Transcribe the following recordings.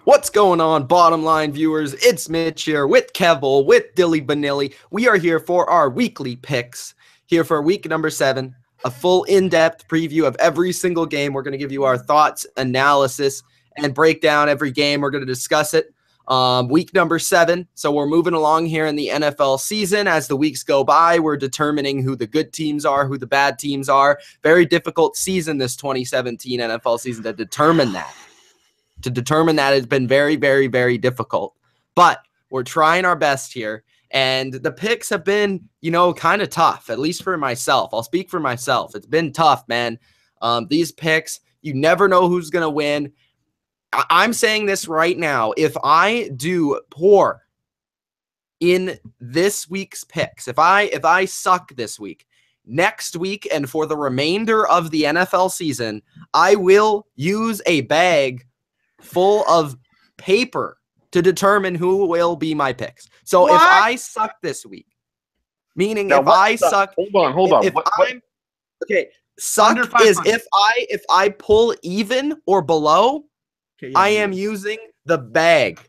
What's going on, Bottom Line viewers? It's Mitch here with Kevil, with Dilly Benilly. We are here for our weekly picks, here for week number 7, a full in-depth preview of every single game. We're going to give you our thoughts, analysis, and break down every game. We're going to discuss it. Week number 7, so we're moving along here in the NFL season. As the weeks go by, we're determining who the good teams are, who the bad teams are. Very difficult season, this 2017 NFL season, to determine that. Has been very, very, very difficult. But we're trying our best here. And the picks have been, kind of tough, at least for myself. I'll speak for myself. It's been tough, man. These picks, you never know who's going to win. I'm saying this right now. If I do poor in this week's picks, if I suck this week, next week and for the remainder of the NFL season, I will use a bag full of paper to determine who will be my picks. So if I suck this week, meaning now, if I suck, hold on. Suck is if I pull even or below, I am using the bag.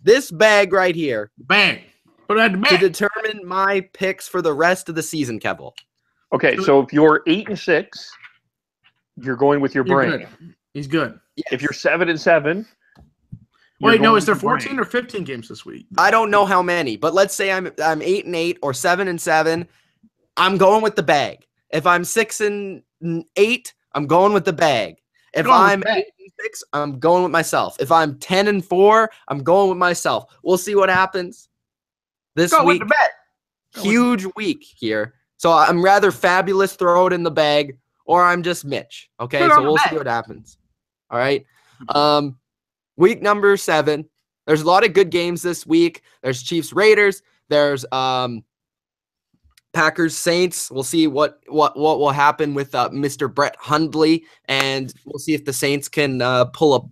This bag right here. Bag. Put it in the bag. To determine my picks for the rest of the season, Kevil. Okay, so if you're 8-6, you're going with your brain. Good. He's good. Yes. If you're 7-7, wait, no, is there 14 or 15 games this week? I don't know how many, but let's say I'm 8-8 or 7-7. I'm going with the bag. If I'm 6-8, I'm going with the bag. If I'm 8-6, I'm going with myself. If I'm 10-4, I'm going with myself. We'll see what happens this week. With the bag. Huge week here. So I'm rather fabulous, throw it in the bag, or I'm just Mitch. Okay, so we'll see what happens. All right. Week number 7. There's a lot of good games this week. There's Chiefs Raiders. There's Packers Saints. We'll see what will happen with Mr. Brett Hundley, and we'll see if the Saints can pull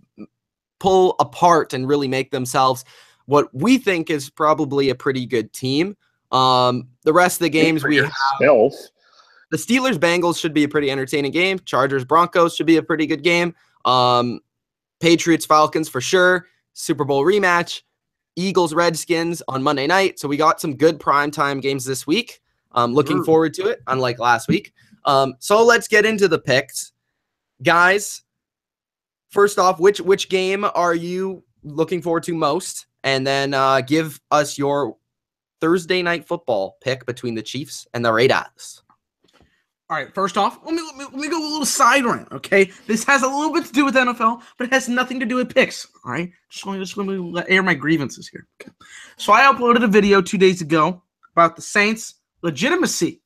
apart and really make themselves what we think is probably a pretty good team. The rest of the games we have. The Steelers Bengals should be a pretty entertaining game. Chargers Broncos should be a pretty good game. Patriots Falcons for sure. Super Bowl rematch. Eagles Redskins on Monday night. So we got some good primetime games this week. Looking forward to it, unlike last week. So let's get into the picks. Guys, first off, which game are you looking forward to most? And then give us your Thursday night football pick between the Chiefs and the Raiders. All right, first off, let me go a little side rant, okay? This has a little bit to do with NFL, but it has nothing to do with picks, all right? Just let me air my grievances here. Okay. So I uploaded a video 2 days ago about the Saints' legitimacy,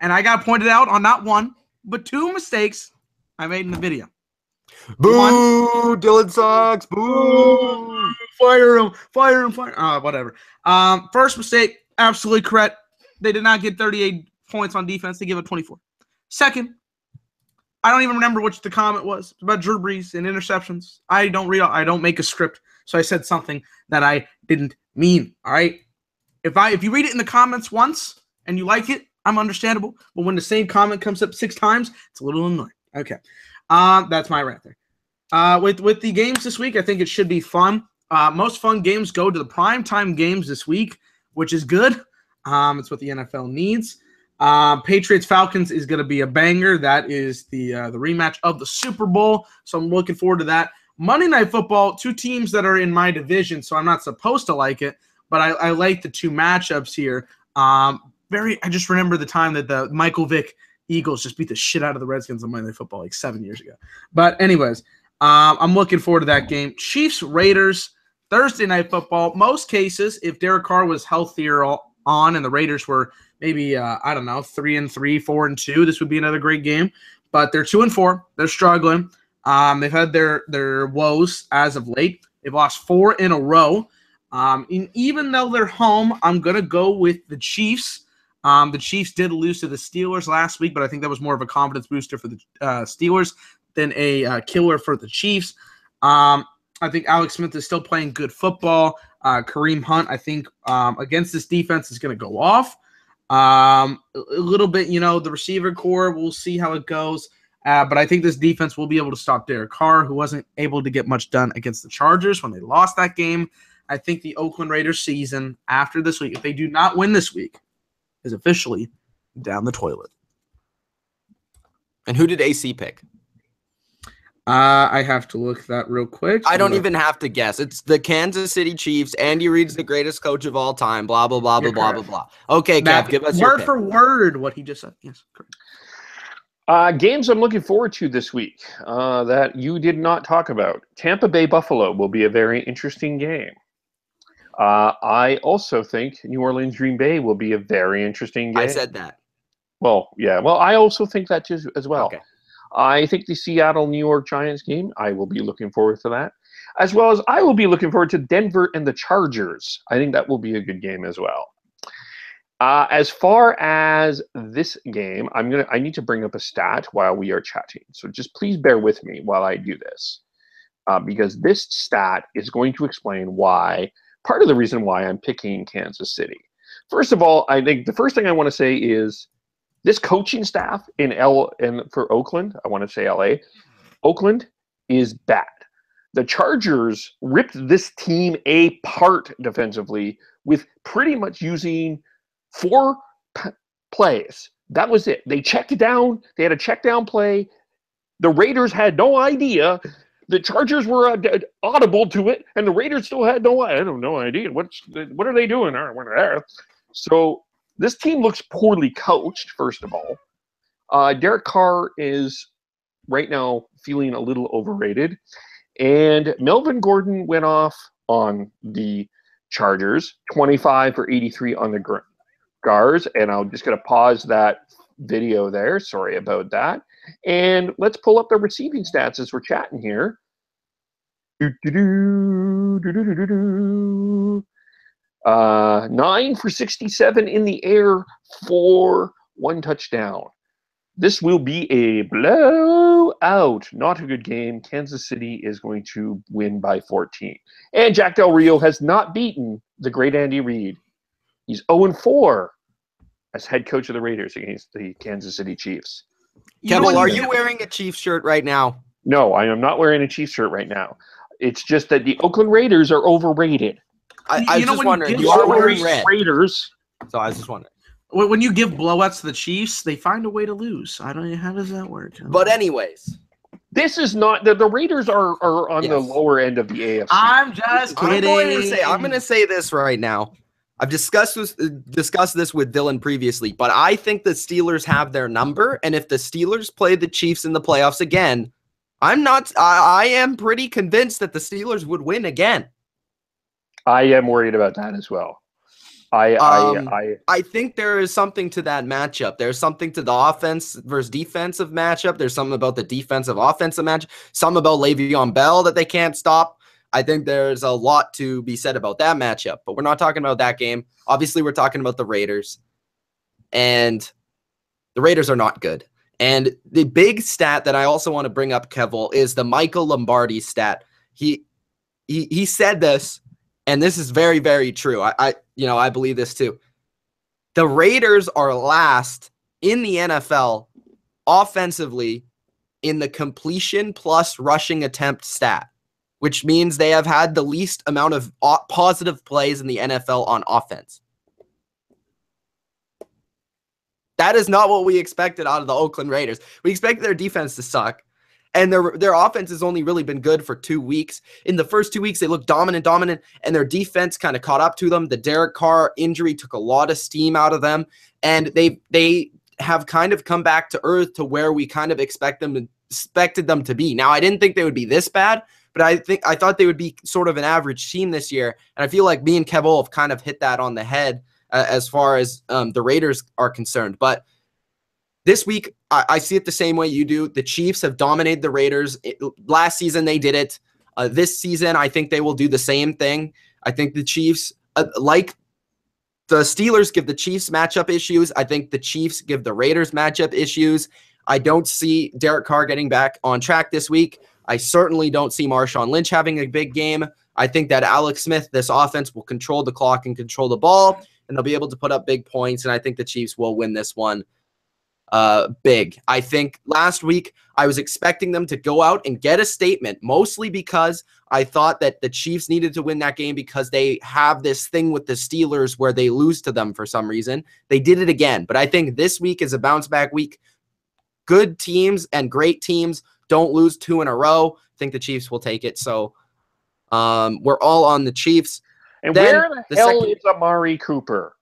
and I got pointed out on not one, but 2 mistakes I made in the video. Boo! Dylan sucks! Boo! Fire him! Whatever. First mistake, absolutely correct. They did not get 38 points on defense. They give it 24. Second, I don't even remember which the comment was. It's about Drew Brees and interceptions. I don't make a script, so I said something that I didn't mean. All right. If you read it in the comments once and you like it, I'm understandable. But when the same comment comes up 6 times, it's a little annoying. Okay. That's my rant there. With the games this week, I think it should be fun. Most fun games go to the primetime games this week, which is good. It's what the NFL needs. Patriots Falcons is going to be a banger. That is the rematch of the Super Bowl, so I'm looking forward to that. Monday Night Football, 2 teams that are in my division, so I'm not supposed to like it, but I like the 2 matchups here. I just remember the time that the Michael Vick Eagles just beat the shit out of the Redskins on Monday Night Football like 7 years ago. But anyways, I'm looking forward to that game. Chiefs Raiders Thursday Night Football. Most cases, if Derek Carr was healthier on and the Raiders were maybe 3-3, 4-2, this would be another great game. But they're 2-4. They're struggling. They've had their woes as of late. They've lost 4 in a row. And even though they're home, I'm gonna go with the Chiefs. The Chiefs did lose to the Steelers last week, but I think that was more of a confidence booster for the Steelers than a killer for the Chiefs. I think Alex Smith is still playing good football. Kareem Hunt, I think, against this defense is going to go off. A little bit, the receiver core, we'll see how it goes. But I think this defense will be able to stop Derek Carr, who wasn't able to get much done against the Chargers when they lost that game. I think the Oakland Raiders season after this week, if they do not win this week, is officially down the toilet. And who did AC pick? I have to look that real quick. I don't even have to guess. It's the Kansas City Chiefs. Andy Reid's the greatest coach of all time. Blah, blah, blah, blah, blah, blah, blah. Okay, Kev, give us your word for word what he just said. Yes, correct. Games I'm looking forward to this week that you did not talk about. Tampa Bay Buffalo will be a very interesting game. I also think New Orleans Green Bay will be a very interesting game. I said that. Well, yeah. Well, I also think that as well. Okay. I think the Seattle-New York Giants game, I will be looking forward to that. As well as I will be looking forward to Denver and the Chargers. I think that will be a good game as well. As far as this game, I need to bring up a stat while we are chatting. So just please bear with me while I do this. Because this stat is going to explain part of the reason why I'm picking Kansas City. First of all, I think the first thing I want to say is this coaching staff for Oakland, I want to say LA, Oakland is bad. The Chargers ripped this team apart defensively with pretty much using 4 plays. That was it. They checked down. They had a check down play. The Raiders had no idea. The Chargers were audible to it, and the Raiders still had no idea. What are they doing? So this team looks poorly coached, first of all. Derek Carr is right now feeling a little overrated. And Melvin Gordon went off on the Chargers, 25 for 83 on the Gars. And I'm just going to pause that video there. Sorry about that. And let's pull up the receiving stats as we're chatting here. 9 for 67 in the air for 1 touchdown. This will be a blowout. Not a good game. Kansas City is going to win by 14. And Jack Del Rio has not beaten the great Andy Reid. He's 0-4 as head coach of the Raiders against the Kansas City Chiefs. Kevin, are you wearing a Chiefs shirt right now? No, I am not wearing a Chiefs shirt right now. It's just that the Oakland Raiders are overrated. I was just wondering. You are wearing red. Raiders. So I was just wondering. When you give blowouts to the Chiefs, they find a way to lose. I don't know. How does that work? But anyways. This is not – the Raiders are on the lower end of the AFC. I'm just kidding. I'm going to say this right now. I've discussed this with Dylan previously, but I think the Steelers have their number, and if the Steelers play the Chiefs in the playoffs again, I am pretty convinced that the Steelers would win again. I am worried about that as well. I think there is something to that matchup. There's something to the offense versus defensive matchup. There's something about the defensive offensive matchup. Some about Le'Veon Bell that they can't stop. I think there's a lot to be said about that matchup, but we're not talking about that game. Obviously, we're talking about the Raiders, and the Raiders are not good. And the big stat that I also want to bring up, Kevil, is the Michael Lombardi stat. He said this, and this is very, very true. I believe this too. The Raiders are last in the NFL offensively in the completion plus rushing attempt stat, which means they have had the least amount of positive plays in the NFL on offense. That is not what we expected out of the Oakland Raiders. We expected their defense to suck, and their offense has only really been good for 2 weeks. In the first 2 weeks, they looked dominant, and their defense kind of caught up to them. The Derek Carr injury took a lot of steam out of them, and they have kind of come back to earth to where we kind of expected them to be. Now, I didn't think they would be this bad, but I thought they would be sort of an average team this year, and I feel like me and Kevin have kind of hit that on the head as far as the Raiders are concerned. But this week, I see it the same way you do. The Chiefs have dominated the Raiders. Last season, they did it. This season, I think they will do the same thing. I think the Chiefs, like the Steelers, give the Chiefs matchup issues. I think the Chiefs give the Raiders matchup issues. I don't see Derek Carr getting back on track this week. I certainly don't see Marshawn Lynch having a big game. I think that Alex Smith, this offense, will control the clock and control the ball, and they'll be able to put up big points, and I think the Chiefs will win this one. big. I think last week I was expecting them to go out and get a statement, mostly because I thought that the Chiefs needed to win that game because they have this thing with the Steelers where they lose to them for some reason. They did it again, but I think this week is a bounce back week. Good teams and great teams don't lose 2 in a row. I think the Chiefs will take it. So we're all on the Chiefs. And then where the hell is Amari Cooper?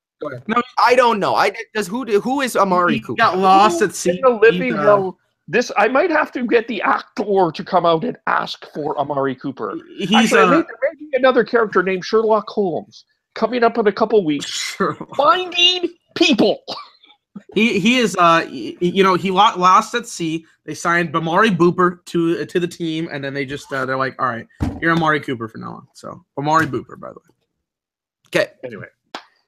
No, I don't know. Who is Amari Cooper? Got lost at sea. I might have to get the actor to come out and ask for Amari Cooper. There may be another character named Sherlock Holmes coming up in a couple weeks. Finding people. He is he lost at sea. They signed Amari Cooper to the team, and then they just they're like, all right, you're Amari Cooper from now on. So Amari Cooper, by the way. Okay. Anyway.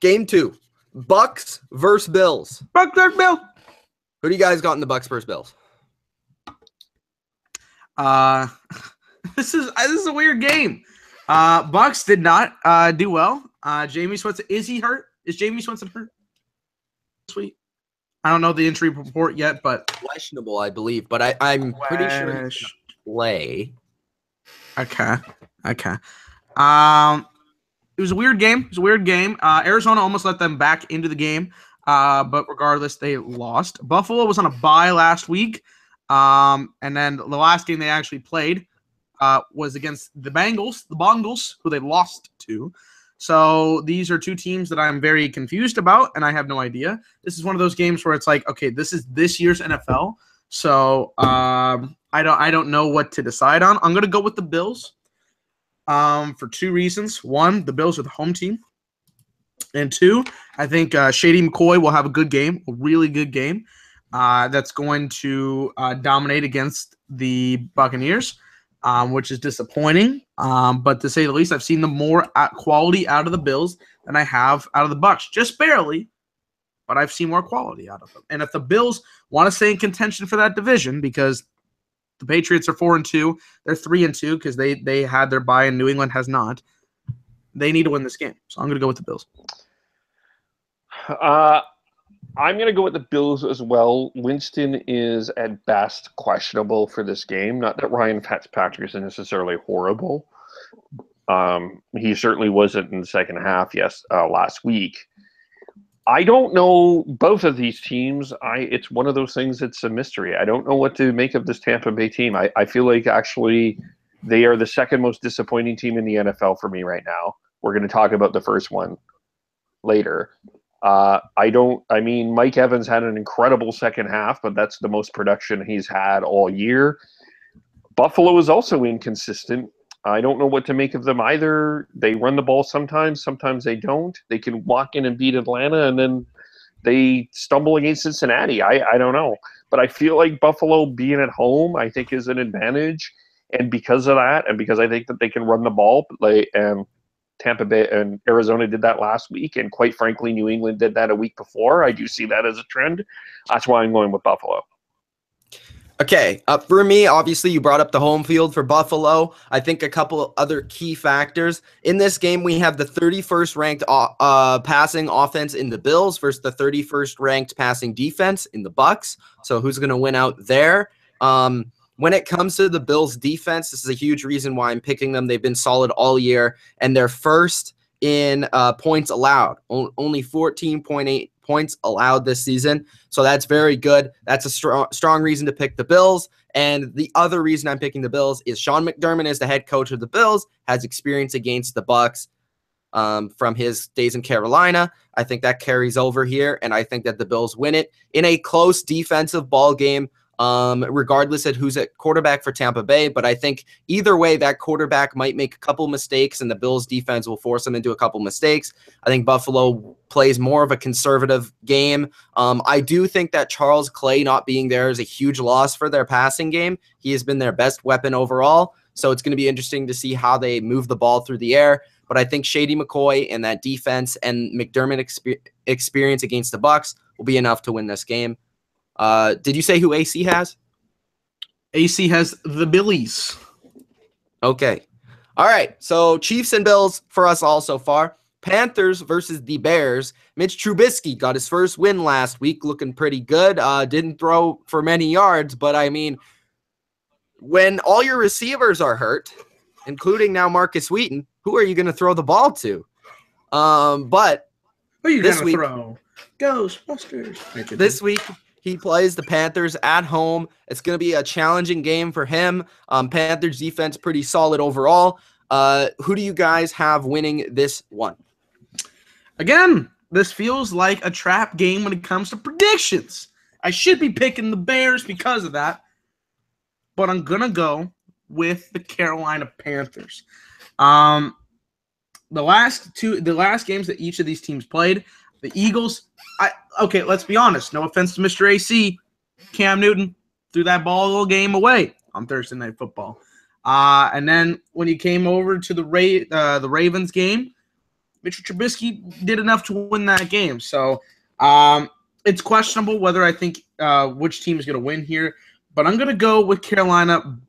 Game 2, Bucs versus Bills. Bucs versus Bills. Who do you guys got in the Bucs versus Bills? This is a weird game. Bucs did not do well. Jamie Swenson, is he hurt? Is Jamie Swenson hurt? Sweet. I don't know the injury report yet, but questionable, I believe. But I'm pretty sure he's gonna play. Okay. It was a weird game. Arizona almost let them back into the game, but regardless, they lost. Buffalo was on a bye last week, and then the last game they actually played was against the Bengals, who they lost to. So these are two teams that I'm very confused about, and I have no idea. This is one of those games where it's like, okay, this is this year's NFL, so I don't know what to decide on. I'm gonna go with the Bills. For 2 reasons. 1, the Bills are the home team. And 2, I think Shady McCoy will have a good game, a really good game, that's going to dominate against the Buccaneers, which is disappointing. But to say the least, I've seen the more quality out of the Bills than I have out of the Bucs. Just barely, but I've seen more quality out of them. And if the Bills want to stay in contention for that division, because the Patriots are 4-2. They're 3-2 because they had their bye and New England has not. They need to win this game. So I'm going to go with the Bills. I'm going to go with the Bills as well. Winston is at best questionable for this game. Not that Ryan Fitzpatrick is necessarily horrible. He certainly wasn't in the second half last week. I don't know both of these teams. It's one of those things that's a mystery. I don't know what to make of this Tampa Bay team. I feel like actually they are the second most disappointing team in the NFL for me right now. We're going to talk about the first one later. Mike Evans had an incredible second half, but that's the most production he's had all year. Buffalo is also inconsistent. I don't know what to make of them either. They run the ball sometimes they don't. They can walk in and beat Atlanta, and then they stumble against Cincinnati. I don't know. But I feel like Buffalo being at home, I think, is an advantage. And because of that, and because I think that they can run the ball, and Tampa Bay and Arizona did that last week, and quite frankly, New England did that a week before. I do see that as a trend. That's why I'm going with Buffalo. Okay, for me, obviously, you brought up the home field for Buffalo. I think a couple of other key factors. In this game, we have the 31st ranked passing offense in the Bills versus the 31st ranked passing defense in the Bucs. So who's going to win out there? When it comes to the Bills defense, this is a huge reason why I'm picking them. They've been solid all year, and they're first in points allowed. Only 14.8 points allowed this season. So that's very good. That's a strong reason to pick the Bills. And the other reason I'm picking the Bills is Sean McDermott is the head coach of the Bills, has experience against the Bucs from his days in Carolina. I think that carries over here, and I think that the Bills win it in a close defensive ball game, regardless of who's at quarterback for Tampa Bay. But I think either way, that quarterback might make a couple mistakes, and the Bills defense will force them into a couple mistakes. I think Buffalo plays more of a conservative game. I do think that Charles Clay not being there is a huge loss for their passing game. He has been their best weapon overall. So it's going to be interesting to see how they move the ball through the air. But I think Shady McCoy and that defense and McDermott experience against the Bucs will be enough to win this game. Did you say who AC has? AC has the Billies. Okay. All right. So Chiefs and Bills for us all so far. Panthers versus the Bears. Mitch Trubisky got his first win last week, looking pretty good. Didn't throw for many yards, but I mean, when all your receivers are hurt, including now Marcus Wheaton, who are you going to throw the ball to? But who are you this going to throw? Ghostbusters. This week, he plays the Panthers at home. It's going to be a challenging game for him. Panthers defense pretty solid overall. Who do you guys have winning this one? Again, this feels like a trap game when it comes to predictions. I should be picking the Bears because of that, but I'm going to go with the Carolina Panthers. The last games that each of these teams played, the Eagles, okay, let's be honest. No offense to Mr. AC, Cam Newton threw that ball game away on Thursday Night Football. And then when you came over to the Ravens game, Mitch Trubisky did enough to win that game. So it's questionable whether I think which team is going to win here. But I'm going to go with Carolina.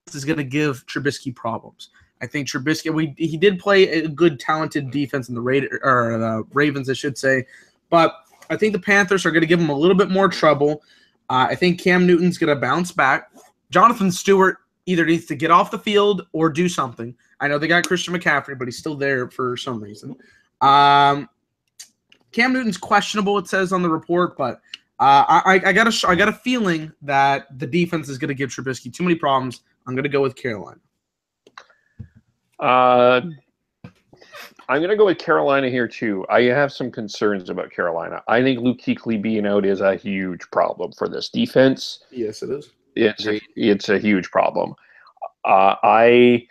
This is going to give Trubisky problems. I think Trubisky, he did play a good, talented defense in the Ravens, I should say. But I think the Panthers are going to give him a little bit more trouble. I think Cam Newton's going to bounce back. Jonathan Stewart either needs to get off the field or do something. I know they got Christian McCaffrey, but he's still there for some reason. Cam Newton's questionable, it says on the report, but I got a feeling that the defense is going to give Trubisky too many problems. I'm going to go with Carolina. I'm going to go with Carolina here, too. I have some concerns about Carolina. I think Luke Kuechly being out is a huge problem for this defense. Yes, it is. It's a huge problem. I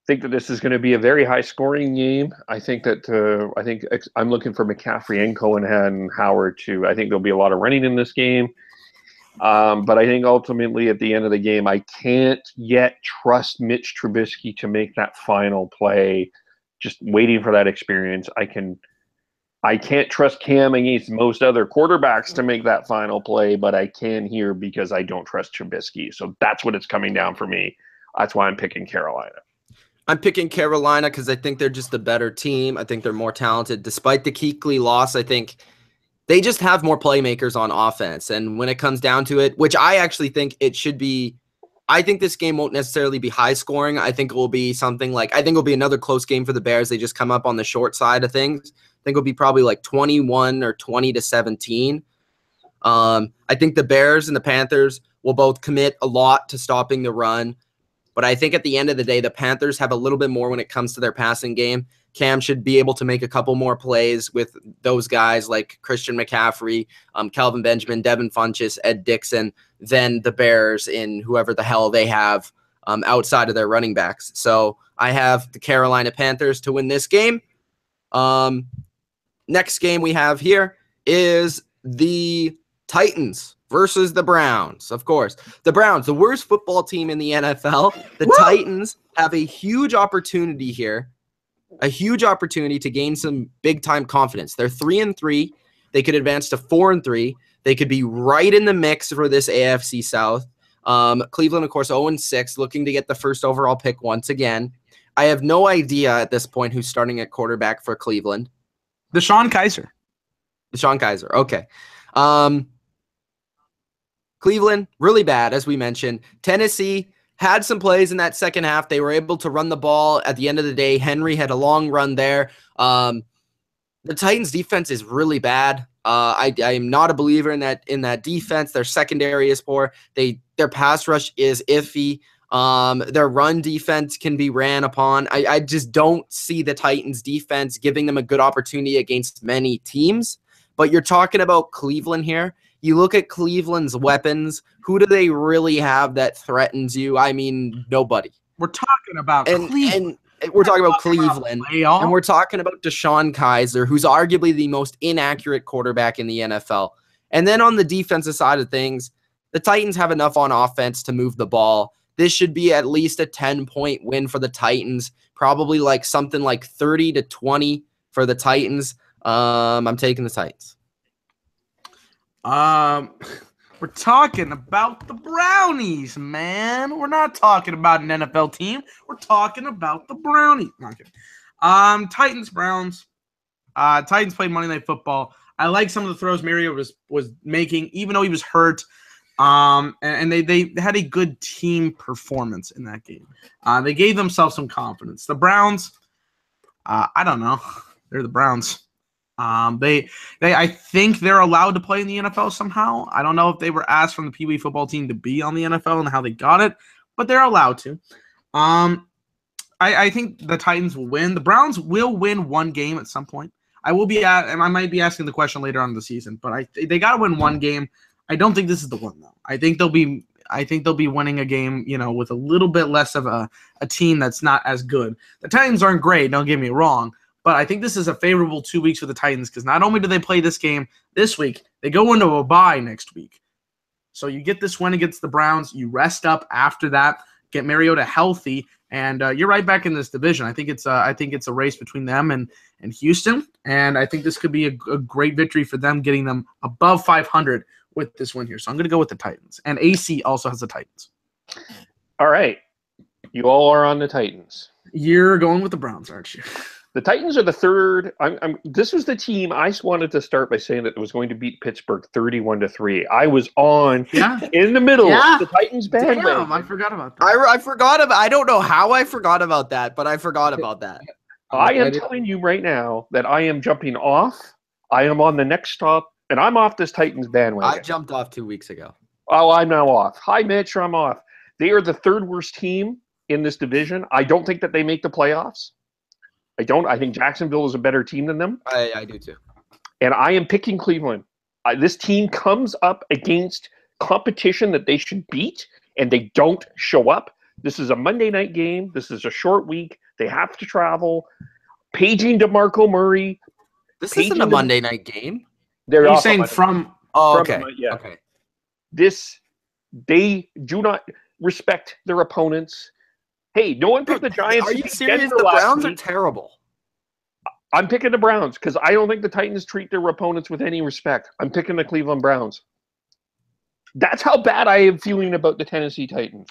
think that this is going to be a very high-scoring game. I think I'm looking for McCaffrey and Cohen and Howard too. I think there'll be a lot of running in this game. But I think ultimately at the end of the game, I can't yet trust Mitch Trubisky to make that final play. Just waiting for that experience. I can't trust Cam against most other quarterbacks to make that final play, but I can here because I don't trust Trubisky. So that's what it's coming down for me. That's why I'm picking Carolina. I'm picking Carolina because I think they're just a better team. I think they're more talented. Despite the Kuechly loss, I think they just have more playmakers on offense. And when it comes down to it, which I actually think it should be, I think this game won't necessarily be high scoring. I think it will be something like, I think it'll be another close game for the Bears. They just come up on the short side of things. I think it'll be probably like 21 or 20-17. I think the Bears and the Panthers will both commit a lot to stopping the run. But I think at the end of the day, the Panthers have a little bit more when it comes to their passing game. Cam should be able to make a couple more plays with those guys like Christian McCaffrey, Kelvin Benjamin, Devin Funchess, Ed Dixon, than the Bears in whoever the hell they have outside of their running backs. So I have the Carolina Panthers to win this game. Next game we have here is the Titans versus the Browns. Of course, the Browns, the worst football team in the NFL. The Titans have a huge opportunity here. A huge opportunity to gain some big-time confidence. They're 3-3. They could advance to 4-3. They could be right in the mix for this AFC South. Cleveland, of course, 0-6, looking to get the first overall pick once again. I have no idea at this point who's starting at quarterback for Cleveland. DeShone Kizer. DeShone Kizer, okay. Cleveland, really bad, as we mentioned. Tennessee had some plays in that second half. They were able to run the ball. At the end of the day, Henry had a long run there. The Titans' defense is really bad. I am not a believer in that defense. Their secondary is poor. Their pass rush is iffy. Their run defense can be ran upon. I just don't see the Titans' defense giving them a good opportunity against many teams. But you're talking about Cleveland here. You look at Cleveland's weapons. Who do they really have that threatens you? I mean, nobody. We're talking about Cleveland. And we're talking about Cleveland. And we're talking about DeShone Kizer, who's arguably the most inaccurate quarterback in the NFL. And then on the defensive side of things, the Titans have enough on offense to move the ball. This should be at least a 10-point win for the Titans. Probably like something like 30-20 for the Titans. I'm taking the Titans. We're talking about the Brownies, man. We're not talking about an NFL team. We're talking about the Brownies. No, Titans, Browns. Titans played Monday Night Football. I like some of the throws Mariota was making, even though he was hurt. And they had a good team performance in that game. They gave themselves some confidence. The Browns, I don't know. They're the Browns. I think they're allowed to play in the NFL somehow. I don't know if they were asked from the Pee Wee football team to be on the NFL and how they got it, but they're allowed to. I think the Titans will win. The Browns will win one game at some point. I might be asking the question later on in the season, but they got to win one game. I don't think this is the one though. I think they'll be winning a game, with a little bit less of a team that's not as good. The Titans aren't great, don't get me wrong, but I think this is a favorable 2 weeks for the Titans because not only do they play this game this week, they go into a bye next week. So you get this win against the Browns, you rest up after that, get Mariota healthy, and you're right back in this division. I think it's a race between them and Houston, and I think this could be a great victory for them, getting them above 500 with this win here. So I'm going to go with the Titans. And AC also has the Titans. All right. You all are on the Titans. You're going with the Browns, aren't you? The Titans are the third. This was the team I wanted to start by saying that it was going to beat Pittsburgh 31-3. I was on in the middle of the Titans bandwagon. Damn, I forgot about that. I forgot about. I don't know how I forgot about that, but I forgot about that. I am telling you right now that I am jumping off. I am on the next stop. And I'm off this Titans bandwagon. I jumped off 2 weeks ago. Oh, I'm now off. Hi, Mitch. I'm off. They are the third worst team in this division. I don't think that they make the playoffs. I don't. I think Jacksonville is a better team than them. I do too. And I am picking Cleveland. This team comes up against competition that they should beat, and they don't show up. This is a Monday night game. This is a short week. They have to travel. Paging DeMarco Murray. This isn't a Monday night game. You're saying from – oh, okay. Okay. They do not respect their opponents. Hey, no one picked the Giants. Are you serious? The Browns are terrible. I'm picking the Browns because I don't think the Titans treat their opponents with any respect. I'm picking the Cleveland Browns. That's how bad I am feeling about the Tennessee Titans.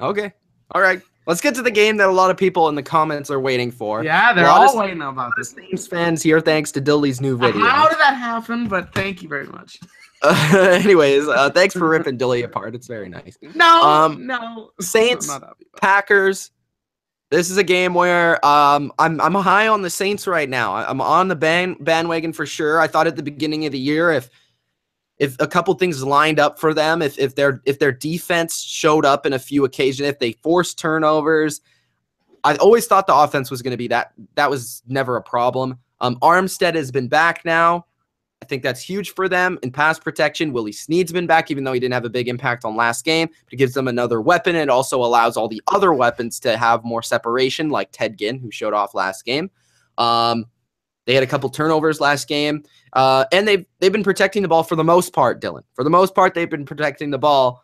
Okay. All right. Let's get to the game that a lot of people in the comments are waiting for. Yeah, they're all waiting about this. Saints fans here, thanks to Dilly's new video. How did that happen? But thank you very much. Anyways, thanks for ripping Dilly apart. It's very nice. No. Saints, Packers. This is a game where I'm high on the Saints right now. I'm on the bandwagon for sure. I thought at the beginning of the year if a couple things lined up for them, if their defense showed up in a few occasions, if they forced turnovers, I always thought the offense was going to be that was never a problem. Armstead has been back now. I think that's huge for them in pass protection. Willie Snead's been back, even though he didn't have a big impact on last game. But it gives them another weapon. It also allows all the other weapons to have more separation, like Ted Ginn, who showed off last game. They had a couple turnovers last game. And they've been protecting the ball for the most part, Dylan. For the most part, they've been protecting the ball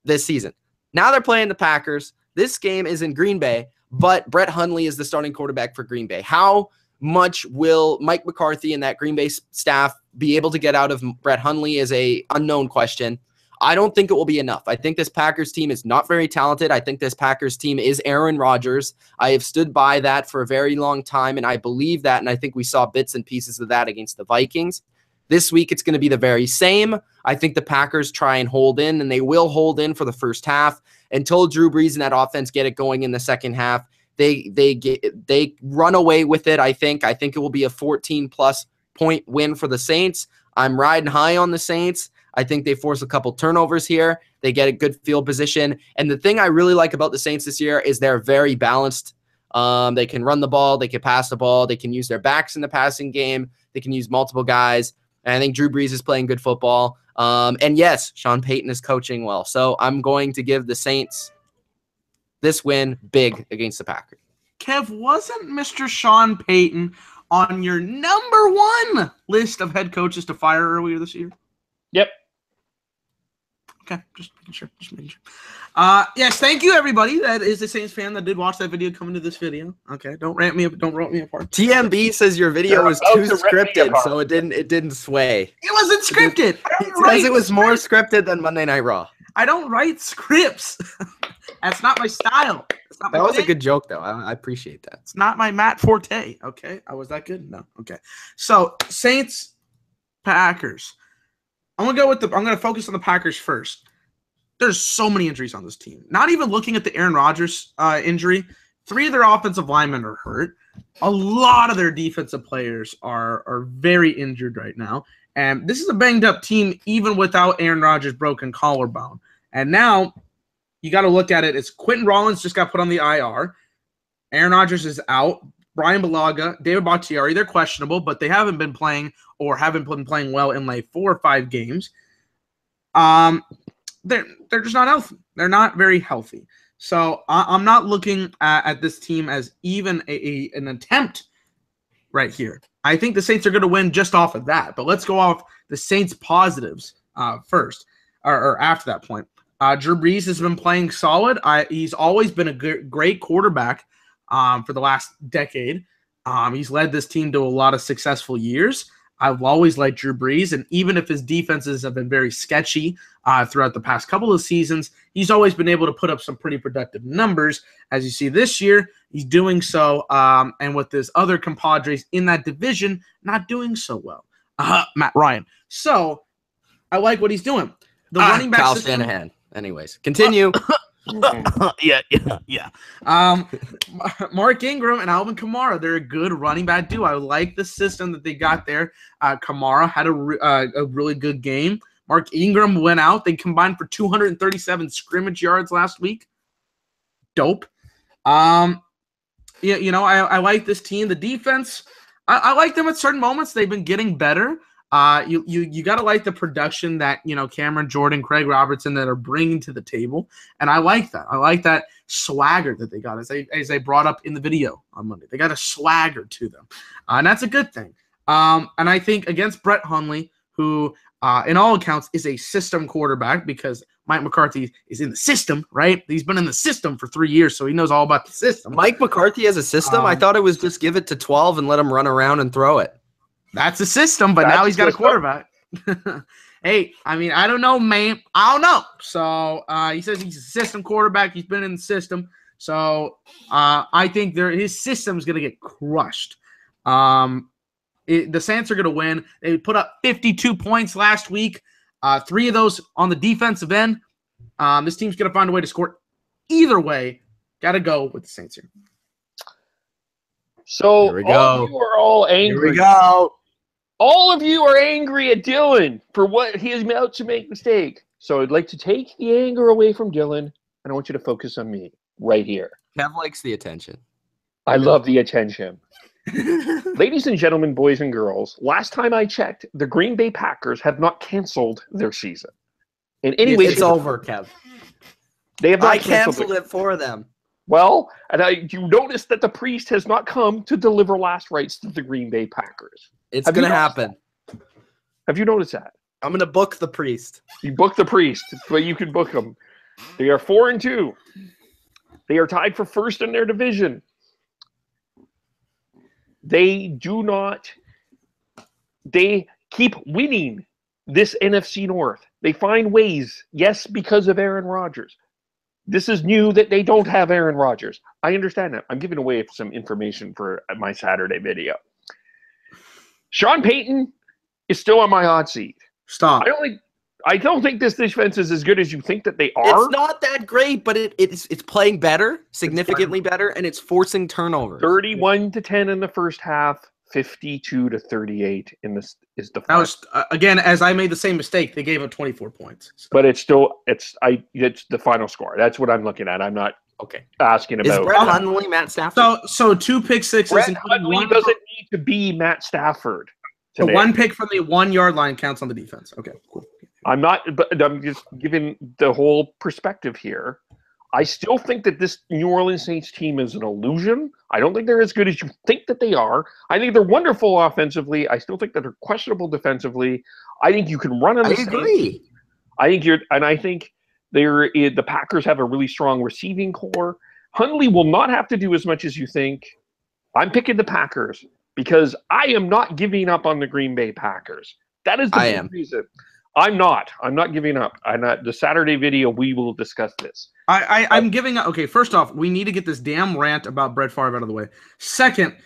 this season. Now they're playing the Packers. This game is in Green Bay, but Brett Hundley is the starting quarterback for Green Bay. How much will Mike McCarthy and that Green Bay staff be able to get out of Brett Hundley is a unknown question. I don't think it will be enough. I think this Packers team is not very talented. I think this Packers team is Aaron Rodgers. I have stood by that for a very long time, and I believe that, and I think we saw bits and pieces of that against the Vikings. This week, it's going to be the very same. I think the Packers try and hold in, and they will hold in for the first half until Drew Brees and that offense get it going in the second half. They run away with it, I think. I think it will be a 14-plus point win for the Saints. I'm riding high on the Saints. I think they force a couple turnovers here. They get a good field position. And the thing I really like about the Saints this year is they're very balanced. They can run the ball. They can pass the ball. They can use their backs in the passing game. They can use multiple guys. And I think Drew Brees is playing good football. And yes, Sean Payton is coaching well. So I'm going to give the Saints this win big against the Packers. Kev, wasn't Mr. Sean Payton on your number one list of head coaches to fire earlier this year? Yep. Okay, just making sure. Yes, thank you, everybody. That is a Saints fan that did watch that video coming to this video. Okay, don't rant me apart. TMB says your video was too scripted, so it didn't sway. It wasn't scripted. It says it was more scripted than Monday Night Raw. I don't write scripts. That's not my style. That was a good joke, though. I appreciate that. It's not my Matt Forte. Okay, was that good? No. Okay. So Saints, Packers. I'm gonna focus on the Packers first. There's so many injuries on this team. Not even looking at the Aaron Rodgers injury. 3 of their offensive linemen are hurt. A lot of their defensive players are very injured right now. And this is a banged-up team even without Aaron Rodgers' broken collarbone. And now you got to look at it. It's Quentin Rollins just got put on the IR. Aaron Rodgers is out. Brian Bulaga, David Bakhtiari, they're questionable, but they haven't been playing well in like 4 or 5 games. They're just not healthy. They're not very healthy. So I'm not looking at this team as even an attempt right here. I think the Saints are going to win just off of that. But let's go off the Saints' positives first, or after that point. Drew Brees has been playing solid. He's always been a great quarterback for the last decade. He's led this team to a lot of successful years. I've always liked Drew Brees, and even if his defenses have been very sketchy throughout the past couple of seasons, he's always been able to put up some pretty productive numbers. As you see this year, he's doing so, and with his other compadres in that division not doing so well. Matt Ryan. So I like what he's doing. The running back Kyle system, Shanahan. Anyways, continue. Yeah. Mark Ingram and Alvin Kamara, they're a good running back duo. I like the system that they got there. Kamara had a really good game. Mark Ingram went out. They combined for 237 scrimmage yards last week. Dope. I like this team. The defense, I like them at certain moments. They've been getting better. You got to like the production that, Cameron Jordan, Craig Robertson that are bringing to the table. And I like that. I like that swagger that they got, as they brought up in the video on Monday. They got a swagger to them. And that's a good thing. And I think against Brett Hundley, who in all accounts is a system quarterback because Mike McCarthy is in the system, right? He's been in the system for 3 years, so he knows all about the system. Mike McCarthy has a system? I thought it was just give it to 12 and let him run around and throw it. That's a system, but now he's got a quarterback. Hey, I don't know, man. I don't know. So he says he's a system quarterback. He's been in the system. So I think his system's going to get crushed. The Saints are going to win. They put up 52 points last week. 3 of those on the defensive end. This team's going to find a way to score. Either way, got to go with the Saints here. So Here we go. all of you are all angry. Here we go. All of you are angry at Dylan for what he is about to make mistake. So I'd like to take the anger away from Dylan, and I want you to focus on me right here. Kev likes the attention. I love the attention. Ladies and gentlemen, boys and girls, last time I checked, the Green Bay Packers have not canceled their season. In any way, It's over, Kev. They have not I canceled it for them. Well, and you notice that the priest has not come to deliver last rites to the Green Bay Packers. It's going to happen. Have you noticed that? I'm going to book the priest. You book the priest, but you can book them. They are 4-2. They are tied for first in their division. They keep winning this NFC North. They find ways, yes, because of Aaron Rodgers. This is new that they don't have Aaron Rodgers. I understand that. I'm giving away some information for my Saturday video. Sean Payton is still on my hot seat. Stop. I don't think this defense is as good as you think that they are. It's not that great, but it's playing better, significantly better, and it's forcing turnovers. 31-10 in the first half, 52-38 in this is the final. That was again, as I made the same mistake, they gave up 24 points. So. But it's the final score. That's what I'm looking at. I'm not asking about. Is Brett Hundley Matt Stafford? So 2 pick sixes. Brett Hundley doesn't need to be Matt Stafford. So 1 pick from the 1 yard line counts on the defense. Okay, cool. I'm just giving the whole perspective here. I still think that this New Orleans Saints team is an illusion. I don't think they're as good as you think that they are. I think they're wonderful offensively. I still think that they're questionable defensively. I think you can run on the Saints. I agree. I think the Packers have a really strong receiving core. Hundley will not have to do as much as you think. I'm picking the Packers because I am not giving up on the Green Bay Packers. That is the reason. I'm not giving up. The Saturday video, we will discuss this. I'm giving up. Okay, first off, we need to get this damn rant about Brett Favre out of the way. Second,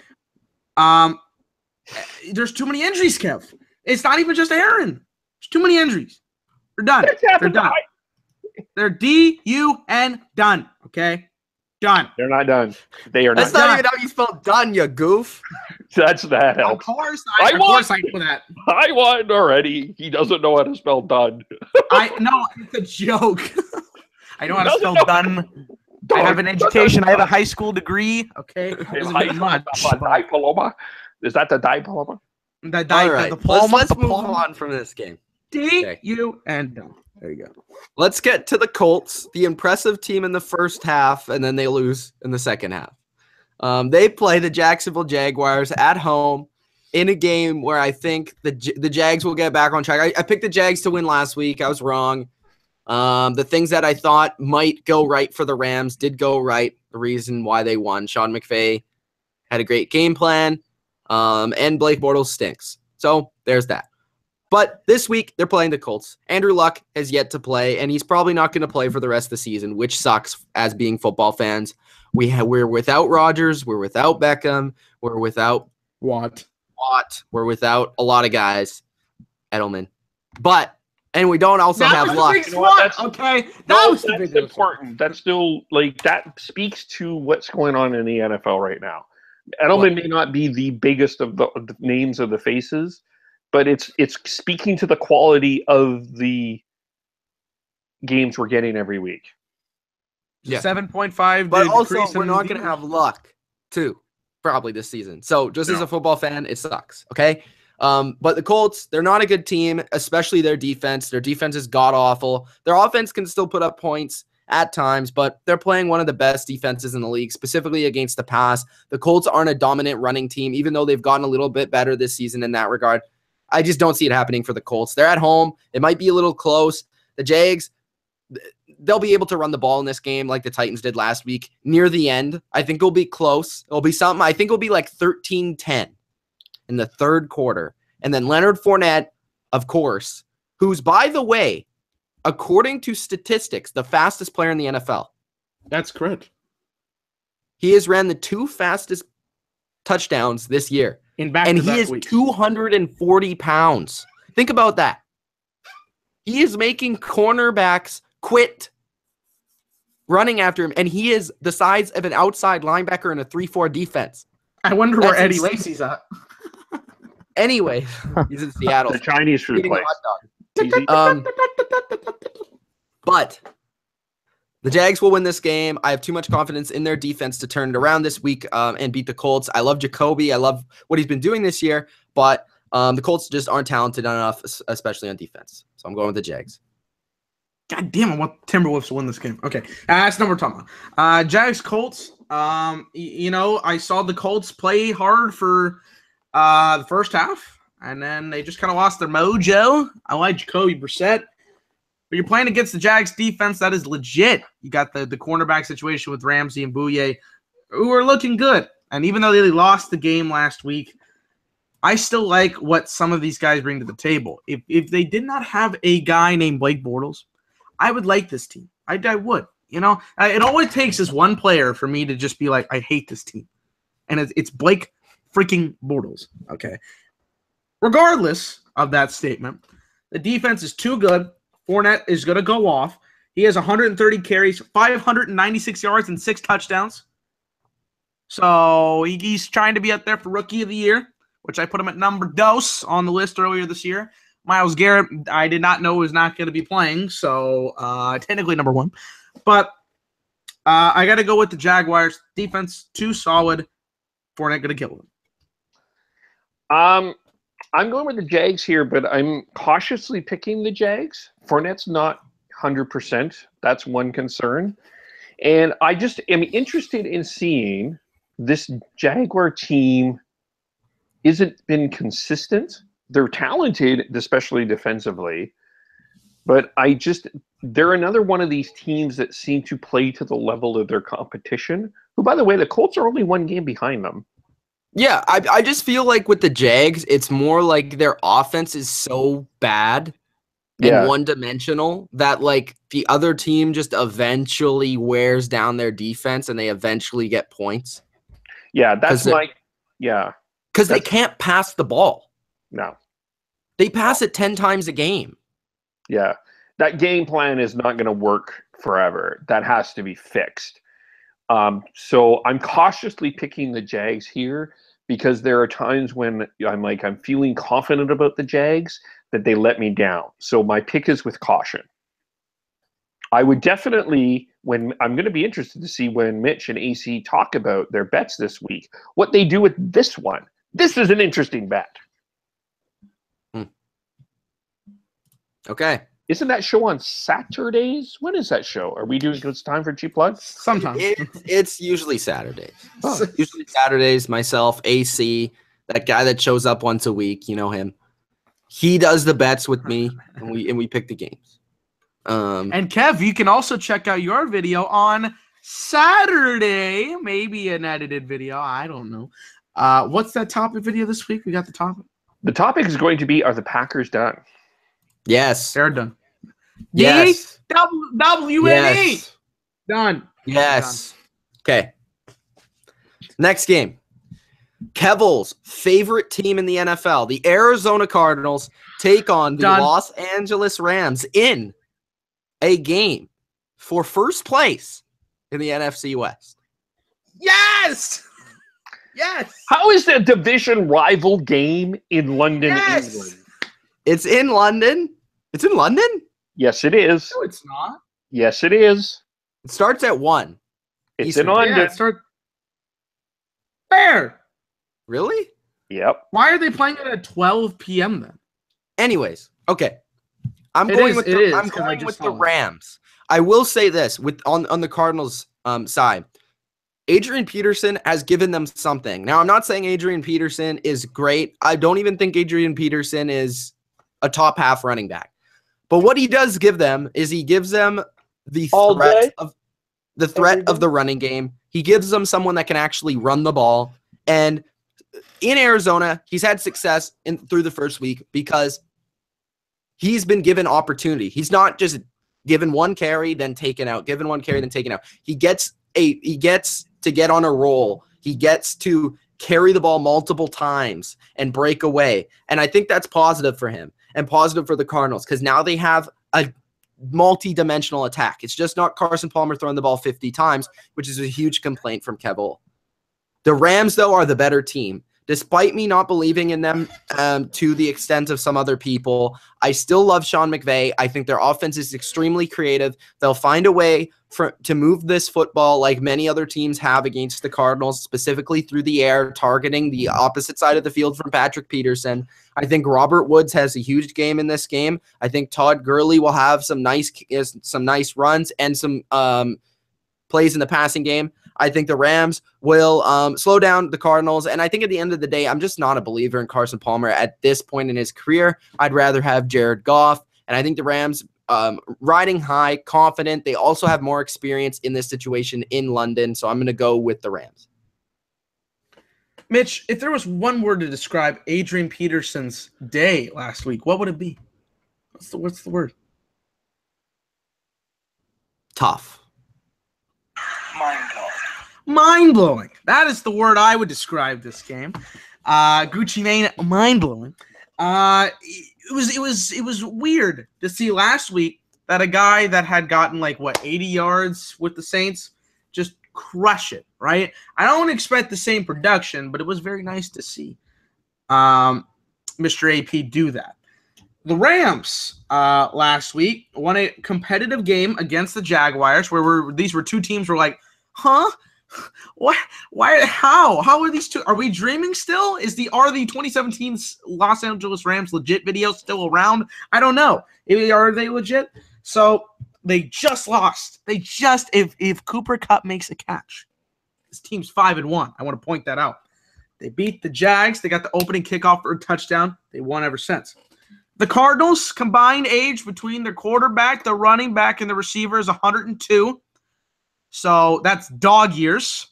there's too many injuries, Kev. It's not even just Aaron. There's too many injuries. They're done. They're done. They're D-U-N done. Okay? Done. They're not done. They are not. That's not even how you spell done, you goof. That helps. Of course I know that. I won already. He doesn't know how to spell done. No, it's a joke. I know how to spell done. I have an education. I have a high school degree. Okay. Diploma. Is that the diploma? All right. Let's move on from this game. D-U-N done. There you go. Let's get to the Colts, the impressive team in the first half, and then they lose in the second half. They play the Jacksonville Jaguars at home in a game where I think the Jags will get back on track. I picked the Jags to win last week. I was wrong. The things that I thought might go right for the Rams did go right. The reason why they won. Sean McVay had a great game plan, and Blake Bortles stinks. So there's that. But this week, they're playing the Colts. Andrew Luck has yet to play, and he's probably not going to play for the rest of the season, which sucks as being football fans. We're without Rodgers. We're without Beckham. We're without Watt. We're without a lot of guys. Edelman. And we don't also have Luck. Okay. That's important. That's still, that speaks to what's going on in the NFL right now. Edelman may not be the biggest of the names of the faces, but it's speaking to the quality of the games we're getting every week. Yeah. 7.5. But also, we're not going to have Luck, too, probably this season. So just as a football fan, it sucks, okay? But the Colts, they're not a good team, especially their defense. Their defense is god-awful. Their offense can still put up points at times, but they're playing one of the best defenses in the league, specifically against the pass. The Colts aren't a dominant running team, even though they've gotten a little bit better this season in that regard. I just don't see it happening for the Colts. They're at home. It might be a little close. The Jags, they'll be able to run the ball in this game like the Titans did last week. Near the end, I think it'll be close. It'll be something. I think it'll be like 13-10 in the third quarter. And then Leonard Fournette, of course, who's, by the way, according to statistics, the fastest player in the NFL. That's correct. He has ran the 2 fastest touchdowns this year. And he is 240 pounds. Think about that. He is making cornerbacks quit running after him, and he is the size of an outside linebacker in a 3-4 defense. I wonder where Eddie Lacy's at. Anyway, he's in Seattle. The Chinese food place. But the Jags will win this game. I have too much confidence in their defense to turn it around this week and beat the Colts. I love Jacoby. I love what he's been doing this year, but the Colts just aren't talented enough, especially on defense. So I'm going with the Jags. God damn, I want Timberwolves to win this game. Okay, that's not what we're talking about. Jags, Colts. I saw the Colts play hard for the first half, and then they just kind of lost their mojo. I like Jacoby Brissett. But you're playing against the Jags defense that is legit. You got the cornerback situation with Ramsey and Bouye, who are looking good. And even though they lost the game last week, I still like what some of these guys bring to the table. If they did not have a guy named Blake Bortles, I would like this team. I would. It always takes is one player for me to just be like, I hate this team. And it's Blake freaking Bortles. Okay. Regardless of that statement, the defense is too good. Fournette is going to go off. He has 130 carries, 596 yards, and 6 touchdowns. So he's trying to be up there for Rookie of the Year, which I put him at number 2 on the list earlier this year. Myles Garrett, I did not know was not going to be playing, so technically number 1. But I got to go with the Jaguars. Defense, too solid. Fournette going to kill him. I'm going with the Jags here, but I'm cautiously picking the Jags. Fournette's not 100%. That's one concern. And I just am interested in seeing this Jaguar team isn't been consistent. They're talented, especially defensively. But they're another one of these teams that seem to play to the level of their competition, who, by the way, the Colts are only 1 game behind them. Yeah, I just feel like with the Jags, it's more like their offense is so bad and one-dimensional that, like, the other team just eventually wears down their defense and they eventually get points. Yeah, that's because they can't pass the ball. No. They pass it 10 times a game. Yeah. That game plan is not going to work forever. That has to be fixed. So I'm cautiously picking the Jags here because there are times when I'm feeling confident about the Jags that they let me down. So my pick is with caution. I would definitely, I'm going to be interested to see when Mitch and AC talk about their bets this week, what they do with this one. This is an interesting bet. Okay. Isn't that show on Saturdays? When is that show? Are we doing it's time for cheap plugs? Sometimes. It's usually Saturdays. Usually Saturdays, myself, AC, that guy that shows up once a week, you know him. He does the bets with me, and we pick the games. And Kev, you can also check out your video on Saturday, maybe an edited video. I don't know. What's that topic video this week? We got the topic. The topic is going to be, are the Packers done? Yes. They're done. Yes. WNE. Yes. Done. Yes. Okay. Next game. Kevil's favorite team in the NFL, the Arizona Cardinals, take on the Los Angeles Rams in a game for first place in the NFC West. Yes! Yes! How is the division rival game in London, England? It's in London. It's in London? Yes, it is. No, it's not. Yes, it is. It starts at 1. It's Eastern. in London. Yeah, Where? Really? Yep. Why are they playing it at 12 p.m. then? Anyways, okay. I'm going with the Rams. I will say this on the Cardinals side. Adrian Peterson has given them something. Now, I'm not saying Adrian Peterson is great. I don't even think Adrian Peterson is a top half running back. But what he does give them is he gives them the threat of the running game. He gives them someone that can actually run the ball. And in Arizona, he's had success through the first week because he's been given opportunity. He's not just given one carry, then taken out, given one carry, then taken out. He gets to get on a roll. He gets to carry the ball multiple times and break away. And I think that's positive for him and positive for the Cardinals because now they have a multi-dimensional attack. It's just not Carson Palmer throwing the ball 50 times, which is a huge complaint from Kev. The Rams, though, are the better team. Despite me not believing in them to the extent of some other people, I still love Sean McVay. I think their offense is extremely creative. They'll find a way to move this football like many other teams have against the Cardinals, specifically through the air, targeting the opposite side of the field from Patrick Peterson. I think Robert Woods has a huge game in this game. I think Todd Gurley will have some nice runs and some plays in the passing game. I think the Rams will slow down the Cardinals. And I think at the end of the day, I'm just not a believer in Carson Palmer at this point in his career. I'd rather have Jared Goff. And I think the Rams riding high, confident. They also have more experience in this situation in London. So I'm going to go with the Rams. Mitch, if there was one word to describe Adrian Peterson's day last week, what would it be? What's the word? Tough. Mind-blowing. Mind-blowing. That is the word I would describe this game. Gucci Mane, mind-blowing. It was weird to see last week that a guy that had gotten 80 yards with the Saints just crush it, right? I don't expect the same production, but it was very nice to see Mr. AP do that. The Rams last week won a competitive game against the Jaguars where these were two teams were like, huh? What? Why? How are these two? Are we dreaming still? Are the 2017 Los Angeles Rams legit videos still around? I don't know. Are they legit? So they just lost. If Cooper Kupp makes a catch, this team's 5-1. I want to point that out. They beat the Jags. They got the opening kickoff for a touchdown. They won ever since. The Cardinals combined age between their quarterback, the running back, and the receiver is 102. So that's dog years.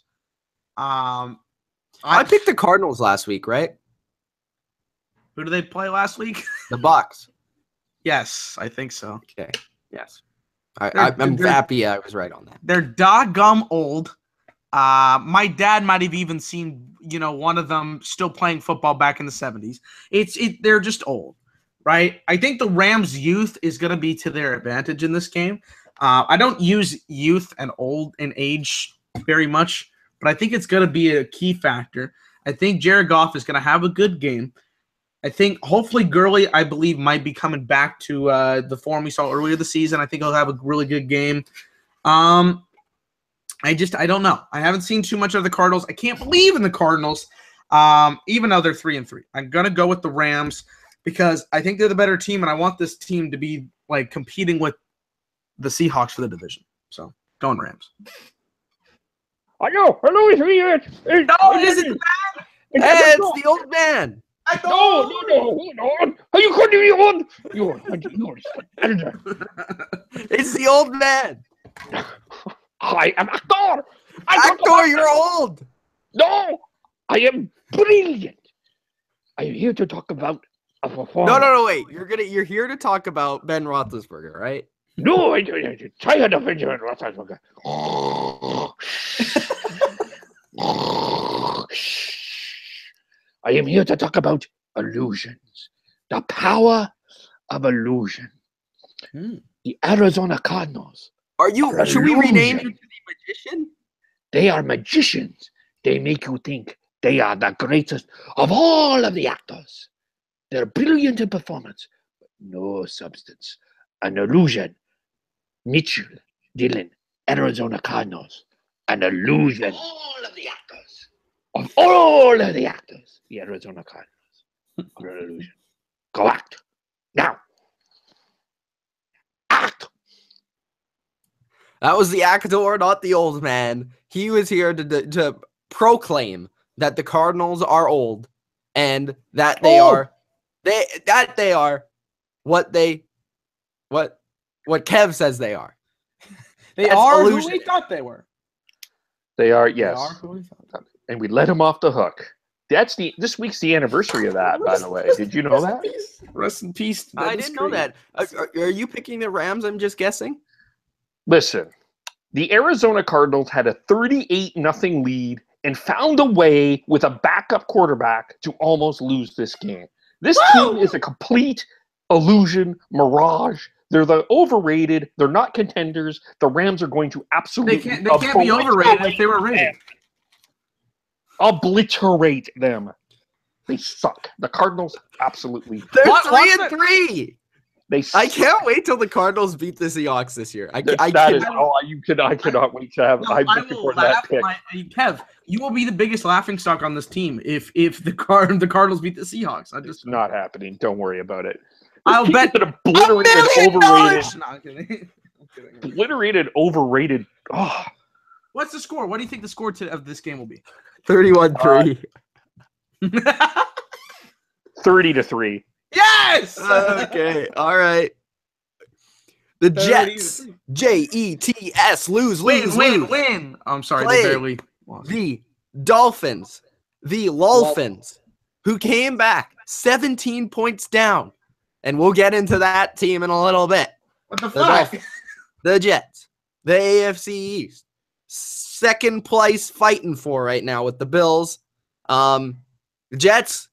I picked the Cardinals last week, right? Who did they play last week? The Bucs. Yes, I think so. Okay. Yes. I'm happy I was right on that. They're doggum old. My dad might have even seen, one of them still playing football back in the 70s. They're just old, right? I think the Rams' youth is going to be to their advantage in this game. I don't use youth and old in age very much, but I think it's going to be a key factor. I think Jared Goff is going to have a good game. I think hopefully Gurley, I believe, might be coming back to the form we saw earlier this season. I think he'll have a really good game. I don't know. I haven't seen too much of the Cardinals. I can't believe in the Cardinals, even though they're 3-3. I'm going to go with the Rams because I think they're the better team, and I want this team to be like competing with the Seahawks for the division. So, going Rams. I know. Hello, it's me. No, it isn't bad. Hey, it's the old man. No, hold on. Are you going to be on? You're It's the old man. I am actor. Actor, you're old. No, I am brilliant. I am here to talk about a performance. No, wait. You're here to talk about Ben Roethlisberger, right? No, I tired of Benjamin Roethlisberger. I am here to talk about illusions, the power of illusion. The Arizona Cardinals. Should we rename you to the magician? They are magicians. They make you think they are the greatest of all of the actors. They're brilliant in performance, but no substance. An illusion. Mitch, Dylan, Arizona Cardinals. An illusion. All of the actors. Of all of the actors, the Arizona Cardinals are an illusion. Go act. Now. Act. That was the actor, not the old man. He was here to proclaim that the Cardinals are old and that they are what Kev says they are. They are who we thought they were. They are, yes. They are who we thought. And we let him off the hook. This week's the anniversary of that, by the way. Did you know that? Rest in peace. I didn't know that. Are you picking the Rams? I'm just guessing. Listen, the Arizona Cardinals had a 38-0 lead and found a way with a backup quarterback to almost lose this game. This team is a complete illusion, mirage. They're the overrated. They're not contenders. The Rams are going to absolutely They can't be overrated if they were rated. Obliterate them. They suck. The Cardinals absolutely. They're 3-3. They suck. I can't wait till the Cardinals beat the Seahawks this year. I cannot wait to have. I'm looking for that pick. Kev, you will be the biggest laughing stock on this team if the Cardinals beat the Seahawks. It's not happening. Don't worry about it. I'll bet obliterated, overrated. No, I'm kidding. Obliterated, overrated. Oh. What's the score? What do you think the score of this game will be? 31-3. 30-3. Yes! Okay. All right. The Jets. Jets. Lose. Win. I'm sorry. They barely lost. The Dolphins. The Lolphins. Who came back 17 points down. And we'll get into that team in a little bit. What the fuck? The Jets. The AFC East. Second place fighting for right now with the Bills. The Jets,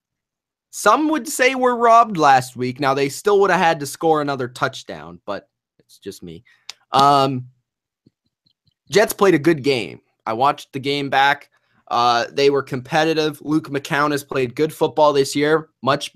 some would say were robbed last week. Now, they still would have had to score another touchdown, but it's just me. Jets played a good game. I watched the game back. They were competitive. Luke McCown has played good football this year, much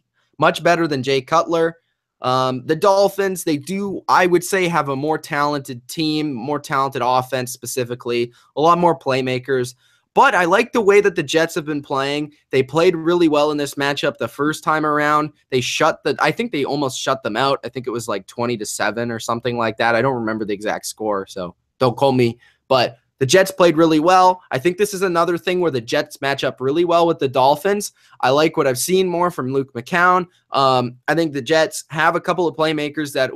better than Jay Cutler. The Dolphins, they do, I would say, have a more talented team, more talented offense specifically, a lot more playmakers. But I like the way that the Jets have been playing. They played really well in this matchup the first time around. I think they almost shut them out. I think it was like 20-7 or something like that. I don't remember the exact score, so don't call me. But the Jets played really well. I think this is another thing where the Jets match up really well with the Dolphins. I like what I've seen more from Luke McCown. I think the Jets have a couple of playmakers that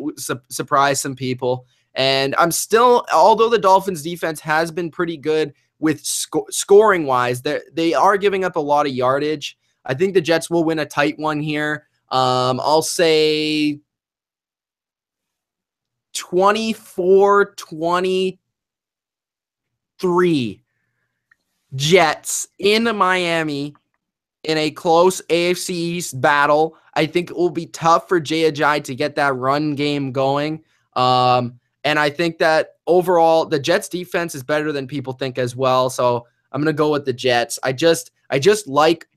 surprise some people. And I'm still, although the Dolphins defense has been pretty good with scoring-wise, they are giving up a lot of yardage. I think the Jets will win a tight one here. I'll say 24-23 Jets in Miami in a close AFC East battle. I think it will be tough for Jay Ajayi to get that run game going. And I think that overall the Jets defense is better than people think as well. So I'm going to go with the Jets. I just like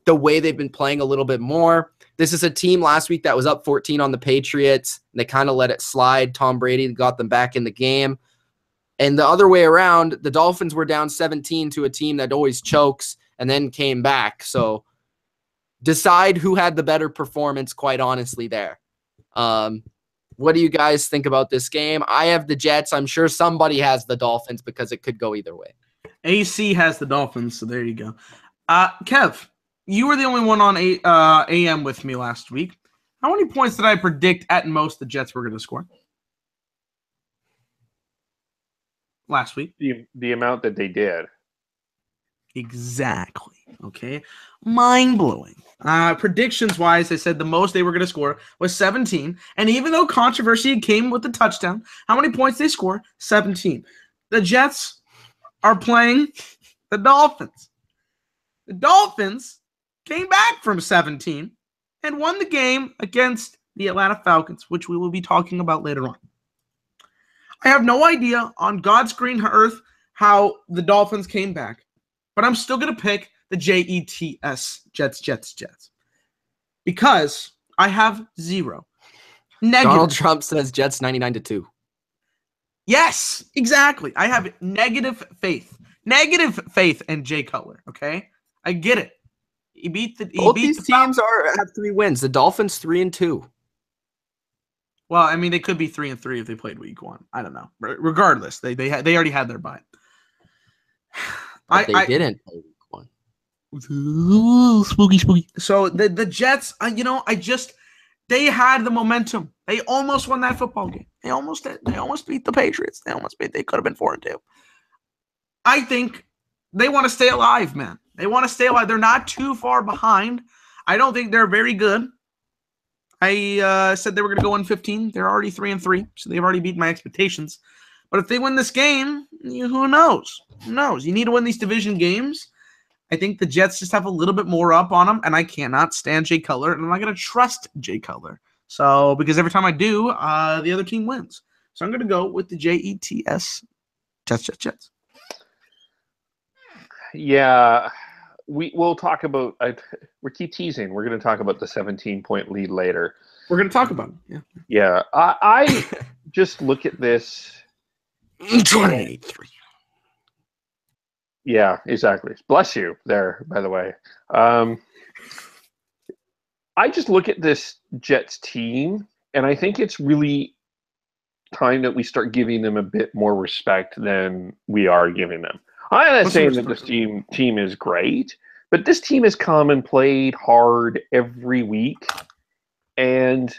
the way they've been playing a little bit more. This is a team last week that was up 14 on the Patriots. And they kind of let it slide. Tom Brady got them back in the game. And the other way around, the Dolphins were down 17 to a team that always chokes and then came back. So decide who had the better performance, quite honestly, there. What do you guys think about this game? I have the Jets. I'm sure somebody has the Dolphins because it could go either way. AC has the Dolphins, so there you go. Kev, you were the only one on AM with me last week. How many points did I predict at most the Jets were going to score last week? The amount that they did. Exactly. Okay. Mind-blowing. Predictions-wise, I said the most they were going to score was 17. And even though controversy came with the touchdown, how many points they score? 17. The Jets are playing the Dolphins. The Dolphins came back from 17 and won the game against the Atlanta Falcons, which we will be talking about later on. I have no idea on God's green earth how the Dolphins came back, but I'm still going to pick the Jets, Jets. Because I have zero. Negative. Donald Trump says Jets 99-2. Yes, exactly. I have negative faith. Negative faith in Jay Cutler, okay? I get it. Both these teams have 3 wins. The Dolphins 3-2. Well, I mean, they could be 3-3 if they played week 1. I don't know. Regardless, they already had their bye. But they didn't play week 1. Ooh, spooky. So the Jets, they had the momentum. They almost won that football game. They almost did. They almost beat the Patriots. They could have been 4-2. I think they want to stay alive, man. They want to stay alive. They're not too far behind. I don't think they're very good. I said they were going to go 1-15. They're already 3-3, so they've already beat my expectations. But if they win this game, who knows? Who knows? You need to win these division games. I think the Jets just have a little bit more up on them, and I cannot stand Jay Cutler, and I'm not going to trust Jay Cutler. So, because every time I do, the other team wins. So I'm going to go with the Jets. Jets. Yeah, we'll talk about. We keep teasing. We're going to talk about the 17-point lead later. We're going to talk about it. Yeah. I just look at this. 28-3. Yeah, exactly. Bless you there, by the way. I just look at this Jets team, and I think it's really time that we start giving them a bit more respect than we are giving them. I'm not saying that this team is great, but this team has come and played hard every week. And,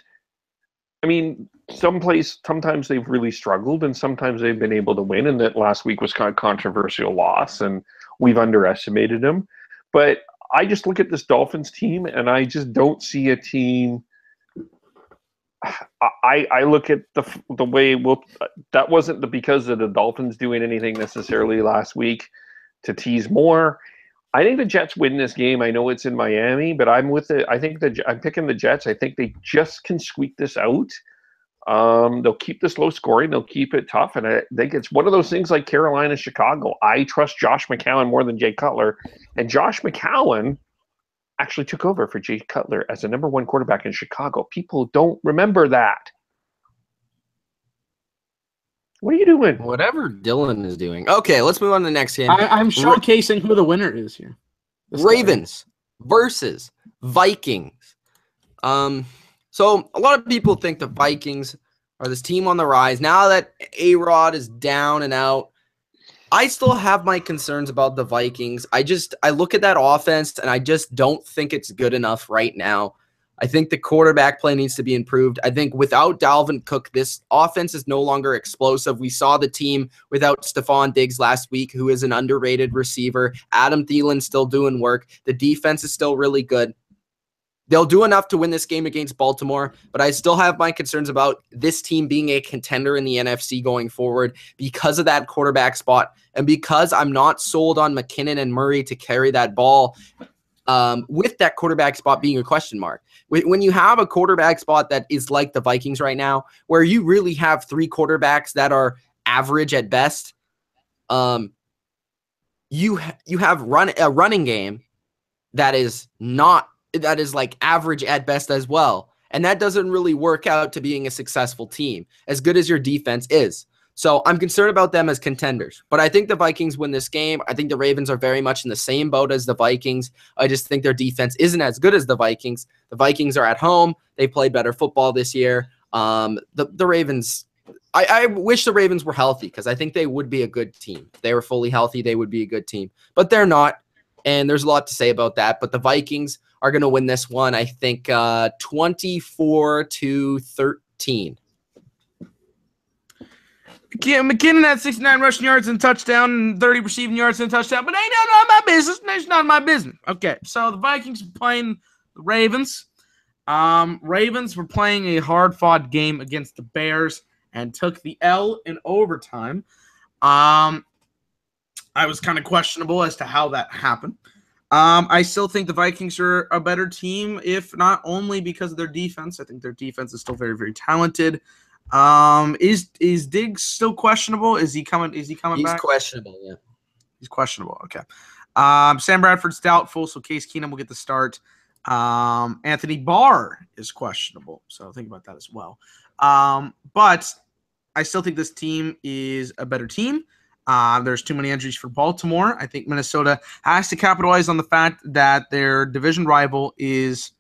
I mean, sometimes they've really struggled, and sometimes they've been able to win, and that last week was kind of controversial loss, and we've underestimated them. But I just look at this Dolphins team, and I just don't see a team. I look at the way that wasn't because of the Dolphins doing anything necessarily last week to tease more. I think the Jets win this game. I know it's in Miami, but I'm with it. I think I'm picking the Jets. I think they just can squeak this out. They'll keep this low scoring. They'll keep it tough. And I think it's one of those things like Carolina, Chicago. I trust Josh McCown more than Jay Cutler. And Josh McCown actually took over for Jay Cutler as the number 1 quarterback in Chicago. People don't remember that. What are you doing? Whatever Dylan is doing. Okay, let's move on to the next game. I'm showcasing who the winner is here. Ravens versus Vikings. So a lot of people think the Vikings are this team on the rise. Now that A-Rod is down and out, I still have my concerns about the Vikings. I look at that offense, and I just don't think it's good enough right now. I think the quarterback play needs to be improved. I think without Dalvin Cook, this offense is no longer explosive. We saw the team without Stephon Diggs last week, who is an underrated receiver. Adam Thielen still doing work. The defense is still really good. They'll do enough to win this game against Baltimore, but I still have my concerns about this team being a contender in the NFC going forward because of that quarterback spot and because I'm not sold on McKinnon and Murray to carry that ball with that quarterback spot being a question mark. When you have a quarterback spot that is like the Vikings right now, where you really have 3 quarterbacks that are average at best, you have a running game that is like average at best as well. And that doesn't really work out to being a successful team, as good as your defense is. So I'm concerned about them as contenders. But I think the Vikings win this game. I think the Ravens are very much in the same boat as the Vikings. I just think their defense isn't as good as the Vikings. The Vikings are at home. They played better football this year. The Ravens, I wish the Ravens were healthy because I think they would be a good team. If they were fully healthy, they would be a good team. But they're not, and there's a lot to say about that. But the Vikings are going to win this one, I think, 24-13. McKinnon had 69 rushing yards and touchdown and 30 receiving yards and touchdown, but ain't none of my business. It's not my business. Okay, so the Vikings are playing the Ravens. Ravens were playing a hard-fought game against the Bears and took the L in overtime. I was kind of questionable as to how that happened. I still think the Vikings are a better team, if not only because of their defense. I think their defense is still very, very talented. Is Diggs still questionable? Is he coming back? He's questionable, yeah. He's questionable. Okay. Sam Bradford's doubtful, so Case Keenum will get the start. Anthony Barr is questionable, so think about that as well. But I still think this team is a better team. There's too many injuries for Baltimore. I think Minnesota has to capitalize on the fact that their division rival is,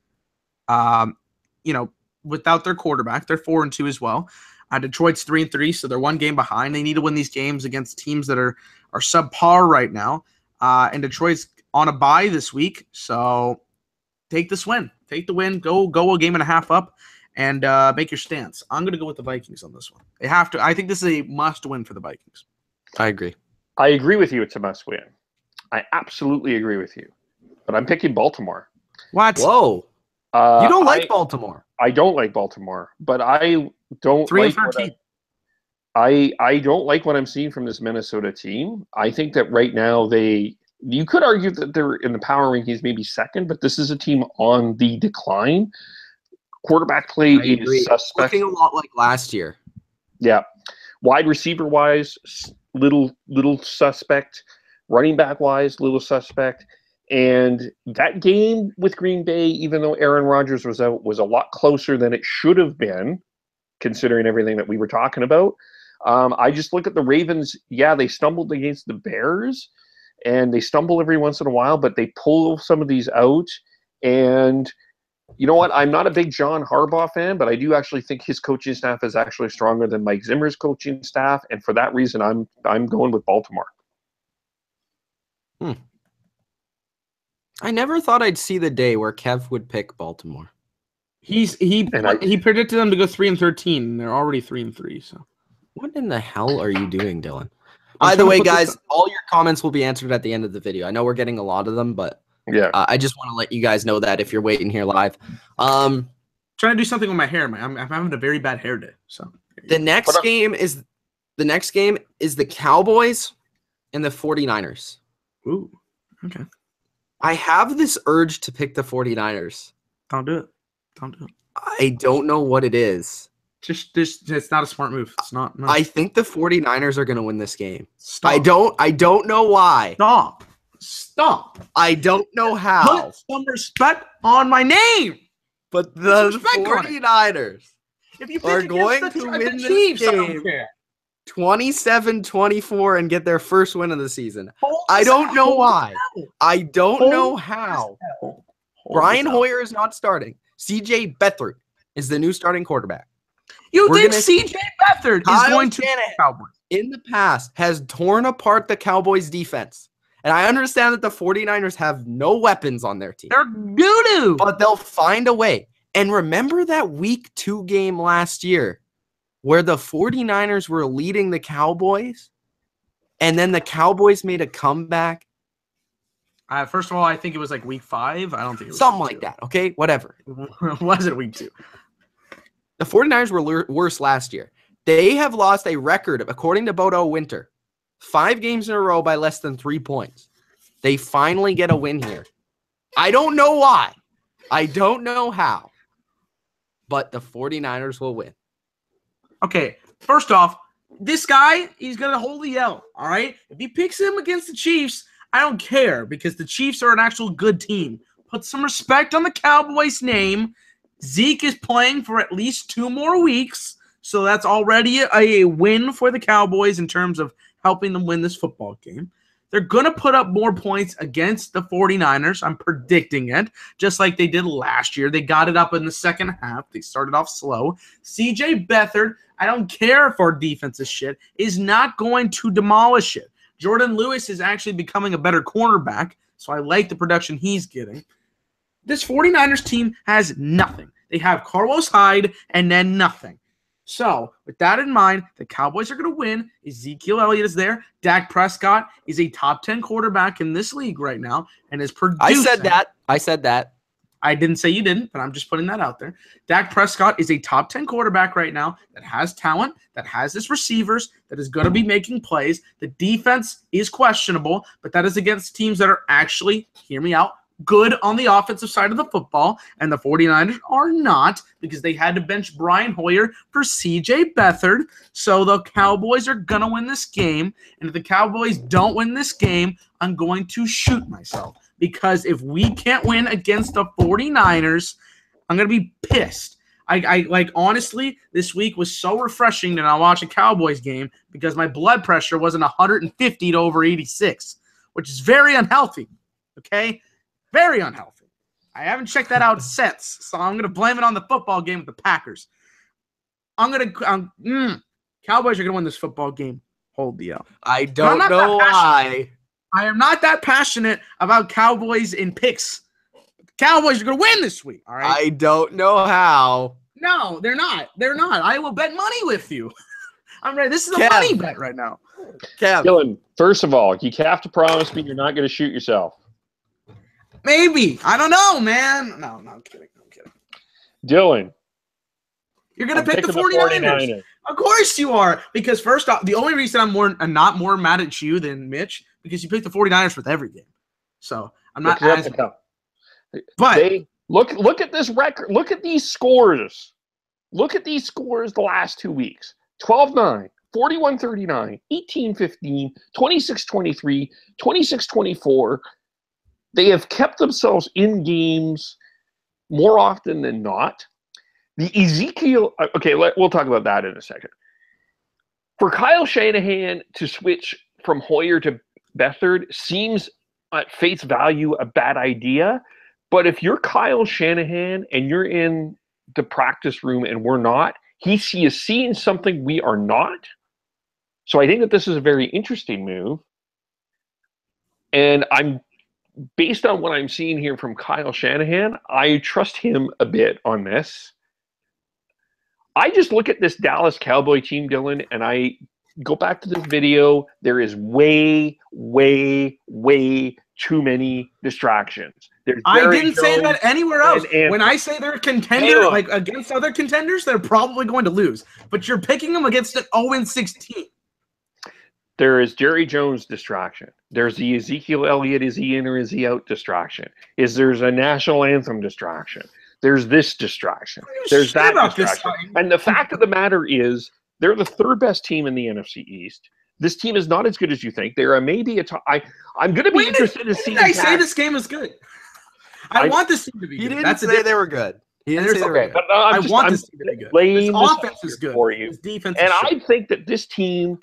without their quarterback. They're 4-2 as well. Detroit's 3-3, so they're 1 game behind. They need to win these games against teams that are subpar right now. And Detroit's on a bye this week, so take this win. Take the win. Go a game and a half up and make your stance. I'm going to go with the Vikings on this one. They have to. I think this is a must-win for the Vikings. I agree. I agree with you. It's a must-win. I absolutely agree with you. But I'm picking Baltimore. What? Whoa. You don't like Baltimore. I don't like Baltimore, but I don't 3-13. I don't like what I'm seeing from this Minnesota team. I think that right now you could argue that they're in the power rankings maybe second, but this is a team on the decline. Quarterback play is suspect. Looking a lot like last year. Yeah. Wide receiver wise, little suspect. Running back wise, little suspect. And that game with Green Bay, even though Aaron Rodgers was out, was a lot closer than it should have been, considering everything that we were talking about. I just look at the Ravens. Yeah, they stumbled against the Bears, and they stumble every once in a while, but they pull some of these out. And you know what? I'm not a big John Harbaugh fan, but I do actually think his coaching staff is actually stronger than Mike Zimmer's coaching staff. And for that reason, I'm going with Baltimore. I never thought I'd see the day where Kev would pick Baltimore. He predicted them to go 3-13, and they're already 3-3. So, what in the hell are you doing, Dylan? By the way, guys, all your comments will be answered at the end of the video. I know we're getting a lot of them, but yeah, I just want to let you guys know that if you're waiting here live. Trying to do something with my hair, man. I'm having a very bad hair day. So the next game is the Cowboys and the 49ers. Ooh, okay. I have this urge to pick the 49ers. Don't do it. I don't know what it is. It's not a smart move. It's not. No. I think the 49ers are going to win this game. Stop. I don't know why. Stop. I don't know how. Put some respect on my name. But the 49ers are going to win this game 27-24 and get their first win of the season. I don't know why. I don't know how. Brian Hoyer is not starting. CJ Beathard is the new starting quarterback. You think CJ Beathard is going to Cowboys? In the past has torn apart the Cowboys defense. And I understand that the 49ers have no weapons on their team. They're doo-doo. But they'll find a way. And remember that week 2 game last year where the 49ers were leading the Cowboys, and then the Cowboys made a comeback? First of all, I think it was like week 5. I don't think it was something like that. Okay, whatever. Was it week 2? The 49ers were worse last year. They have lost a record of, according to Bodo Winter, 5 games in a row by less than 3 points. They finally get a win here. I don't know why. I don't know how. But the 49ers will win. Okay, first off, this guy, he's going to hold the L, all right? If he picks him against the Chiefs, I don't care because the Chiefs are an actual good team. Put some respect on the Cowboys' name. Zeke is playing for at least 2 more weeks, so that's already a win for the Cowboys in terms of helping them win this football game. They're going to put up more points against the 49ers. I'm predicting it, just like they did last year. They got it up in the second half. They started off slow. CJ Beathard, I don't care if our defense is shit, is not going to demolish it. Jordan Lewis is actually becoming a better cornerback, so I like the production he's getting. This 49ers team has nothing. They have Carlos Hyde and then nothing. So, with that in mind, the Cowboys are going to win. Ezekiel Elliott is there. Dak Prescott is a top 10 quarterback in this league right now and is producing. I said that. I didn't say you didn't, but I'm just putting that out there. Dak Prescott is a top 10 quarterback right now that has talent, that has his receivers, that is going to be making plays. The defense is questionable, but that is against teams that are actually, hear me out, good on the offensive side of the football, and the 49ers are not because they had to bench Brian Hoyer for CJ Beathard. So the Cowboys are going to win this game, and if the Cowboys don't win this game, I'm going to shoot myself because if we can't win against the 49ers, I'm going to be pissed. I like, honestly, this week was so refreshing that I watched a Cowboys game because my blood pressure wasn't 150 to over 86, which is very unhealthy, okay? Very unhealthy. I haven't checked that out since, so I'm going to blame it on the football game with the Packers. Cowboys are going to win this football game. Hold the L. I don't know why. I am not that passionate about Cowboys in picks. Cowboys are going to win this week, all right? I don't know how. No, they're not. They're not. I will bet money with you. I'm ready. This is a money bet right now. Dylan, first of all, you have to promise me you're not going to shoot yourself. Maybe. I don't know, man. No, I'm kidding. Dylan. You're going to pick the 49ers. Of course you are. Because first off, the only reason I'm not more mad at you than Mitch, because you picked the 49ers with every game. So I'm not as mad. But look at this record. Look at these scores. Look at these scores the last 2 weeks. 12-9, 41-39, 18-15, 26-23, 26-24. They have kept themselves in games more often than not. The Ezekiel, okay, we'll talk about that in a second. For Kyle Shanahan to switch from Hoyer to Beathard seems at face value a bad idea. But if you're Kyle Shanahan and you're in the practice room and we're not, he is seeing something we are not. So I think that this is a very interesting move. And based on what I'm seeing here from Kyle Shanahan, I trust him a bit on this. I just look at this Dallas Cowboy team, Dylan, and I go back to this video. There is way, way, way too many distractions. I didn't say that anywhere else. When I say they're a contender, like against other contenders, they're probably going to lose. But you're picking them against an 0-16. There is Jerry Jones distraction. There's the Ezekiel Elliott, is he in or is he out distraction. There's a national anthem distraction. There's this distraction. There's that distraction. And the fact of the matter is, they're the third best team in the NFC East. This team is not as good as you think. They are maybe I'm going to be interested to see. I say this game is good. I want this team to be good. He didn't say they were good. He didn't say they were good. But I want this team to be good. His offense is good for you. His defense and is I think that this team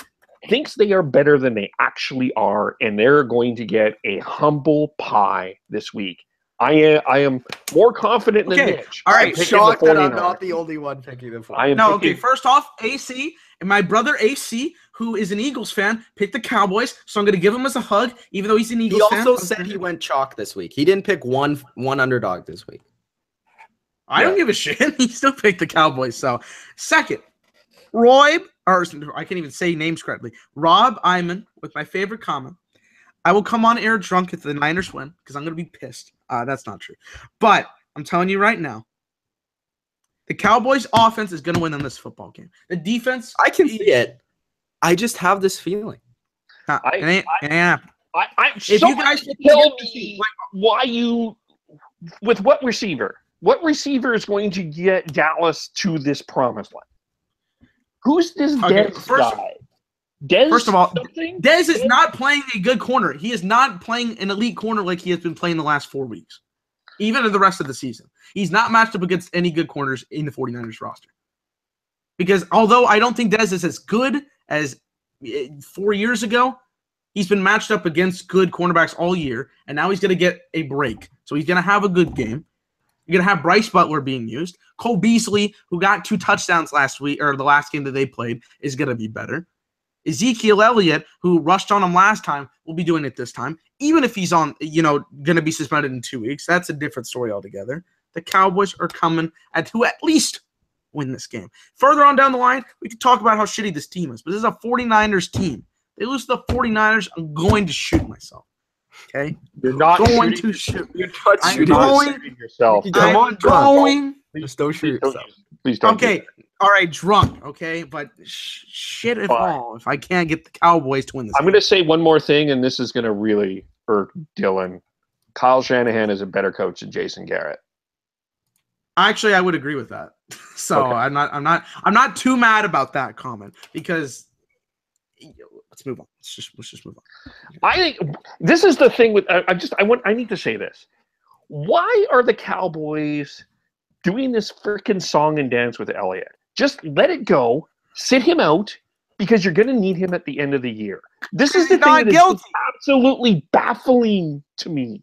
thinks they are better than they actually are, and they're going to get a humble pie this week. I am more confident than Mitch. All right, shocked that I'm not the only one picking the 49ers. First off, AC and my brother AC, who is an Eagles fan, picked the Cowboys, so I'm going to give him as a hug, even though he's an Eagles fan. He also said he went chalk this week. He didn't pick one underdog this week. I don't give a shit. He still picked the Cowboys. So, second, I can't even say names correctly. Rob Iman with my favorite comment. I will come on air drunk if the Niners win because I'm going to be pissed. That's not true. But I'm telling you right now, the Cowboys offense is going to win in this football game. The defense. I can see it. I just have this feeling. If you guys tell me why you, with what receiver is going to get Dallas to this promised land? Who's this Dez guy? Dez, first of all, Dez is not playing a good corner. He is not playing an elite corner like he has been playing the last 4 weeks, even in the rest of the season. He's not matched up against any good corners in the 49ers roster. Because although I don't think Dez is as good as 4 years ago, he's been matched up against good cornerbacks all year, and now he's going to get a break. So he's going to have a good game. You're going to have Bryce Butler being used. Cole Beasley, who got 2 touchdowns last week, or the last game that they played, is going to be better. Ezekiel Elliott, who rushed on him last time, will be doing it this time. Even if he's on, going to be suspended in 2 weeks, that's a different story altogether. The Cowboys are coming to at least win this game. Further on down the line, we can talk about how shitty this team is. But this is a 49ers team. They lose to the 49ers, I'm going to shoot myself. Okay? You're not going to shoot. You're not shooting yourself. Come on, going. Just don't shoot yourself. Please don't. Okay. All right, drunk, okay? But shit at all if I can't get the Cowboys to win this I'm going to say one more thing, and this is going to really irk Dylan. Kyle Shanahan is a better coach than Jason Garrett. Actually, I would agree with that. So okay. I'm not too mad about that comment because let's move on. Let's just move on. I think this is the thing with I need to say this. Why are the Cowboys doing this freaking song and dance with Elliott? Just let it go. Sit him out because you're going to need him at the end of the year. This is the thing that is absolutely baffling to me.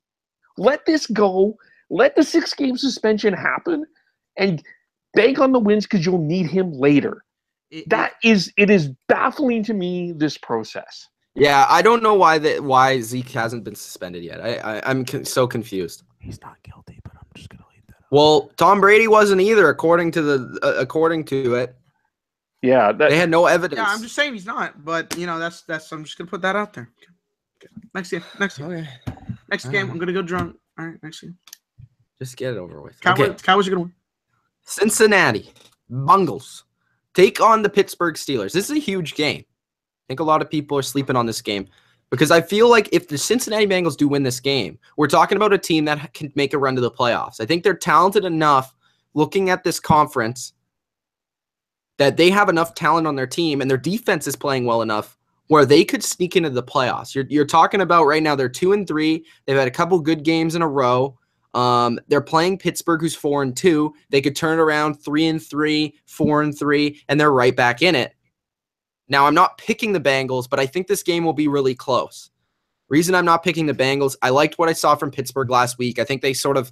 Let this go. Let the 6-game suspension happen and bank on the wins because you'll need him later. It is baffling to me, this process. Yeah, I don't know why Zeke hasn't been suspended yet. I'm so confused. He's not guilty, but I'm just gonna leave that up. Well, Tom Brady wasn't either, according to it. Yeah, they had no evidence. Yeah, I'm just saying he's not. But that's I'm just gonna put that out there. Okay. Next game. Okay. Next game. I'm gonna go drunk. All right, next game. Just get it over with. Cowboys are gonna win. Cincinnati Bengals take on the Pittsburgh Steelers. This is a huge game. I think a lot of people are sleeping on this game because I feel like if the Cincinnati Bengals do win this game, we're talking about a team that can make a run to the playoffs. I think they're talented enough, looking at this conference, that they have enough talent on their team and their defense is playing well enough where they could sneak into the playoffs. You're talking about right now they're 2-3. They've had a couple good games in a row. They're playing Pittsburgh, who's 4-2. They could turn it around 3-3, 4-3, and they're right back in it. Now, I'm not picking the Bengals, but I think this game will be really close. Reason I'm not picking the Bengals, I liked what I saw from Pittsburgh last week. I think they sort of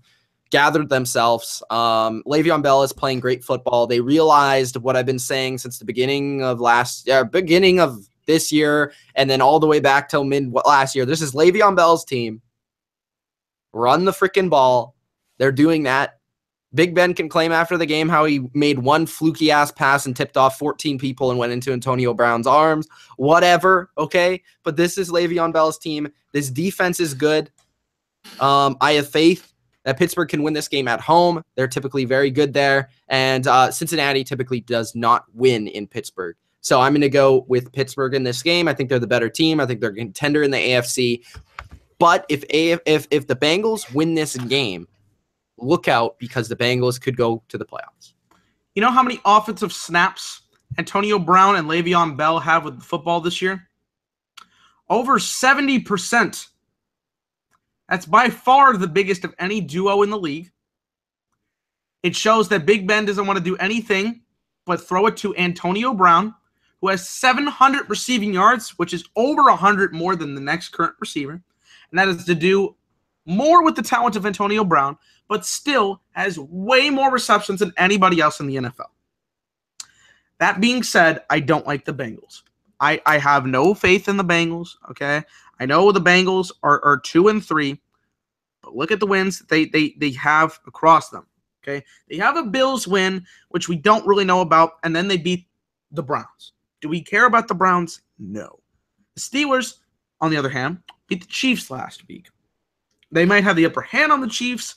gathered themselves. Le'Veon Bell is playing great football. They realized what I've been saying since the beginning of this year, and then all the way back till mid last year. This is Le'Veon Bell's team. Run the freaking ball. They're doing that. Big Ben can claim after the game how he made one fluky-ass pass and tipped off 14 people and went into Antonio Brown's arms. Whatever, okay? But this is Le'Veon Bell's team. This defense is good. I have faith that Pittsburgh can win this game at home. They're typically very good there. And Cincinnati typically does not win in Pittsburgh. So I'm going to go with Pittsburgh in this game. I think they're the better team. I think they're a contender in the AFC. But if the Bengals win this game, look out because the Bengals could go to the playoffs. You know how many offensive snaps Antonio Brown and Le'Veon Bell have with football this year? Over 70%. That's by far the biggest of any duo in the league. It shows that Big Ben doesn't want to do anything but throw it to Antonio Brown, who has 700 receiving yards, which is over 100 more than the next current receiver. And that is to do more with the talent of Antonio Brown, but still has way more receptions than anybody else in the NFL. That being said, I don't like the Bengals. I have no faith in the Bengals, okay? I know the Bengals are 2-3, but look at the wins they have across them, okay? They have a Bills win, which we don't really know about, and then they beat the Browns. Do we care about the Browns? No. The Steelers, on the other hand, beat the Chiefs last week. They might have the upper hand on the Chiefs,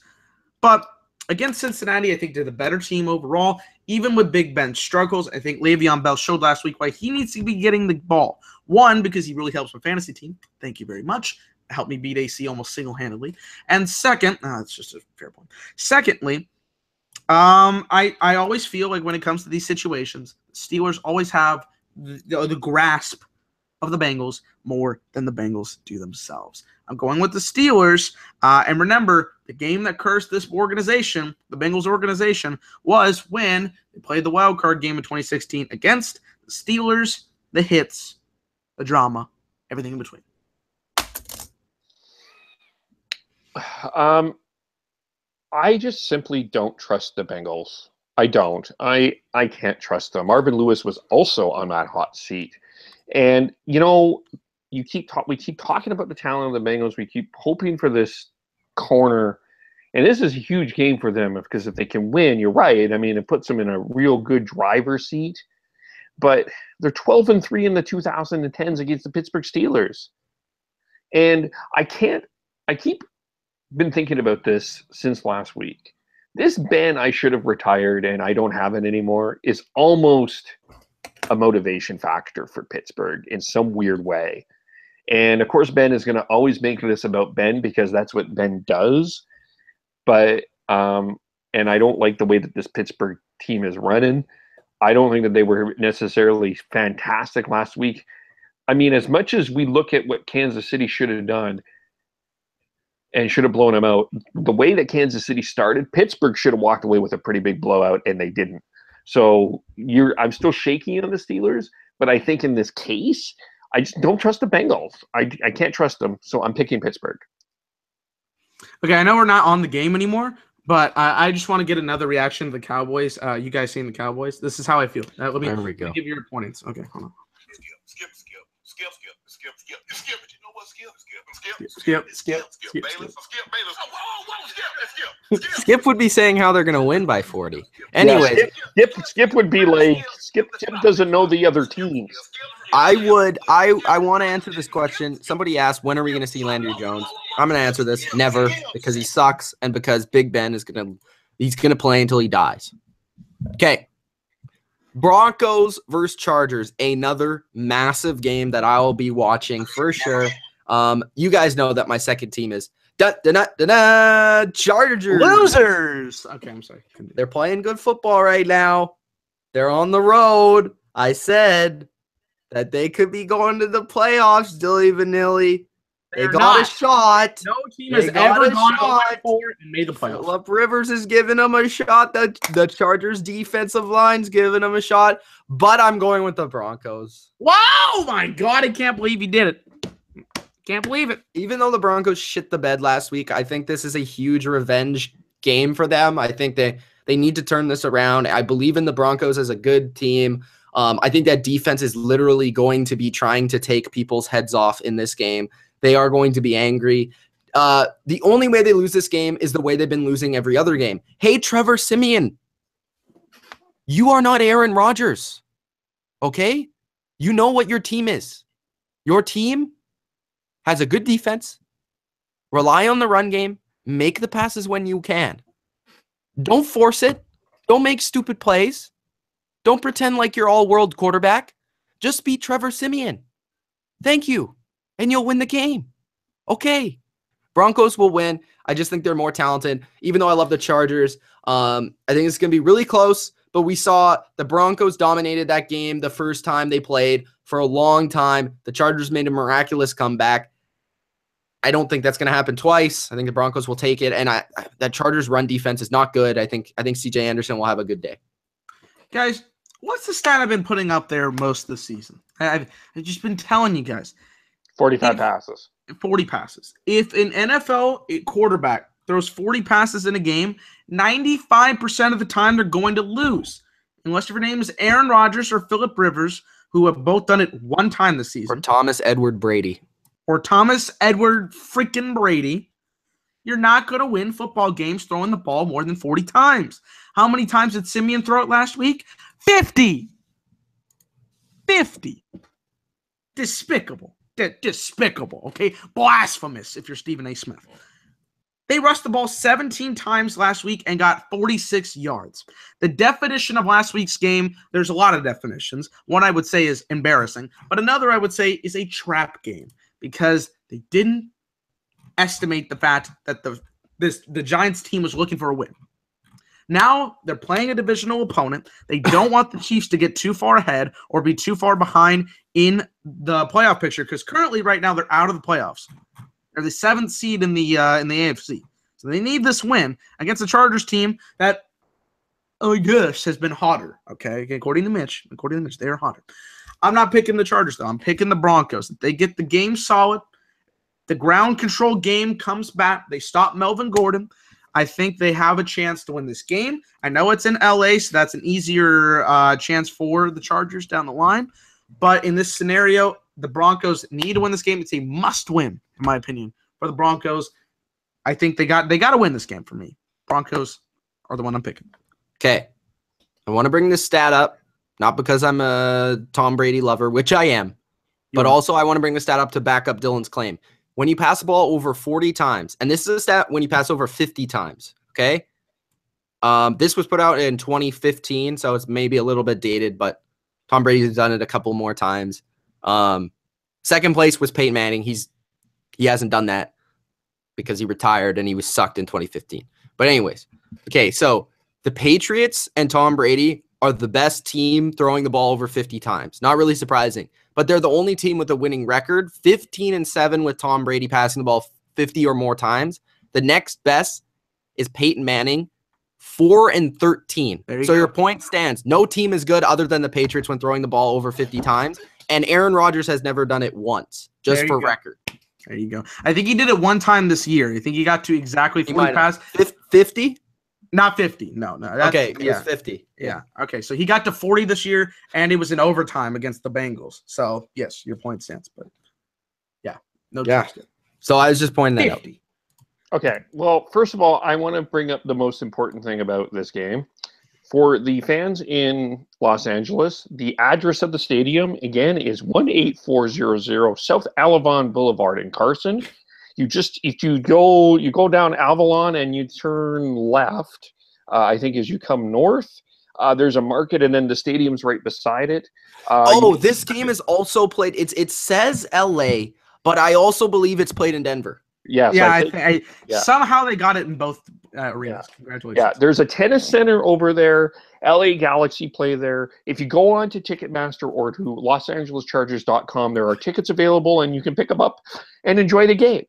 but against Cincinnati, I think they're the better team overall. Even with Big Ben's struggles, I think Le'Veon Bell showed last week why he needs to be getting the ball. One, because he really helps my fantasy team. Thank you very much. Helped me beat AC almost single-handedly. And second, it's just a fair point. Secondly, I always feel like when it comes to these situations, Steelers always have the grasp of the Bengals more than the Bengals do themselves. I'm going with the Steelers. And remember, the game that cursed this organization, the Bengals organization, was when they played the wild card game in 2016 against the Steelers, the hits, the drama, everything in between. I just simply don't trust the Bengals. I don't. I can't trust them. Marvin Lewis was also on that hot seat. And, we keep talking about the talent of the Bengals. We keep hoping for this corner. And this is a huge game for them because if they can win, you're right. I mean, it puts them in a real good driver's seat. But they're 12-3 in the 2010s against the Pittsburgh Steelers. And I keep been thinking about this since last week. This Ben I should have retired and I don't have it anymore is almost a motivation factor for Pittsburgh in some weird way. And of course, Ben is going to always make this about Ben because that's what Ben does. But, and I don't like the way that this Pittsburgh team is running. I don't think that they were necessarily fantastic last week. I mean, as much as we look at what Kansas City should have done and should have blown them out, the way that Kansas City started, Pittsburgh should have walked away with a pretty big blowout, and they didn't. So I'm still shaking on the Steelers, but I think in this case, I just don't trust the Bengals. I can't trust them, so I'm picking Pittsburgh. Okay, I know we're not on the game anymore, but I just want to get another reaction to the Cowboys. You guys seen the Cowboys? This is how I feel. Let me give you your points. Okay, hold on. Skip. You know what? Skip. Skip would be saying how they're going to win by 40. Anyway, Skip would be like, Skip doesn't know the other teams. I want to answer this question. Somebody asked, when are we going to see Landry Jones? I'm going to answer this, never, because he sucks and because Big Ben is going to play until he dies. Okay. Broncos versus Chargers, another massive game that I will be watching for sure. You guys know that my second team is Chargers. Losers. Okay, I'm sorry. They're playing good football right now. They're on the road. I said that they could be going to the playoffs, Dilly Vanilli. They got a shot. No team has ever gone 0-4 and made the playoffs. Phillip Rivers is giving them a shot. The Chargers defensive line's giving them a shot. But I'm going with the Broncos. Wow, my God. I can't believe you did it. Can't believe it. Even though the Broncos shit the bed last week, I think this is a huge revenge game for them. I think they need to turn this around. I believe in the Broncos as a good team. I think that defense is literally going to be trying to take people's heads off in this game. They are going to be angry. The only way they lose this game is the way they've been losing every other game. Hey, Trevor Siemian, you are not Aaron Rodgers, okay? You know what your team is. Your team has a good defense. Rely on the run game. Make the passes when you can. Don't force it. Don't make stupid plays. Don't pretend like you're all-world quarterback. Just be Trevor Siemian. Thank you. And you'll win the game. Okay. Broncos will win. I just think they're more talented. Even though I love the Chargers, I think it's going to be really close. But we saw the Broncos dominated that game the first time they played for a long time. The Chargers made a miraculous comeback. I don't think that's going to happen twice. I think the Broncos will take it. And that Chargers run defense is not good. I think CJ Anderson will have a good day. Guys, what's the stat I've been putting up there most of the season? I've just been telling you guys. 45 passes. 40 passes. If an NFL quarterback throws 40 passes in a game, 95% of the time they're going to lose. Unless your name is Aaron Rodgers or Phillip Rivers, who have both done it one time this season. Or Thomas Edward Brady. Or Thomas Edward freaking Brady. You're not going to win football games throwing the ball more than 40 times. How many times did Siemian throw it last week? 50. 50. Despicable. despicable, okay? Blasphemous if you're Stephen A. Smith. They rushed the ball 17 times last week and got 46 yards. The definition of last week's game, there's a lot of definitions. One I would say is embarrassing, but another I would say is a trap game because they didn't estimate the fact that the Giants team was looking for a win. Now they're playing a divisional opponent. They don't want the Chiefs to get too far ahead or be too far behind in the playoff picture because currently right now they're out of the playoffs. They're the 7th seed in the AFC. So they need this win against the Chargers team that, oh my gosh, has been hotter. Okay, according to Mitch, they are hotter. I'm not picking the Chargers though. I'm picking the Broncos. If they get the game solid, the ground control game comes back. They stop Melvin Gordon. I think they have a chance to win this game. I know it's in LA, so that's an easier chance for the Chargers down the line. But in this scenario, the Broncos need to win this game. It's a must-win, in my opinion, for the Broncos. I think they got to win this game for me. Broncos are the one I'm picking. Okay. I want to bring this stat up, not because I'm a Tom Brady lover, which I am, but also I want to bring the stat up to back up Dylan's claim. When you pass the ball over 40 times, and this is a stat when you pass over 50 times, okay? This was put out in 2015, so it's maybe a little bit dated, but Tom Brady's done it a couple more times. Second place was Peyton Manning. He hasn't done that because he retired and he was sucked in 2015. But anyways, okay, so the Patriots and Tom Brady are the best team throwing the ball over 50 times. Not really surprising, but they're the only team with a winning record, 15-7 with Tom Brady passing the ball 50 or more times. The next best is Peyton Manning, 4-13. So your point stands. No team is good other than the Patriots when throwing the ball over 50 times, and Aaron Rodgers has never done it once, just for record. There you go. I think he did it one time this year. I think he got to exactly 40 passes. 50? Not 50. No. Okay, it was 50. Yeah. Okay, so he got to 40 this year, and it was in overtime against the Bengals. So, yes, your point stands. But, yeah, no question. So I was just pointing that out. Okay, well, first of all, I want to bring up the most important thing about this game. For the fans in Los Angeles, the address of the stadium, again, is 18400 South Alvin Boulevard in Carson. If you go down Avalon and you turn left, I think as you come north, there's a market and then the stadium's right beside it. This game is also played. It says LA, but I also believe it's played in Denver. Yes, I somehow they got it in both arenas. Yeah. Congratulations. Yeah, there's a tennis center over there. LA Galaxy play there. If you go on to Ticketmaster or to LosAngelesChargers.com, there are tickets available and you can pick them up and enjoy the game.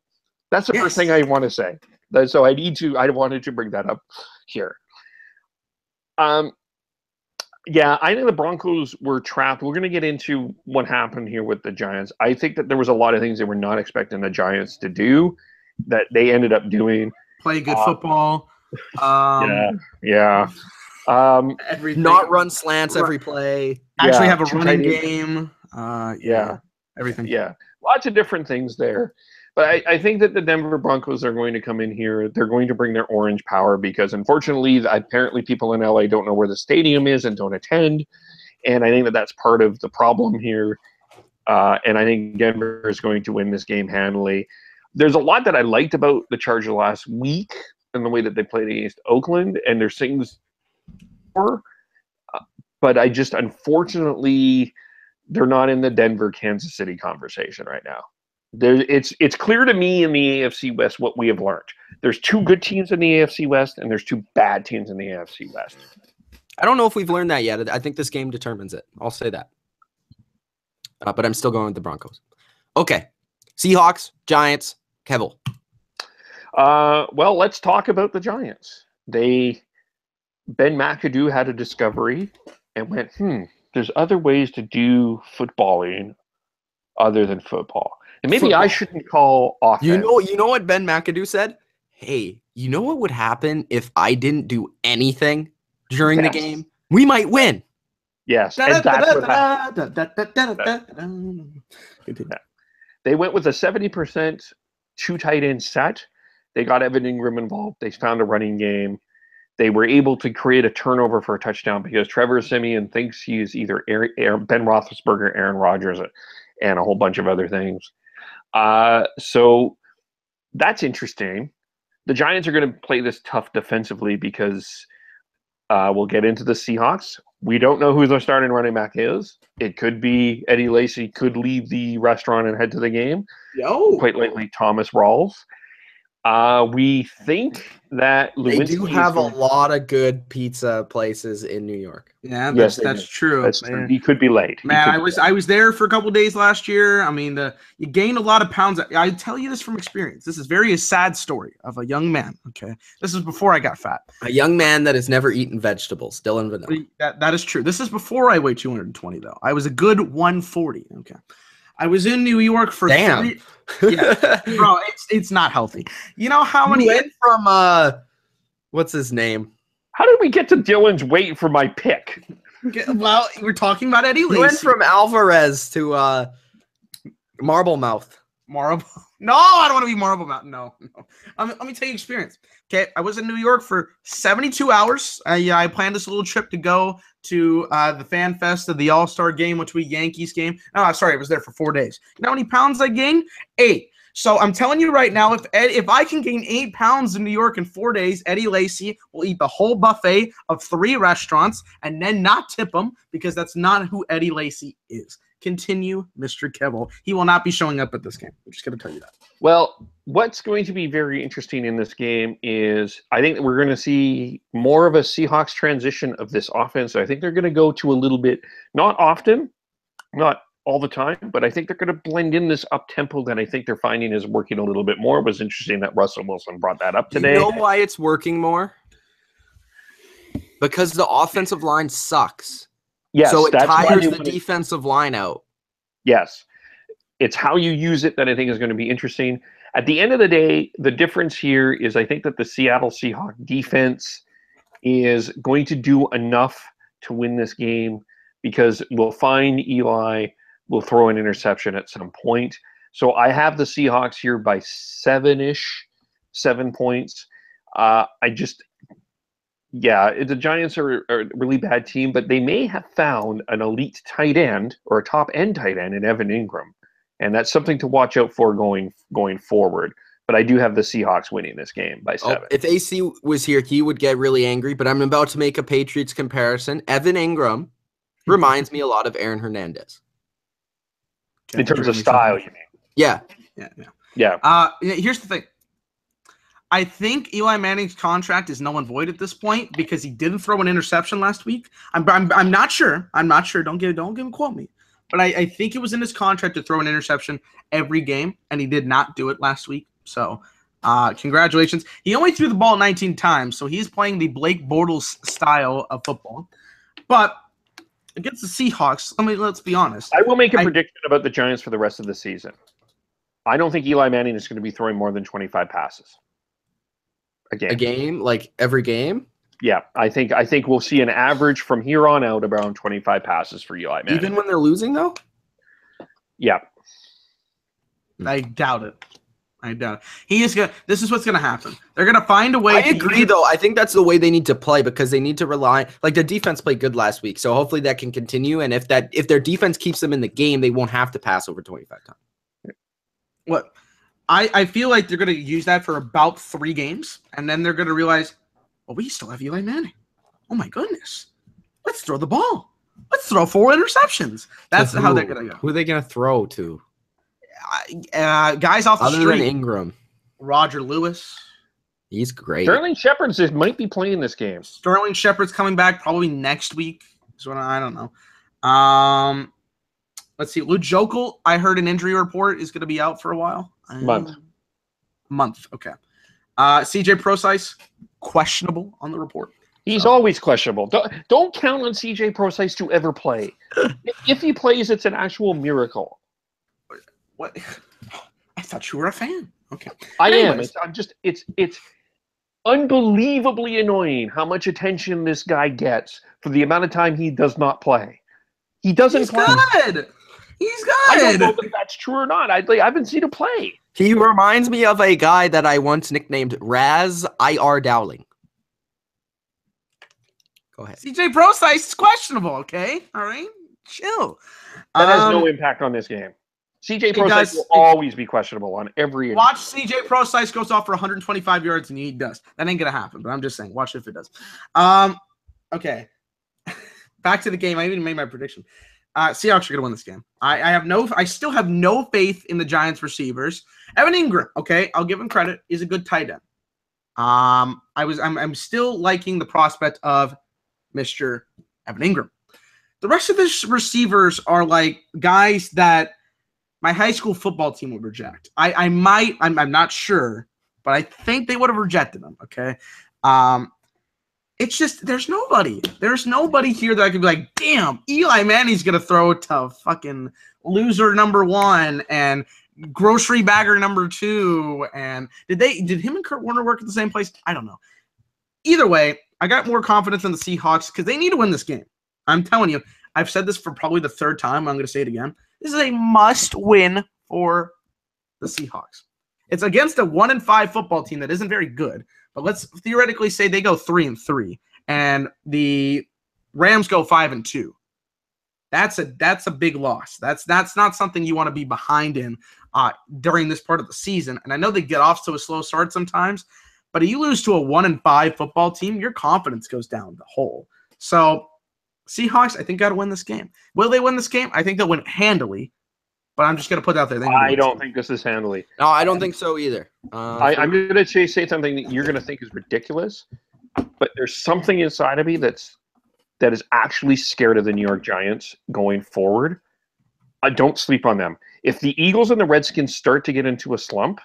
That's the first thing I want to say. So I wanted to bring that up here. Yeah, I think the Broncos were trapped. We're going to get into what happened here with the Giants. I think that there was a lot of things they were not expecting the Giants to do that they ended up doing. Play good football. Yeah. Everything. Not run slants every play. Actually have a running game. Everything. Yeah, lots of different things there. But I think that the Denver Broncos are going to come in here. They're going to bring their orange power because, unfortunately, apparently people in LA don't know where the stadium is and don't attend. And I think that that's part of the problem here. And I think Denver is going to win this game handily. There's a lot that I liked about the Chargers last week and the way that they played against Oakland. And there's things but I just, unfortunately, they're not in the Denver-Kansas City conversation right now. It's clear to me in the AFC West what we have learned. There's two good teams in the AFC West, and there's two bad teams in the AFC West. I don't know if we've learned that yet. I think this game determines it. I'll say that. But I'm still going with the Broncos. Okay. Seahawks, Giants, Kevel. Well, let's talk about the Giants. Ben McAdoo had a discovery and went, there's other ways to do footballing other than football. And maybe I shouldn't call offense. You know what Ben McAdoo said? Hey, you know what would happen if I didn't do anything during the game? We might win. Yes, and that's what happened. They went with a 70% two tight end set. They got Evan Ingram involved. They found a running game. They were able to create a turnover for a touchdown because Trevor Siemian thinks he's either Ben Roethlisberger or Aaron Rodgers. and a whole bunch of other things. So that's interesting. The Giants are going to play this tough defensively because we'll get into the Seahawks. We don't know who their starting running back is. It could be Eddie Lacy could leave the restaurant and head to the game. Quite likely Thomas Rawls. We think that they Lewinsky do have a lot of good pizza places in New York. Yeah, that's true. That's true. He could be late. Man, I was there for a couple of days last year. I mean, you gain a lot of pounds. I tell you this from experience. This is a sad story of a young man. Okay, this is before I got fat. A young man that has never eaten vegetables, Dylan Vanilla. That is true. This is before I weighed 220 though. I was a good 140. Okay, I was in New York for damn. Yeah, bro, it's not healthy. You know how many went from what's his name? How did we get to Dylan's waiting for my pick? Well, we're talking about Eddie Lacy. You went from Alvarez to Marble Mouth. Marble? No, I don't want to be Marble Mouth. No. Let me tell you experience. Okay, I was in New York for 72 hours. I planned this little trip to go to the Fan Fest of the All-Star game, which was Yankees game. No, sorry, I was there for 4 days. You know how many pounds I gained? 8. So I'm telling you right now, if I can gain 8 pounds in New York in 4 days, Eddie Lacy will eat the whole buffet of 3 restaurants and then not tip them because that's not who Eddie Lacy is. Continue, Mr. Kibble. He will not be showing up at this game. I'm just going to tell you that. Well, what's going to be very interesting in this game is I think that we're going to see more of a Seahawks transition of this offense. I think they're going to go to a little bit, not often, not all the time, but I think they're going to blend in this up tempo that I think they're finding is working a little bit more. It was interesting that Russell Wilson brought that up today. You know why it's working more? Because the offensive line sucks. Yes, so it tires the defensive line out. Yes. It's how you use it that I think is going to be interesting. At the end of the day, the difference here is I think that the Seattle Seahawks defense is going to do enough to win this game because we'll find Eli will throw an interception at some point. So I have the Seahawks here by 7-ish, 7 points. The Giants are a really bad team, but they may have found an elite tight end or a top-end tight end in Evan Ingram. And that's something to watch out for going forward. But I do have the Seahawks winning this game by 7. If AC was here, he would get really angry, but I'm about to make a Patriots comparison. Evan Ingram reminds me a lot of Aaron Hernandez. In terms of style, you mean? Yeah. Here's the thing. I think Eli Manning's contract is null and void at this point because he didn't throw an interception last week. I'm not sure. I'm not sure. Don't quote me. But I think it was in his contract to throw an interception every game, and he did not do it last week. So, congratulations. He only threw the ball 19 times, so he's playing the Blake Bortles style of football. But against the Seahawks, let's be honest. I will make a prediction about the Giants for the rest of the season. I don't think Eli Manning is going to be throwing more than 25 passes. A game? Like every game? Yeah, I think we'll see an average from here on out around 25 passes for Eli Manning. Even when they're losing, though? Yeah. I doubt it. This is what's gonna happen. They're gonna find a way. I agree, though. I think that's the way they need to play because they need to rely. Like the defense played good last week, so hopefully that can continue. And if their defense keeps them in the game, they won't have to pass over 25 times. What? I feel like they're gonna use that for about 3 games, and then they're gonna realize, well, we still have Eli Manning. Oh my goodness, let's throw the ball. Let's throw 4 interceptions. That's how they're gonna go. Who are they gonna throw to? Guys off the street. Other than Ingram. Roger Lewis. He's great. Sterling Shepard might be playing this game. Sterling Shepard's coming back probably next week. So I don't know. Let's see. Luke Jokel, I heard an injury report, is going to be out for a while. Month. Okay. CJ Procise, questionable on the report. He's always questionable. Don't count on CJ Procise to ever play. If he plays, it's an actual miracle. What? I thought you were a fan. Okay. I am. It's unbelievably annoying how much attention this guy gets for the amount of time he does not play. He doesn't play. He's good. I don't know if that's true or not. I haven't seen him play. He reminds me of a guy that I once nicknamed Raz I.R. Dowling. Go ahead. CJ Procise is questionable, okay? All right? Chill. That has no impact on this game. CJ Prosise will always be questionable on every. Watch CJ Prosise goes off for 125 yards and he does. That ain't gonna happen. But I'm just saying, watch if it does. Okay. Back to the game. I even made my prediction. Seahawks are gonna win this game. I still have no faith in the Giants receivers. Evan Ingram, okay, I'll give him credit, is a good tight end. I'm still liking the prospect of Mr. Evan Ingram. The rest of the receivers are like guys that my high school football team would reject. I'm not sure, but I think they would have rejected them. Okay. It's just there's nobody here that I could be like, damn, Eli Manning's gonna throw to fucking loser number 1 and grocery bagger number 2. And did him and Kurt Warner work at the same place? I don't know. Either way, I got more confidence in the Seahawks because they need to win this game. I'm telling you, I've said this for probably the 3rd time. I'm gonna say it again. This is a must-win for the Seahawks. It's against a 1-5 football team that isn't very good, but let's theoretically say they go 3-3, and the Rams go 5-2. That's a big loss. That's not something you want to be behind in during this part of the season. And I know they get off to a slow start sometimes, but if you lose to a 1-5 football team, your confidence goes down the hole. So Seahawks, I think, got to win this game. Will they win this game? I think they'll win handily, but I'm just going to put it out there. I don't think this is handily. No, I don't think so either. I'm going to say something that you're going to think is ridiculous, but there's something inside of me that is actually scared of the New York Giants going forward. I don't sleep on them. If the Eagles and the Redskins start to get into a slump,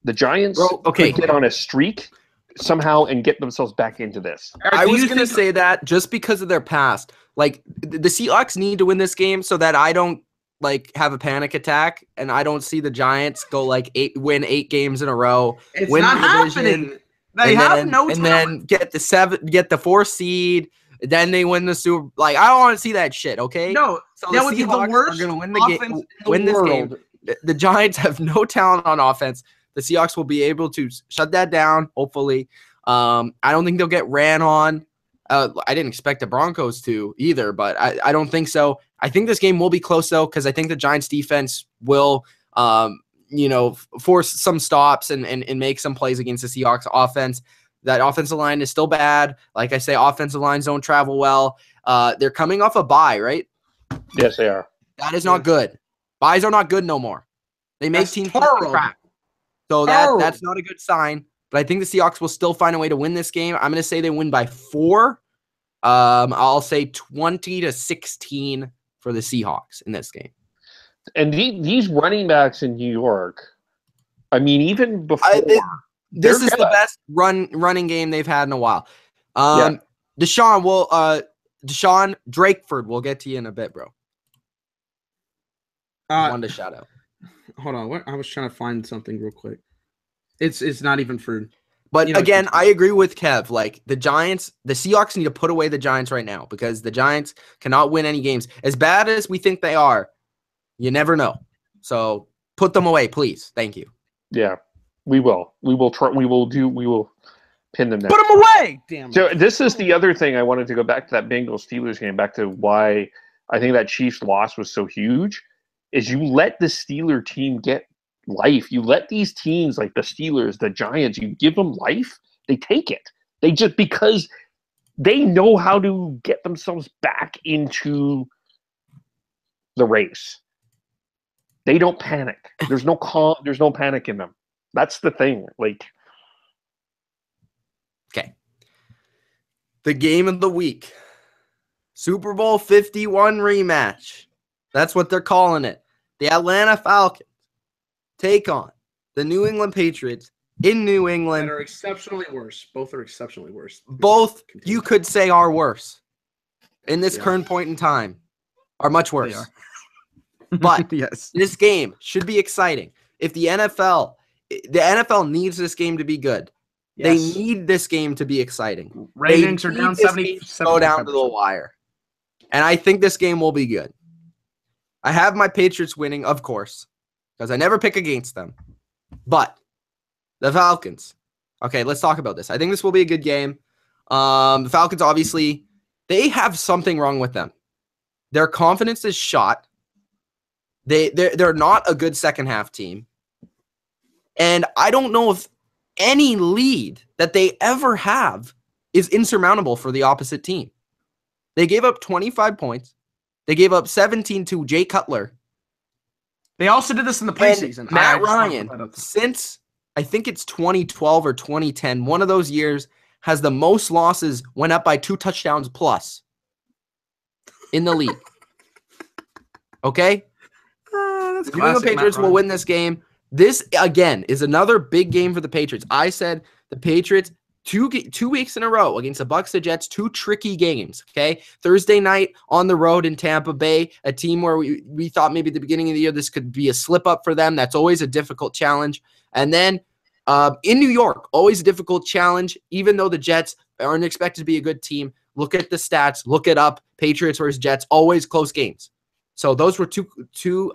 the Giants could get on a streak somehow and get themselves back into this. I was going to say that just because of their past. Like, the Seahawks need to win this game so that I don't have a panic attack and I don't see the Giants go win 8 games in a row. It's win not the happening. They have no talent. And then get the 4th seed. Then they win the Super. I don't want to see that shit. Okay. No. So the Seahawks are going to win the game. Win this game. The Giants have no talent on offense. The Seahawks will be able to shut that down, hopefully. I don't think they'll get ran on. I didn't expect the Broncos to either, but I don't think so. I think this game will be close, though, because I think the Giants' defense will, force some stops and make some plays against the Seahawks offense. That offensive line is still bad. Like I say, offensive lines don't travel well. They're coming off a bye, right? Yes, they are. That is not good. Byes are not good no more. They make teams crap. So that's not a good sign. But I think the Seahawks will still find a way to win this game. I'm going to say they win by 4. I'll say 20-16 for the Seahawks in this game. And these running backs in New York, I mean, even before this is the best running game they've had in a while. Deshaun Drakeford, we'll get to you in a bit, bro. Wanted to shout out. Hold on, what? I was trying to find something real quick. It's not even for. But again, I agree with Kev. The Seahawks need to put away the Giants right now because the Giants cannot win any games. As bad as we think they are, you never know. So put them away, please. Thank you. Yeah, we will. We will try. We will pin them down. Put them away. Damn. So this is the other thing I wanted to go back to that Bengals-Steelers game. Back to why I think that Chiefs loss was so huge. Is you let the Steeler team get life. You let these teams like the Steelers, the Giants, you give them life, they take it. They just because they know how to get themselves back into the race. They don't panic. There's no panic in them. That's the thing. Okay. The game of the week. Super Bowl 51 rematch. That's what they're calling it. The Atlanta Falcons take on the New England Patriots in New England. That are exceptionally worse. Both are exceptionally worse. Both, you could say, are worse in this current point in time. Are much worse. They are. But yes, this game should be exciting. If the NFL needs this game to be good. Yes. They need this game to be exciting. Ratings are down 70. Go down to the wire. And I think this game will be good. I have my Patriots winning, of course, because I never pick against them. But the Falcons. Okay, let's talk about this. I think this will be a good game. The Falcons, obviously, they have something wrong with them. Their confidence is shot. They're not a good second half team. And I don't know if any lead that they ever have is insurmountable for the opposite team. They gave up 25 points. They gave up 17 to Jay Cutler. They also did this in the preseason. And Matt Ryan, since I think it's 2012 or 2010, one of those years, has the most losses, went up by 2 touchdowns plus in the league. Okay? That's The Patriots will win this game. This, again, is another big game for the Patriots. I said the Patriots, 2 weeks in a row against the Bucs, the Jets, 2 tricky games, okay? Thursday night on the road in Tampa Bay, a team where we thought maybe at the beginning of the year this could be a slip-up for them. That's always a difficult challenge. And then in New York, always a difficult challenge, even though the Jets aren't expected to be a good team. Look at the stats. Look it up. Patriots versus Jets, always close games. So those were two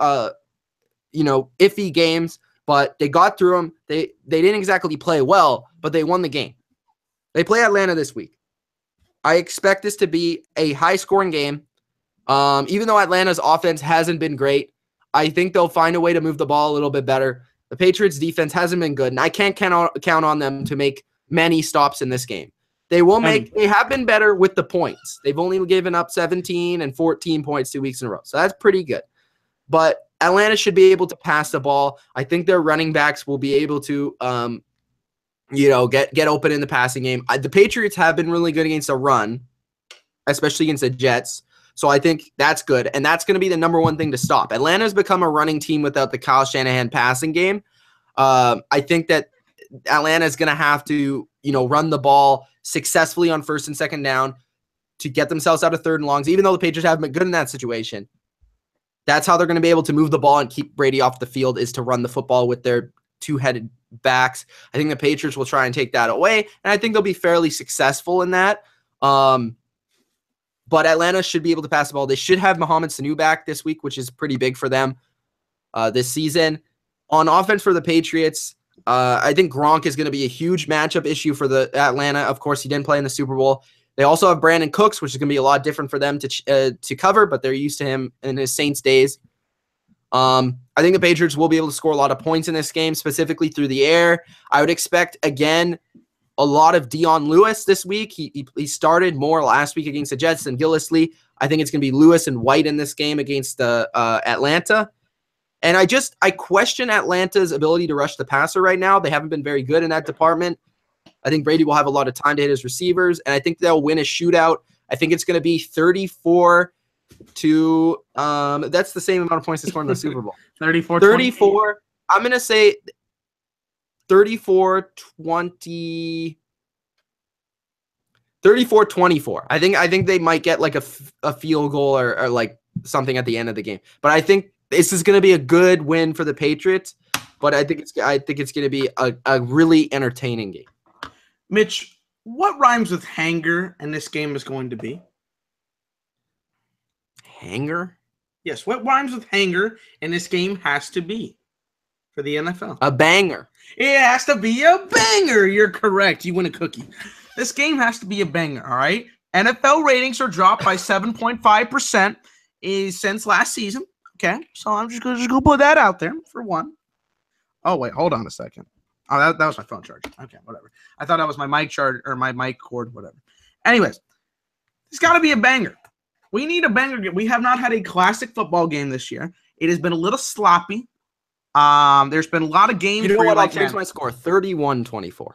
iffy games, but they got through them. They didn't exactly play well, but they won the game. They play Atlanta this week. I expect this to be a high-scoring game. Even though Atlanta's offense hasn't been great, I think they'll find a way to move the ball a little bit better. The Patriots' defense hasn't been good, and I can't count on them to make many stops in this game. They have been better with the points. They've only given up 17 and 14 points 2 weeks in a row, so that's pretty good. But Atlanta should be able to pass the ball. I think their running backs will be able to get open in the passing game. The Patriots have been really good against the run, especially against the Jets. So I think that's good, and that's going to be the number one thing to stop. Atlanta's become a running team without the Kyle Shanahan passing game. I think that Atlanta is going to have to, run the ball successfully on first and second down to get themselves out of third and longs, even though the Patriots haven't been good in that situation. That's how they're going to be able to move the ball and keep Brady off the field, is to run the football with their two-headed backs. I think the Patriots will try and take that away, and I think they'll be fairly successful in that. But Atlanta should be able to pass the ball. They should have Mohamed Sanu back this week, which is pretty big for them this season. On offense for the Patriots, I think Gronk is going to be a huge matchup issue for the Atlanta. Of course, he didn't play in the Super Bowl. They also have Brandon Cooks, which is going to be a lot different for them to cover, but they're used to him in his Saints days. I think the Patriots will be able to score a lot of points in this game, specifically through the air. I would expect, again, a lot of Dion Lewis this week. He started more last week against the Jets than Gillislee. I think it's going to be Lewis and White in this game against Atlanta. And I question Atlanta's ability to rush the passer right now. They haven't been very good in that department. I think Brady will have a lot of time to hit his receivers, and I think they'll win a shootout. I think it's going to be 34 to that's the same amount of points they scored in the Super Bowl. 34. I'm going to say 34-24. I think they might get like a field goal or like something at the end of the game. But I think this is going to be a good win for the Patriots. But I think it's going to be a really entertaining game. Mitch, what rhymes with hanger and this game is going to be? Hanger? Yes, what rhymes with hanger and this game has to be for the NFL? A banger. It has to be a banger. You're correct. You win a cookie. This game has to be a banger, all right? NFL ratings are dropped by 7.5% since last season. Okay, so I'm just gonna put that out there for one. Oh, wait, hold on a second. Oh, that was my phone charger. Okay, whatever. I thought that was my mic charger or my mic cord, whatever. Anyways, it's got to be a banger. We need a banger game. We have not had a classic football game this year. It has been a little sloppy. There's been a lot of games. You know what? I'll change my score. 31-24.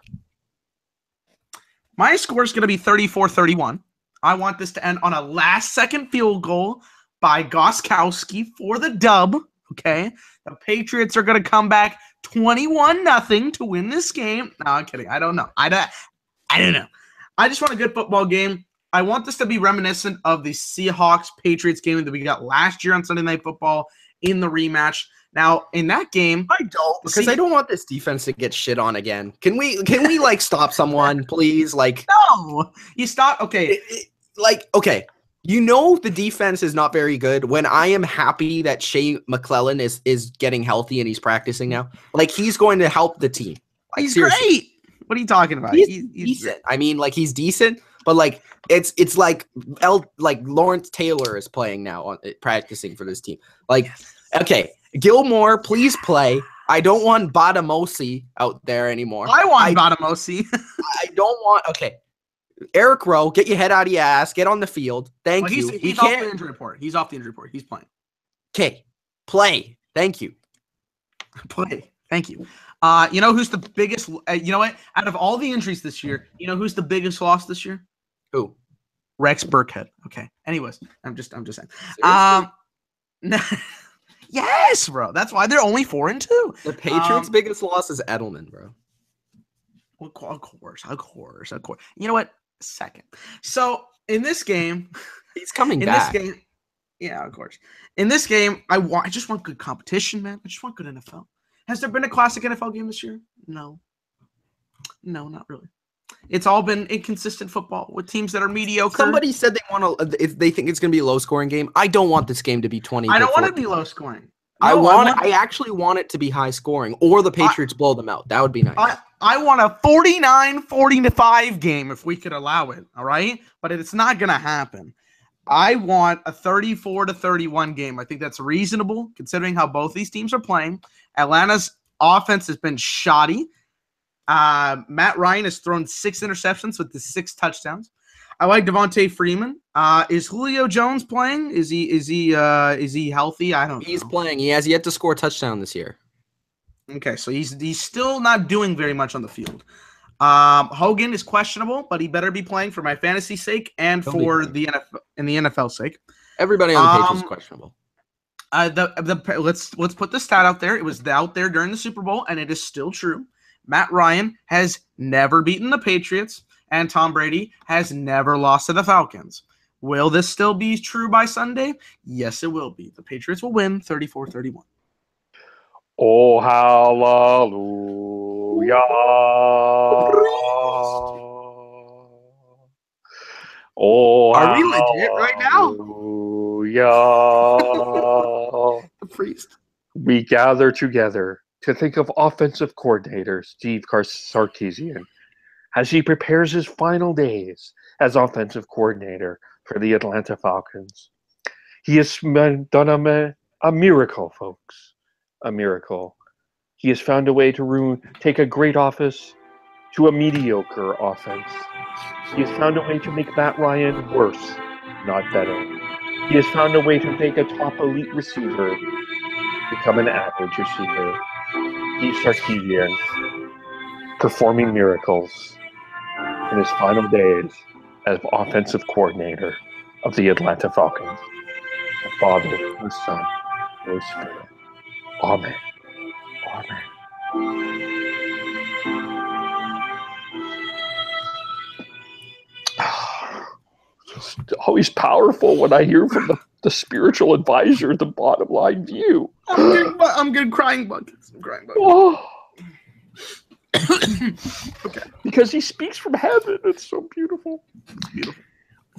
My score is going to be 34-31. I want this to end on a last-second field goal by Gostkowski for the dub. Okay, the Patriots are going to come back 21-0 to win this game. No, I'm kidding. I don't know. I don't know. I just want a good football game. I want this to be reminiscent of the Seahawks-Patriots game that we got last year on Sunday Night Football in the rematch. Now, in that game, I don't, because I don't want this defense to get shit on again. Can we like stop someone, please? Like, no, you stop. Okay, okay. The defense is not very good when I am happy that Shea McClellan is getting healthy and he's practicing now. Like, he's going to help the team. Like, he's seriously. Great. What are you talking about? He's decent. I mean, like, he's decent, but like it's like Lawrence Taylor is playing now practicing for this team. Like, Okay, Gilmore, please play. I don't want Bottomosi out there anymore. I want Bottomosi. I don't want. Okay, Eric Rowe, get your head out of your ass. Get on the field. Thank you. He's off the injury report. He's off the injury report. He's playing. Okay, play. Thank you. Play. Thank you. You know who's the biggest? You know what? Out of all the injuries this year, you know who's the biggest loss this year? Who? Rex Burkhead. Okay. Anyways, I'm just saying. Yes, bro. That's why they're only 4-2. The Patriots' biggest loss is Edelman, bro. Of course. You know what? Second. So in this game, he's coming back. This game, yeah, of course. In this game, I just want good competition, man. I just want good NFL. Has there been a classic NFL game this year? No, not really. It's all been inconsistent football with teams that are mediocre. Somebody said they think it's going to be a low-scoring game. I don't want this game to be 20. I don't want it to be low-scoring. I actually want it to be high-scoring, or the Patriots blow them out. That would be nice. I want a 49-45 game if we could allow it, all right? But it's not going to happen. I want a 34-31 game. I think that's reasonable considering how both these teams are playing. Atlanta's offense has been shoddy. Matt Ryan has thrown 6 interceptions with the 6 touchdowns. I like Devontae Freeman. Is Julio Jones playing? Is he healthy? I don't know. He's playing. He has yet to score a touchdown this year. Okay, so he's still not doing very much on the field. Hogan is questionable, but he better be playing for my fantasy sake and for the NFL sake. Everybody on the page is questionable. Let's put the stat out there. It was out there during the Super Bowl, and it is still true. Matt Ryan has never beaten the Patriots, and Tom Brady has never lost to the Falcons. Will this still be true by Sunday? Yes, it will be. The Patriots will win 34-31. Oh, hallelujah. Oh, are we legit right now? Hallelujah. The priest. We gather together to think of offensive coordinator Steve Sarkisian as he prepares his final days as offensive coordinator for the Atlanta Falcons. He has done a miracle, folks. A miracle. He has found a way to take a great office to a mediocre offense. He has found a way to make Matt Ryan worse, not better. He has found a way to make a top elite receiver become an average receiver. Steve Sarkisian performing miracles in his final days as offensive coordinator of the Atlanta Falcons. The Father, the Son, the Holy Spirit. Amen. Amen. It's always powerful when I hear from the spiritual advisor, the bottom line view. I'm good crying buckets. Oh. Okay. Because he speaks from heaven. It's so beautiful. It's beautiful.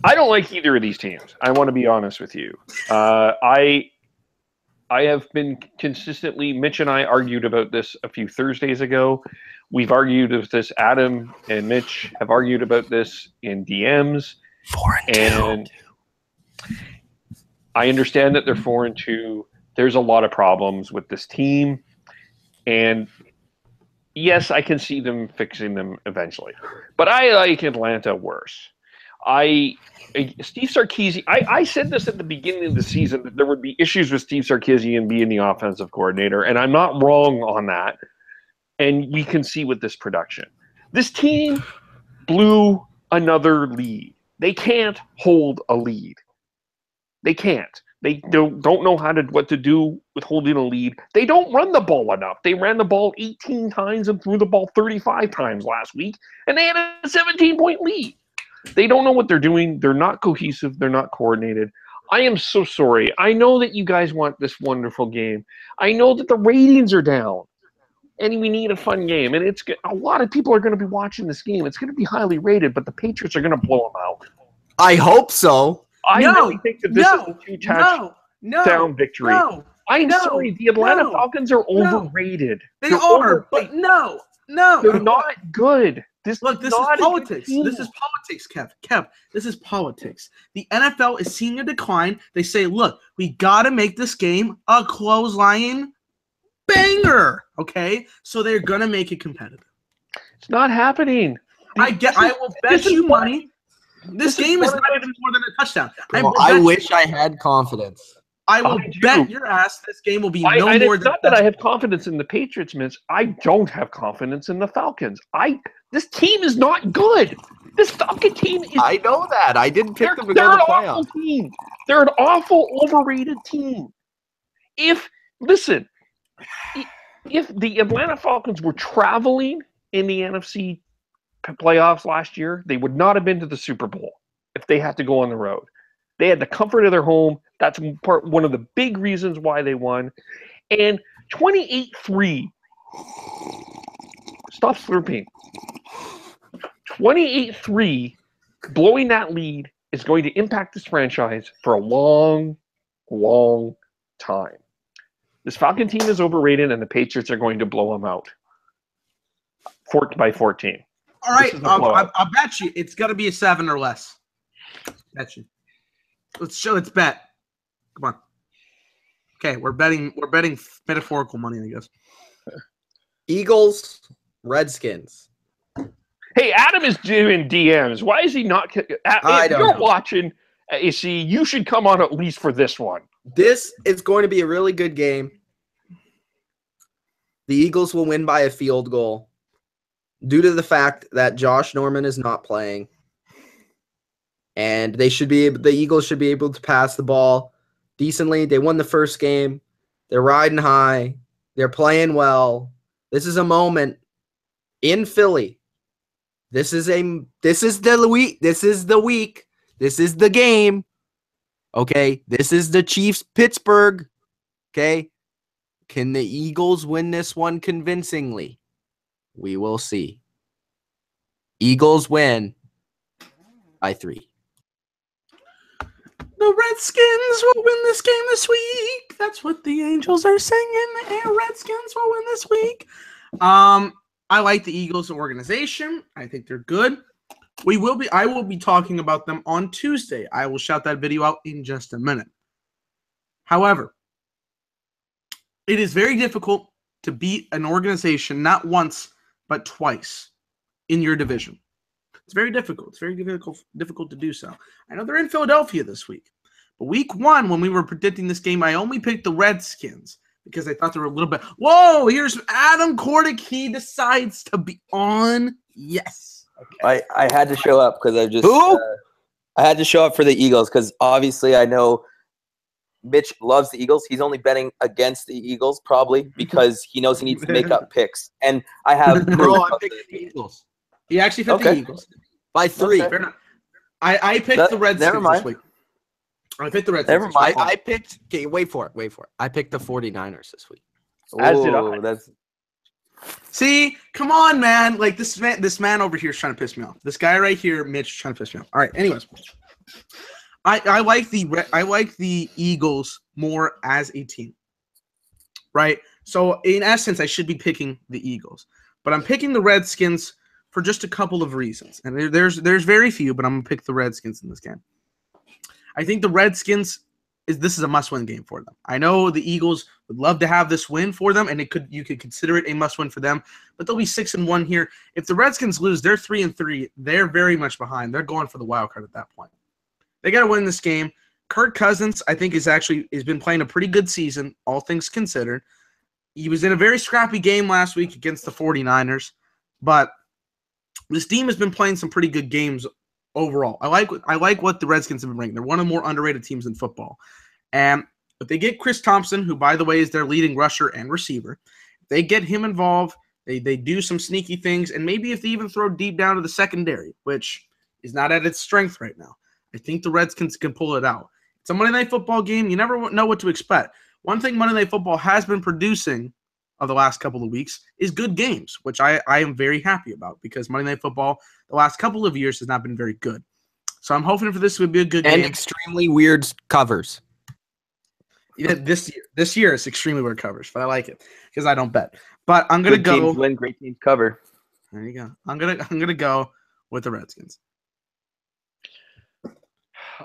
I don't like either of these teams. I want to be honest with you. I have been consistently, Mitch and I argued about this a few Thursdays ago. We've argued with this. Adam and Mitch have argued about this in DMs. 4-2. And I understand that they're 4-2. There's a lot of problems with this team. And yes, I can see them fixing them eventually. But I like Atlanta worse. Steve Sarkisian, I said this at the beginning of the season that there would be issues with Steve Sarkisian being the offensive coordinator, and I'm not wrong on that. And we can see with this production. This team blew another lead. They can't hold a lead. They can't. They don't know what to do with holding a lead. They don't run the ball enough. They ran the ball 18 times and threw the ball 35 times last week, and they had a 17-point lead. They don't know what they're doing. They're not cohesive. They're not coordinated. I am so sorry. I know that you guys want this wonderful game. I know that the ratings are down, and we need a fun game. And it's a lot of people are going to be watching this game. It's going to be highly rated, but the Patriots are going to blow them out. I hope so. I really think that this is a two-touchdown victory. I'm sorry. The Atlanta Falcons are overrated. They are, but no. They're not good. This is politics. This is politics, Kev. This is politics. The NFL is seeing a decline. They say, look, we got to make this game a clothesline banger. Okay? So they're going to make it competitive. It's not happening. I will bet you money. This game is not even more than a touchdown. I wish I had confidence. I will bet your ass this game will be no more than. It's not that I have confidence in the Patriots, Mitch. I don't have confidence in the Falcons. This team is not good. This Falcon team is. I know that. I didn't pick them to They're go to an the playoffs. awful team. They're an awful, overrated team. If the Atlanta Falcons were traveling in the NFC playoffs last year, they would not have been to the Super Bowl if they had to go on the road. They had the comfort of their home. That's one of the big reasons why they won. And 28-3. Stop slurping. 28-3, blowing that lead is going to impact this franchise for a long, long time. This Falcon team is overrated, and the Patriots are going to blow them out. 14. All right, I'll bet you it's going to be a 7 or less. Bet you. Let's bet. Come on. Okay, we're betting metaphorical money, I guess. Eagles, Redskins. Hey, Adam is doing DMs. Why is he not? If you're watching, you should come on at least for this one. This is going to be a really good game. The Eagles will win by a field goal due to the fact that Josh Norman is not playing. And the Eagles should be able to pass the ball decently. They won the first game. They're riding high. They're playing well. This is a moment in Philly. This is the week. This is the game. Okay. This is the Chiefs Pittsburgh. Okay. Can the Eagles win this one convincingly? We will see. Eagles win by 3. The Redskins will win this game this week. That's what the Angels are singing. The Redskins will win this week. I like the Eagles organization. I think they're good. I will be talking about them on Tuesday. I will shout that video out in just a minute. However, it is very difficult to beat an organization not once but twice in your division. It's very difficult. It's very difficult to do so. I know they're in Philadelphia this week. But week 1, when we were predicting this game, I only picked the Redskins because I thought they were a little bit. Whoa, here's Adam Kordick. He decides to be on. Yes. Okay. I had to show up because I had to show up for the Eagles because obviously I know Mitch loves the Eagles. He's only betting against the Eagles probably because he knows he needs to make up picks. And I have I picked the Eagles. He actually picked the Eagles. By 3. Okay. I picked the Redskins this week. I picked the Redskins. Never mind. I picked. Okay, wait for it. I picked the 49ers this week. As did I. See, come on, man. Like this man over here is trying to piss me off. This guy right here, Mitch, is trying to piss me off. All right. Anyways, I like the Eagles more as a team, right? So in essence, I should be picking the Eagles, but I'm picking the Redskins for just a couple of reasons, and there's very few, but I'm gonna pick the Redskins in this game. I think the Redskins this is a must-win game for them. I know the Eagles would love to have this win for them, and you could consider it a must-win for them, but they'll be 6-1 here. If the Redskins lose, they're 3-3. They're very much behind. They're going for the wild card at that point. They got to win this game. Kirk Cousins, I think, has been playing a pretty good season, all things considered. He was in a very scrappy game last week against the 49ers, but this team has been playing some pretty good games overall. I like what the Redskins have been bringing. They're one of the more underrated teams in football. And if they get Chris Thompson, who, by the way, is their leading rusher and receiver, if they get him involved, they do some sneaky things, and maybe if they even throw deep down to the secondary, which is not at its strength right now, I think the Redskins can pull it out. It's a Monday Night Football game. You never know what to expect. One thing Monday Night Football has been producing of the last couple of weeks is good games, which I am very happy about because Monday Night Football the last couple of years has not been very good. So I'm hoping for this would be a good game. And extremely weird covers. Yeah, this year it's extremely weird covers, but I like it because I don't bet. But I'm going to go. Good teams win, great teams cover. There you go. I'm gonna go with the Redskins.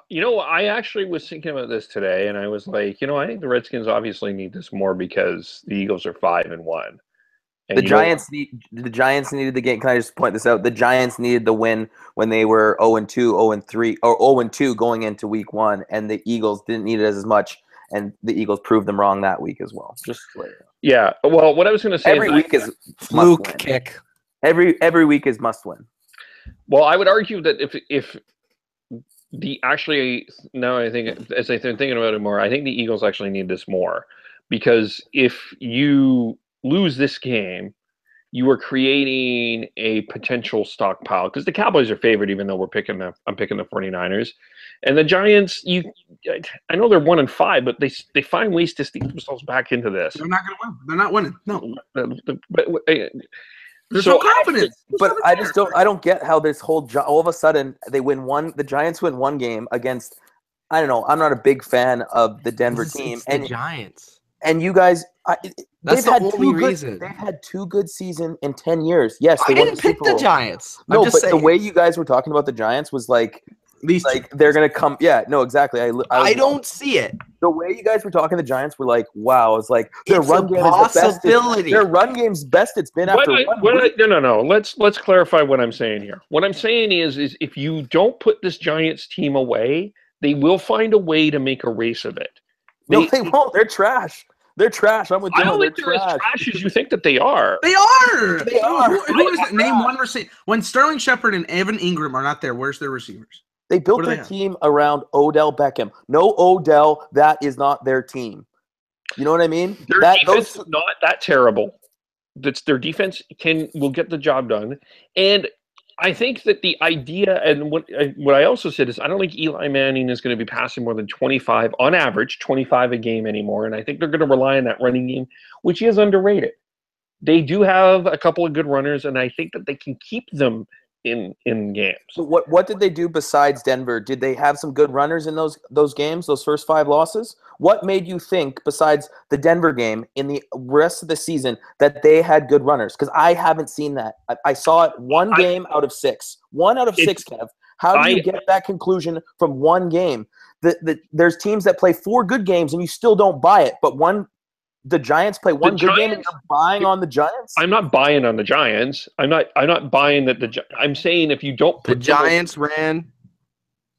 You know, I actually was thinking about this today, and I was like, I think the Redskins obviously need this more because the Eagles are 5-1. The Giants needed the game. Can I just point this out? The Giants needed the win when they were 0-2, 0-3, or 0-2 going into week 1, and the Eagles didn't need it as much, and the Eagles proved them wrong that week as well. Just yeah. Well, what I was going to say every week is fluke kick. Every week is must win. Well, I would argue that if now I think as I've been thinking about it more, I think the Eagles actually need this more, because if you lose this game, you are creating a potential stockpile, because the Cowboys are favored, even though I'm picking the 49ers, and the Giants. I know they're 1-5, but they find ways to sneak themselves back into this. They're not going to win. They're not winning. No. There's So no confidence. I don't get how this whole all of a sudden they win one. The Giants win one game against. I don't know. I'm not a big fan of the Denver team and the Giants. And you guys, that's the only reason they've had 2 good seasons in 10 years. Yes, I didn't pick the Giants. No, but the way you guys were talking about the Giants was like they're gonna come. Yeah, no, exactly. I don't see it. The way you guys were talking the Giants were like, wow. It's like their run game is the best. Their run game's best it's been after 1 week. No. Let's clarify what I'm saying here. What I'm saying is if you don't put this Giants team away, they will find a way to make a race of it. No, they won't. They're trash. They're trash. I'm with Dylan. I don't think they're as trash as you think that they are. They are. They are. Who is it? Name one receiver. When Sterling Shepard and Evan Ingram are not there, where's their receivers? They built their team around Odell Beckham. No Odell, that is not their team. You know what I mean? Their defense is not that terrible. Their defense will get the job done. And I think that the idea, and what I also said is, I don't think Eli Manning is going to be passing more than 25, on average, 25 a game anymore. And I think they're going to rely on that running game, which is underrated. They do have a couple of good runners, and I think that they can keep them in games. So what did they do besides Denver? Did they have some good runners in those games, those first 5 losses? What made you think, besides the Denver game, in the rest of the season, that they had good runners? Because I haven't seen that. I saw it one game out of 6. 1 out of 6, Kev. How do you get that conclusion from one game? There's teams that play 4 good games and you still don't buy it, but the Giants play one good game and you're buying on the Giants? I'm not buying on the Giants. I'm not buying that I'm saying if you don't put the Giants ran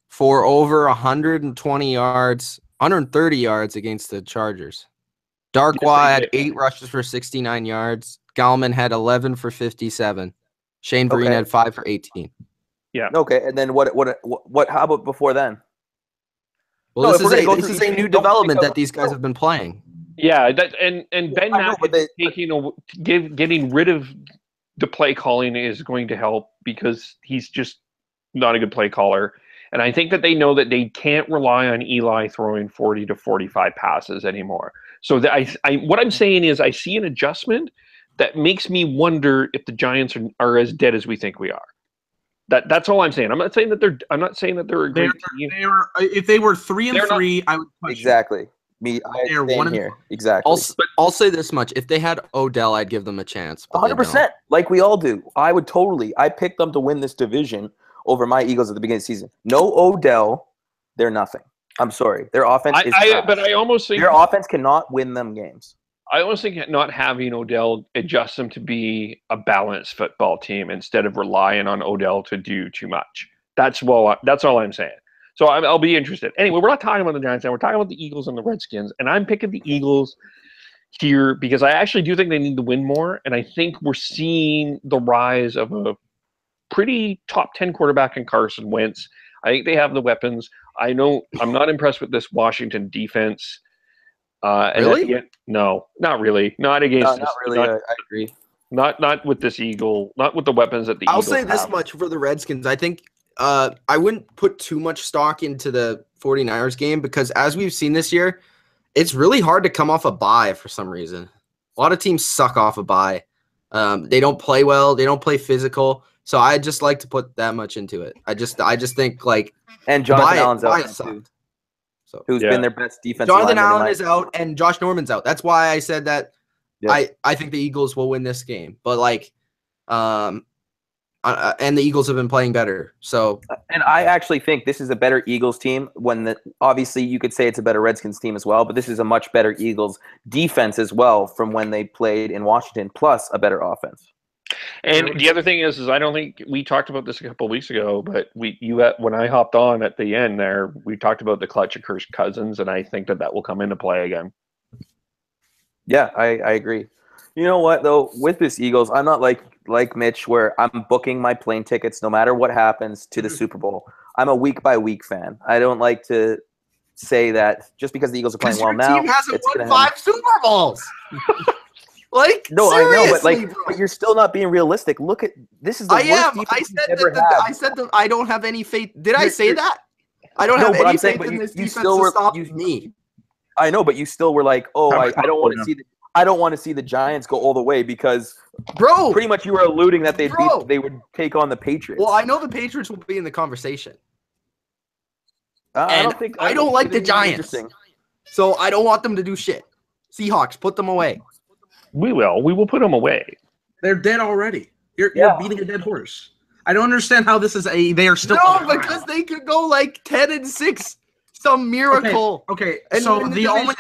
for over 120 yards, 130 yards against the Chargers. Darkwa had 8 rushes for 69 yards. Gallman had 11 for 57. Shane Vereen had 5 for 18. Yeah. Okay, and then what how about before then? Well, this is a new development that these guys have been playing. Yeah, and Ben Mack getting rid of the play calling is going to help, because he's just not a good play caller. And I think that they know that they can't rely on Eli throwing 40 to 45 passes anymore. So what I'm saying is I see an adjustment that makes me wonder if the Giants are as dead as we think we are. That's all I'm saying. I'm not saying that they're a great team. If they were 3-3, I would question. Exactly. They're 1 here. Exactly. I'll say this much: if they had Odell, I'd give them a chance. 100%, like we all do. I would totally. I picked them to win this division over my Eagles at the beginning of the season. No Odell, they're nothing. I'm sorry. Their offense is trash. But I almost think their offense cannot win them games. I almost think not having Odell adjusts them to be a balanced football team instead of relying on Odell to do too much. That's all I'm saying. So I'll be interested. Anyway, we're not talking about the Giants now. We're talking about the Eagles and the Redskins. And I'm picking the Eagles here because I actually do think they need to win more. And I think we're seeing the rise of a pretty top 10 quarterback in Carson Wentz. I think they have the weapons. I know I'm not impressed with this Washington defense. Really? No, not really. Not against. Not really. I agree. Not with this Eagle. Not with the weapons that the Eagles I'll say this much for the Redskins. I think I wouldn't put too much stock into the 49ers game, because as we've seen this year, it's really hard to come off a bye for some reason. A lot of teams suck off a bye. They don't play well. They don't play physical. So I just like to put that much into it. I just think like and Jonathan Allen's out too. So who's been their best defensive Jonathan Allen is out and Josh Norman's out. That's why I said that. Yeah. I think the Eagles will win this game. But like and the Eagles have been playing better. So, and I actually think this is a better Eagles team. Obviously you could say it's a better Redskins team as well, but this is a much better Eagles defense as well from when they played in Washington, plus a better offense. And the other thing is I don't think we talked about this a couple of weeks ago, but when I hopped on at the end there, we talked about the clutch of Kirk Cousins, and I think that will come into play again. Yeah, I agree. You know what though? With this Eagles, I'm not like Mitch, where I'm booking my plane tickets no matter what happens to the Super Bowl. I'm a week by week fan. I don't like to say that just because the Eagles are playing well now. Your team hasn't won 5 Super Bowls. No, I know, but you're still not being realistic. Look at this is the worst defense we've ever had. I said that I don't have any faith. Did I say that? I don't have any faith in this defense to stop me. I know, but you still were like, "Oh, I don't want to see I don't want to see the Giants go all the way," because pretty much you were alluding that they would take on the Patriots. Well, I know the Patriots will be in the conversation. I don't like the Giants, so I don't want them to do shit. Seahawks, put them away. We will put them away. They're dead already. You're beating a dead horse. I don't understand how this is they are still. No, because they could go 10-6, some miracle. Okay. So the only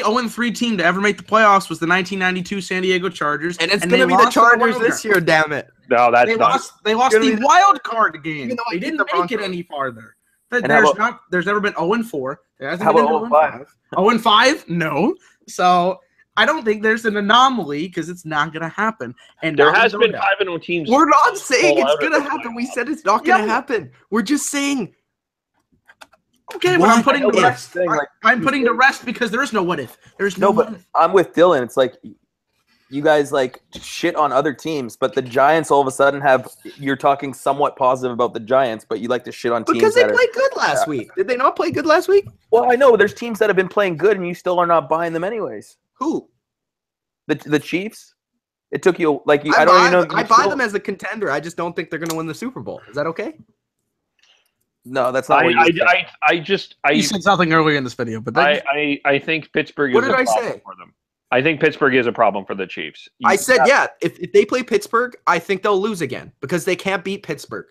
0-3 team to ever make the playoffs was the 1992 San Diego Chargers, and it's going to be the Chargers this year. Damn it! No, they lost the wild card game. They didn't make it any farther. There's never been 0-4. There hasn't been 0-5. 0-5? No. So I don't think there's an anomaly because it's not going to happen. And there has been 5-0 teams. We're not saying it's going to happen. We said it's not going to happen. We're just saying. Okay, but I'm putting the rest. I'm putting the rest because there is no what if. There's no. But I'm with Dylan. It's like you guys shit on other teams, but the Giants all of a sudden you're talking somewhat positive about the Giants, but you like to shit on teams because they played good last week. Did they not play good last week? Well, I know there's teams that have been playing good, and you still are not buying them anyways. Who? The Chiefs. It took you I buy them as a contender. I just don't think they're going to win the Super Bowl. Is that okay? No, that's not. You said something earlier in this video, but I think Pittsburgh is a problem for them. I think Pittsburgh is a problem for the Chiefs. I said, if they play Pittsburgh, I think they'll lose again because they can't beat Pittsburgh.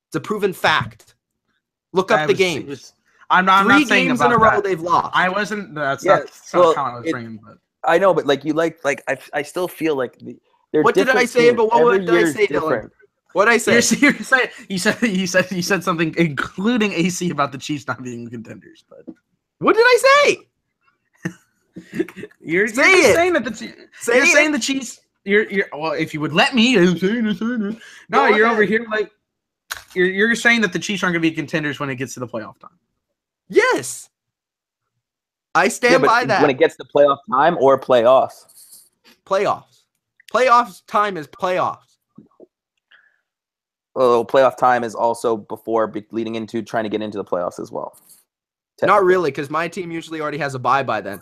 It's a proven fact. Look up the games. I'm not 3 saying games in a row they've lost. I wasn't. That's not how I was bringing. But I know, but I still feel like they're. What did I say? But what did I say, Dylan? What did I say? You said something, including AC, about the Chiefs not being contenders. But what did I say? You're saying that the Chiefs. Well, if you would let me. No, you're over here you're saying that the Chiefs aren't going to be contenders when it gets to the playoff time. Yes, I stand by that. When it gets to playoff time or playoffs. Playoffs time is playoffs. Well, playoff time is also before leading into trying to get into the playoffs as well. Not really, because my team usually already has a bye by then.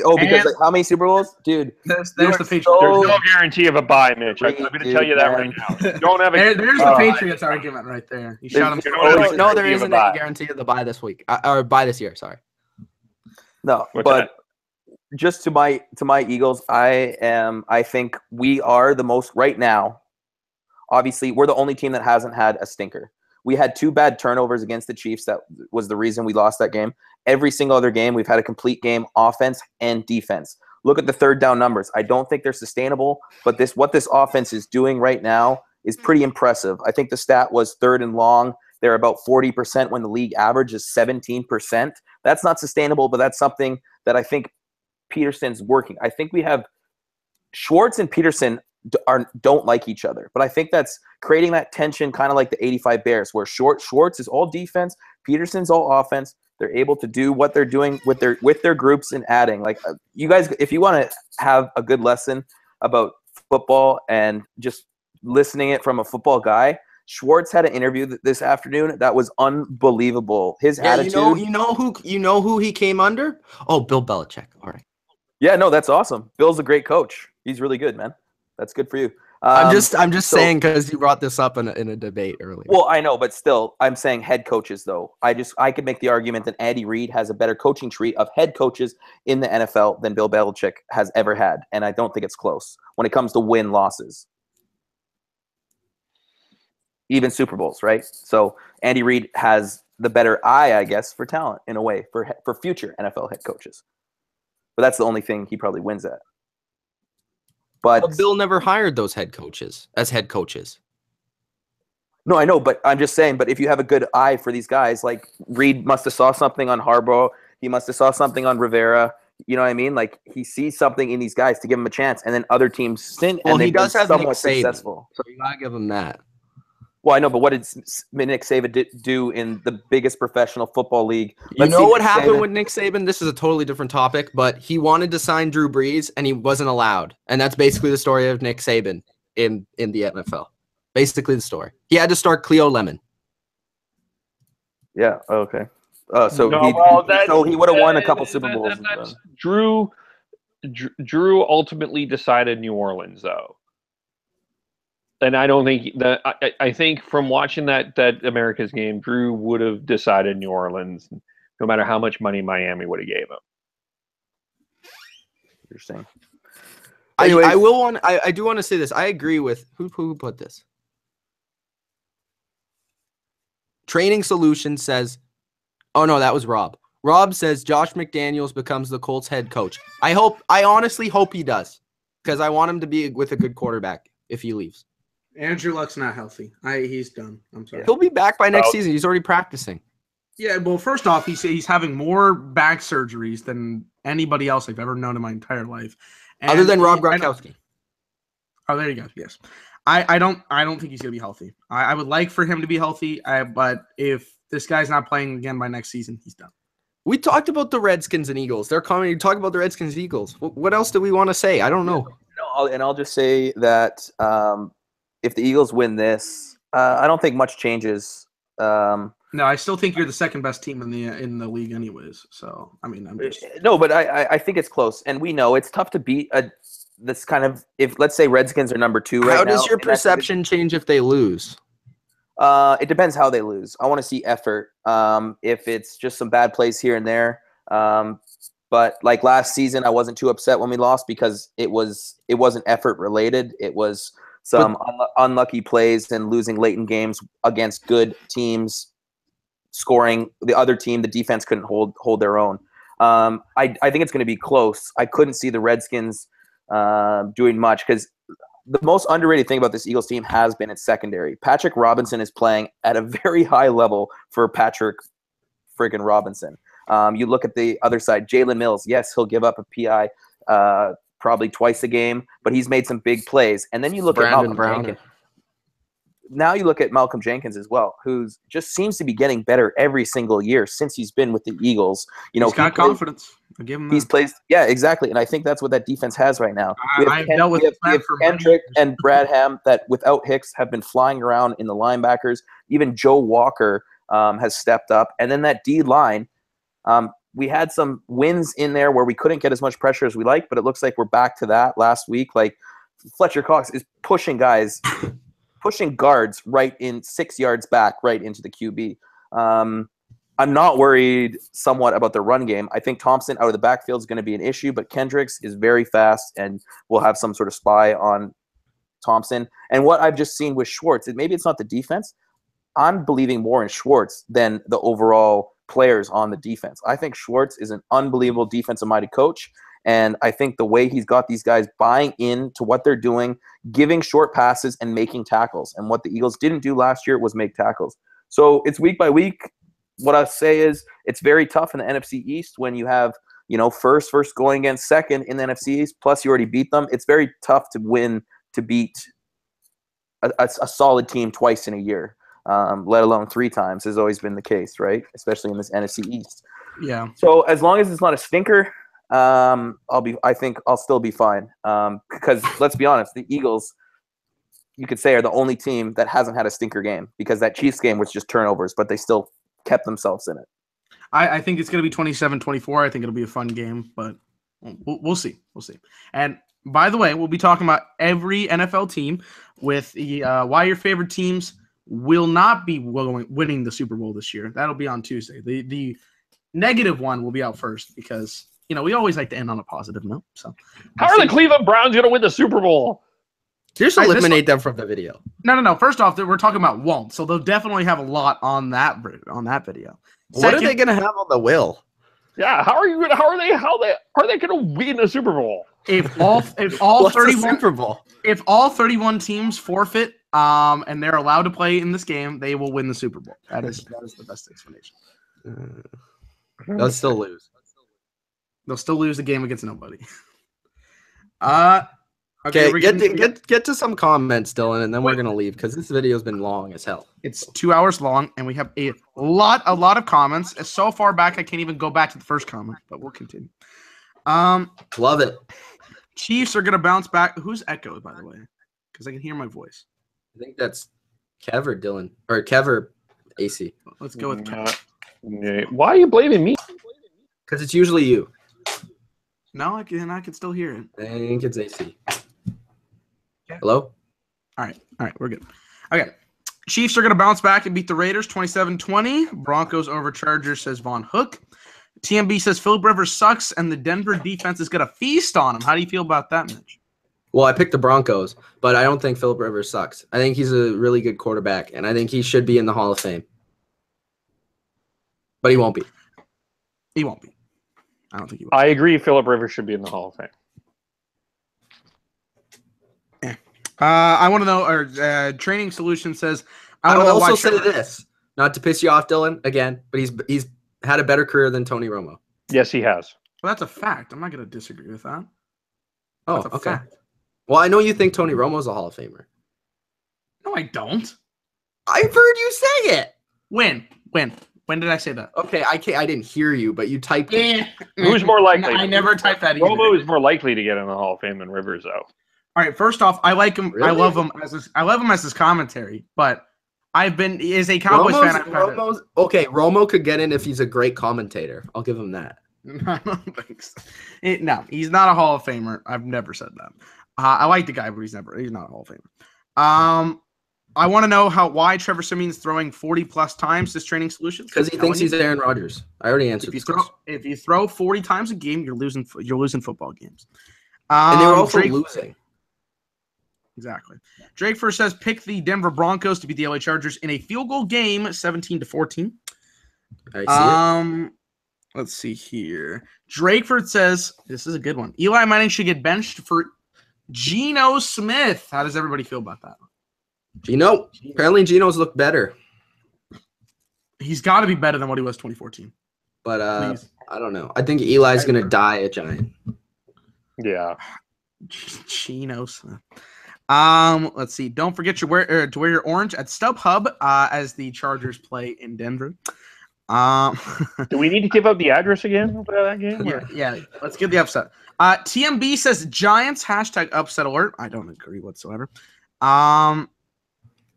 Oh, because how many Super Bowls? Dude, there's the Patriots. There's no guarantee of a bye, Mitch. I'm going to tell you that right now. Don't have there's the Patriots argument right there. You shot him. No, there isn't a guarantee of the bye this week. Or bye this year, sorry. No, but just to my Eagles, I think we are the most right now. Obviously, we're the only team that hasn't had a stinker. We had 2 bad turnovers against the Chiefs. That was the reason we lost that game. Every single other game, we've had a complete game, offense and defense. Look at the third down numbers. I don't think they're sustainable, but what this offense is doing right now is pretty impressive. I think the stat was 3rd and long. They're about 40% when the league average is 17%. That's not sustainable, but that's something that I think Peterson's working. I think we have Schwartz and Peterson don't like each other, but I think that's creating that tension, kind of like the '85 Bears, where Schwartz is all defense, Peterson's all offense. They're able to do what they're doing with their groups and adding. You guys, if you want to have a good lesson about football and just listening it from a football guy, Schwartz had an interview this afternoon that was unbelievable. His attitude. You know who he came under? Oh, Bill Belichick. All right. Yeah, no, that's awesome. Bill's a great coach. He's really good, man. That's good for you. I'm just saying because you brought this up in a debate earlier. Well, I know, but still, I'm saying head coaches though. I could make the argument that Andy Reid has a better coaching tree of head coaches in the NFL than Bill Belichick has ever had, and I don't think it's close when it comes to win-losses. even Super Bowls, right? So Andy Reid has the better eye, I guess, for talent in a way for future NFL head coaches. But that's the only thing he probably wins at. But Bill never hired those head coaches as head coaches. No, I know, but I'm just saying, but if you have a good eye for these guys, like Reid must have saw something on Harbaugh, he must have saw something on Rivera, you know what I mean? Like he sees something in these guys to give him a chance, and then other teams stint, and he they've does been have Nick somewhat Saban, successful. so you gotta give him that. Well, I know, but what did Nick Saban do in the biggest professional football league? You know what happened with Nick Saban? This is a totally different topic, but he wanted to sign Drew Brees, and he wasn't allowed. And that's basically the story of Nick Saban in the NFL. Basically the story. He had to start Cleo Lemon. Yeah, okay. So he would have won a couple Super Bowls. Drew ultimately decided New Orleans, though. And I don't think that I think from watching that America's game, Drew would have decided New Orleans, no matter how much money Miami would have gave him. Interesting. Anyways, I do want to say this. I agree with who put this. Training Solutions says, oh no, that was Rob. Rob says Josh McDaniels becomes the Colts head coach. I honestly hope he does, because I want him to be with a good quarterback if he leaves. Andrew Luck's not healthy. He's done. I'm sorry. He'll be back by next season. He's already practicing. Yeah, well, first off, he's having more back surgeries than anybody else I've ever known in my entire life. And other than Rob Gronkowski. Oh, there you go. Yes. I don't think he's gonna be healthy. I would like for him to be healthy, but if this guy's not playing again by next season, he's done. We talked about the Redskins and Eagles. They're coming to talk about the Redskins and Eagles. What else do we want to say? I don't know. I'll just say that if the Eagles win this, I don't think much changes. No, I still think you're the second best team in the league, anyways. So I mean, no, but I think it's close, and we know it's tough to beat this kind of, if let's say Redskins are number 2 right now. How does your perception change if they lose? It depends how they lose. I want to see effort. If it's just some bad plays here and there. But like last season, I wasn't too upset when we lost because it wasn't effort related. It was some unlucky plays and losing late in games against good teams, scoring the other team. The defense couldn't hold their own. I think it's going to be close. I couldn't see the Redskins doing much because the most underrated thing about this Eagles team has been its secondary. Patrick Robinson is playing at a very high level for Patrick friggin' Robinson. You look at the other side, Jalen Mills. Yes, he'll give up a PI probably twice a game, but he's made some big plays. And then you look at Malcolm Jenkins. Now you look at Malcolm Jenkins as well, who just seems to be getting better every single year since he's been with the Eagles. You know, he's got confidence. I give him that. He's plays, yeah, exactly, and I think that's what that defense has right now. We have Kendrick and Bradham that, without Hicks, have been flying around in the linebackers. Even Joe Walker has stepped up, and then that D line. We had some wins in there where we couldn't get as much pressure as we like, but it looks like we're back to that last week. Like Fletcher Cox is pushing guys. Pushing guards right in 6 yards back, right into the QB. I'm not worried somewhat about the run game. I think Thompson out of the backfield is going to be an issue, but Kendricks is very fast and will have some sort of spy on Thompson. And what I've just seen with Schwartz, maybe it's not the defense. I'm believing more in Schwartz than the overall players on the defense. I think Schwartz is an unbelievable defensive-minded coach. And I think the way he's got these guys buying into what they're doing, giving short passes and making tackles. And what the Eagles didn't do last year was make tackles. So it's week by week. What I say is it's very tough in the NFC East when you have, first going against second in the NFC East, plus you already beat them. It's very tough to beat a solid team twice in a year, let alone 3 times has always been the case, right? Especially in this NFC East. Yeah. So as long as it's not a stinker, I think I'll still be fine. Because let's be honest, the Eagles, you could say, are the only team that hasn't had a stinker game because that Chiefs game was just turnovers, but they still kept themselves in it. I think it's going to be 27-24. I think it'll be a fun game, but we'll see. We'll see. And by the way, we'll be talking about every NFL team with the why your favorite teams will not be winning the Super Bowl this year. That'll be on Tuesday. The negative one will be out first because we always like to end on a positive note. So how are the Cleveland Browns going to win the Super Bowl? Just eliminate them from the video. No. First off, we're talking about won't, so they'll definitely have a lot on that video. What are they going to have on the will? Yeah, how are they going to win a Super Bowl? If all 31 Super Bowl? If all 31 teams forfeit and they're allowed to play in this game, they will win the Super Bowl. That is the best explanation. They'll still lose. They'll still lose the game against nobody. Okay, get to some comments, Dylan, and then we're gonna leave because this video's been long as hell. It's 2 hours long, and we have a lot of comments. So far back, I can't even go back to the first comment, but we'll continue. Love it. Chiefs are gonna bounce back. Who's echoed, by the way? Because I can hear my voice. I think that's Kev or Dylan or Kev or AC. Let's go with Kev. Why are you blaming me? Because it's usually you. No, I can still hear it. I think it's AC. Hello? All right, we're good. Okay. Chiefs are going to bounce back and beat the Raiders 27-20. Broncos over Chargers, says Von Hook. TMB says Philip Rivers sucks, and the Denver defense is going to feast on him. How do you feel about that, Mitch? Well, I picked the Broncos, but I don't think Philip Rivers sucks. I think he's a really good quarterback, and I think he should be in the Hall of Fame. But he won't be. He won't be. I don't think he will. I agree Philip Rivers should be in the Hall of Fame. I want to know, or Training Solution says, I will also say this, not to piss you off, Dylan, again, but he's had a better career than Tony Romo. Yes, he has. Well, that's a fact. I'm not going to disagree with that. Oh, okay. Fact. Well, I know you think Tony Romo's a Hall of Famer. No, I don't. I've heard you say it. When did I say that? Okay, I didn't hear you, but you typed it. Who's more likely? I never typed that either. Romo is more likely to get in the Hall of Fame than Rivers, though. All right, first off, I like him. Really? I love him as his commentary, but as a Cowboys fan. Romo could get in if he's a great commentator. I'll give him that. I don't think so. No, he's not a Hall of Famer. I've never said that. I like the guy, but he's not a Hall of Famer. I want to know why Trevor Siemian's throwing 40+ times this Training Solutions. Because he thinks he's Aaron Rodgers. I already answered. If you throw 40 times a game, you're losing football games. And they were also losing. Exactly. Drake first says pick the Denver Broncos to beat the LA Chargers in a field goal game, 17-14. I see it. Let's see here. Drakeford says this is a good one. Eli Manning should get benched for Geno Smith. How does everybody feel about that? Geno. Apparently, Geno's looked better. He's got to be better than what he was 2014. But I don't know. I think Eli's going to die a Giant. Yeah. Geno Smith. Let's see. Don't forget to wear your orange at StubHub as the Chargers play in Denver. Do we need to give out the address again for that game? Yeah. Let's get the upset. TMB says Giants # upset alert. I don't agree whatsoever. I'm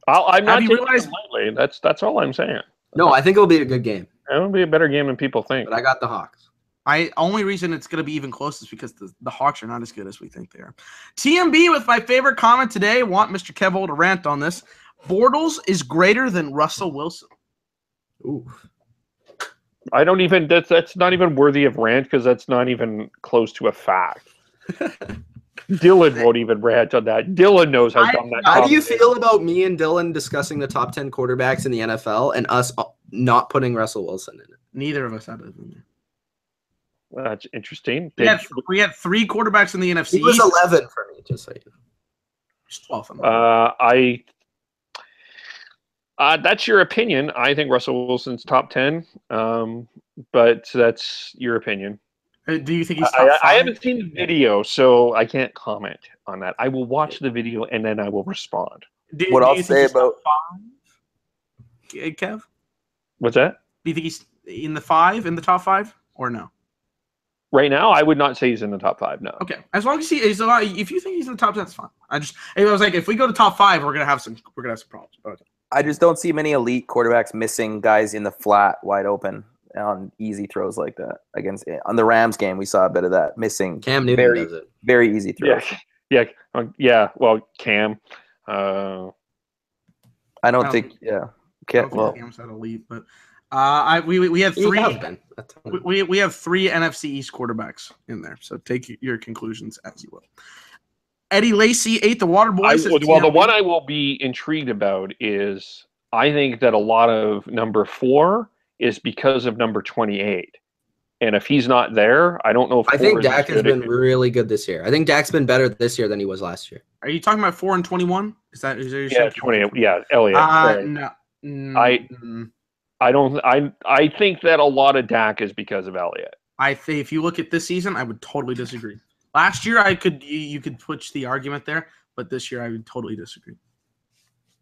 not taking it lightly. That's all I'm saying. No, I think it'll be a good game. It'll be a better game than people think. But I got the Hawks. Only reason it's going to be even close is because the Hawks are not as good as we think they are. TMB with my favorite comment today. Want Mr. Kevo to rant on this. Bortles is greater than Russell Wilson. Ooh. I don't even. That's not even worthy of rant because that's not even close to a fact. Dylan won't even rant on that. Dylan knows how dumb that. How do you feel about me and Dylan discussing the top 10 quarterbacks in the NFL and us not putting Russell Wilson in it? Neither of us had it in there. Well, that's interesting. We had 3 quarterbacks in the NFC. He was 11 for me, just so you know. 12. That's your opinion. I think Russell Wilson's top 10, but that's your opinion. Do you think he's top 5? I haven't seen the video, so I can't comment on that. I will watch the video and then I will respond. What I'll say about 5? Kev? What's that? Do you think he's in the top 5, or no? Right now, I would not say he's in the top 5. No. Okay, as long as he's if you think he's in the top 10, that's fine. I was like, if we go to top 5, we're gonna have some problems. Okay. I just don't see many elite quarterbacks missing guys in the flat, wide open on easy throws like that. On the Rams game, we saw a bit of that missing. Cam Newton does it. Very easy throws. Yeah. Well, Cam. I don't think. Yeah. Cam's that elite, but we have 3. We have 3 NFC East quarterbacks in there, so take your conclusions as you will. Eddie Lacy ate the water boy. The one I will be intrigued about is I think that a lot of number 4 is because of number 28. And if he's not there, I don't know if I think Dak has been really good this year. I think Dak's been better this year than he was last year. Are you talking about 4 and 21? Is that yeah, 28? Yeah, Elliott. No. I don't. I think that a lot of Dak is because of Elliott. I think if you look at this season, I would totally disagree. Last year, you could push the argument there, but this year I would totally disagree.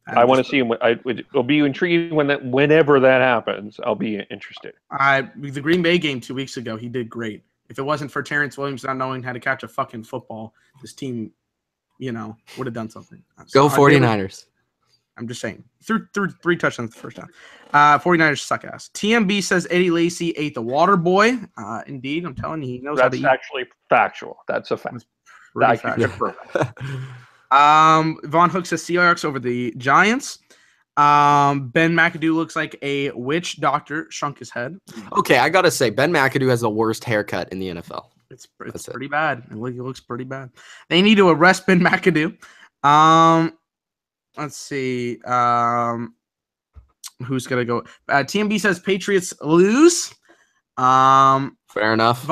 I want to see him. It'll be intriguing whenever that happens. I'll be interested. The Green Bay game 2 weeks ago, he did great. If it wasn't for Terrence Williams not knowing how to catch a fucking football, this team, would have done something. Go 49ers. I'm just saying. Threw 3 touchdowns the first time. 49ers suck ass. TMB says Eddie Lacy ate the water boy. Indeed, I'm telling you, he knows how to eat. That's actually factual. That's a fact. Von Hook says Seahawks over the Giants. Ben McAdoo looks like a witch doctor shrunk his head. Okay, I gotta say, Ben McAdoo has the worst haircut in the NFL. It's pretty bad. It looks pretty bad. They need to arrest Ben McAdoo. Let's see. Who's gonna go? TMB says Patriots lose. Fair enough.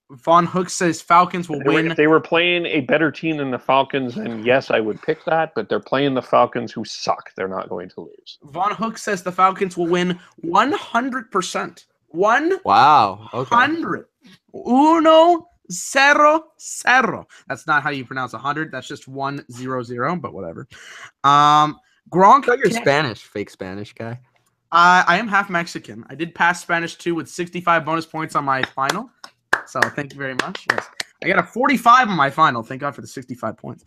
Von Hook says Falcons will win. If they were playing a better team than the Falcons, then yes, I would pick that. But they're playing the Falcons, who suck. They're not going to lose. Von Hook says the Falcons will win 100%. Wow. Okay. 100. Uno, cero. That's not how you pronounce 100. That's just 100. But whatever. Gronk. You're Spanish, fake Spanish guy. I am half Mexican. I did pass Spanish 2 with 65 bonus points on my final. So thank you very much. Yes. I got a 45 on my final. Thank God for the 65 points.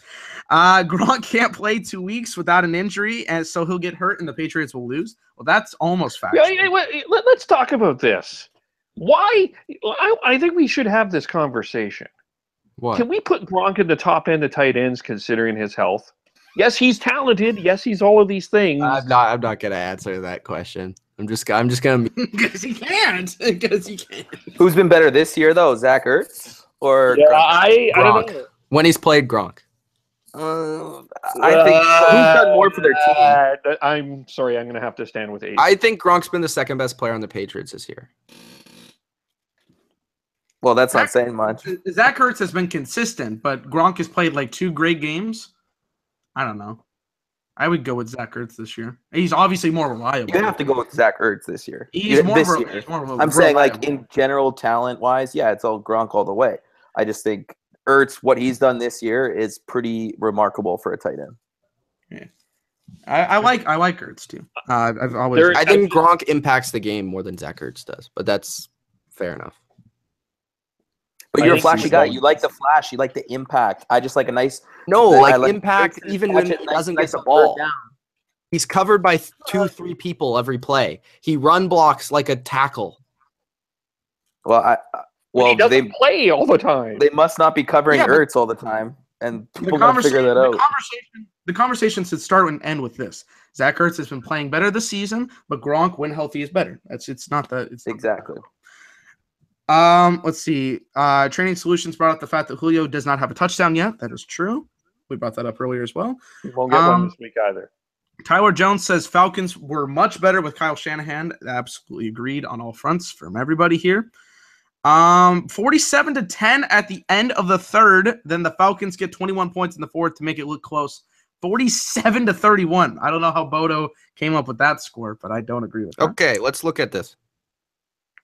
Gronk can't play 2 weeks without an injury, and so he'll get hurt, and the Patriots will lose. Well, that's almost factual. Let's talk about this. Why? I think we should have this conversation. What? Can we put Gronk in the top end of tight ends considering his health? Yes, he's talented. Yes, he's all of these things. I'm not going to answer that question. I'm just going to because he can't. Who's been better this year though? Zach Ertz or I don't know. When he's played Gronk. I think who's done more for their team? I'm sorry, I'm going to have to stand with 8. I think Gronk's been the second best player on the Patriots this year. Well, that's not saying much. Zach Ertz has been consistent, but Gronk has played like 2 great games. I don't know. I would go with Zach Ertz this year. He's obviously more reliable. You have to go with Zach Ertz this year. He's more reliable. I'm saying, like, in general, talent-wise, yeah, it's all Gronk all the way. I just think Ertz, what he's done this year, is pretty remarkable for a tight end. Yeah, I like Ertz too. I think Gronk impacts the game more than Zach Ertz does, but that's fair enough. But you're a flashy guy. You like the flash. You like the impact. I just like a nice. No, like impact even when he doesn't get the ball. He's covered by 2-3 people every play. He run blocks like a tackle. Well, he doesn't play all the time. They must not be covering Ertz all the time, and people don't figure that out. The conversation should start and end with this: Zach Ertz has been playing better this season, but Gronk, when healthy, is better. It's not that. Exactly. Let's see. Training Solutions brought up the fact that Julio does not have a touchdown yet. That is true. We brought that up earlier as well. We won't get one this week either. Tyler Jones says Falcons were much better with Kyle Shanahan. Absolutely agreed on all fronts from everybody here. 47-10 at the end of the third. Then the Falcons get 21 points in the fourth to make it look close. 47-31. I don't know how Bodo came up with that score, but I don't agree with that. Okay, let's look at this.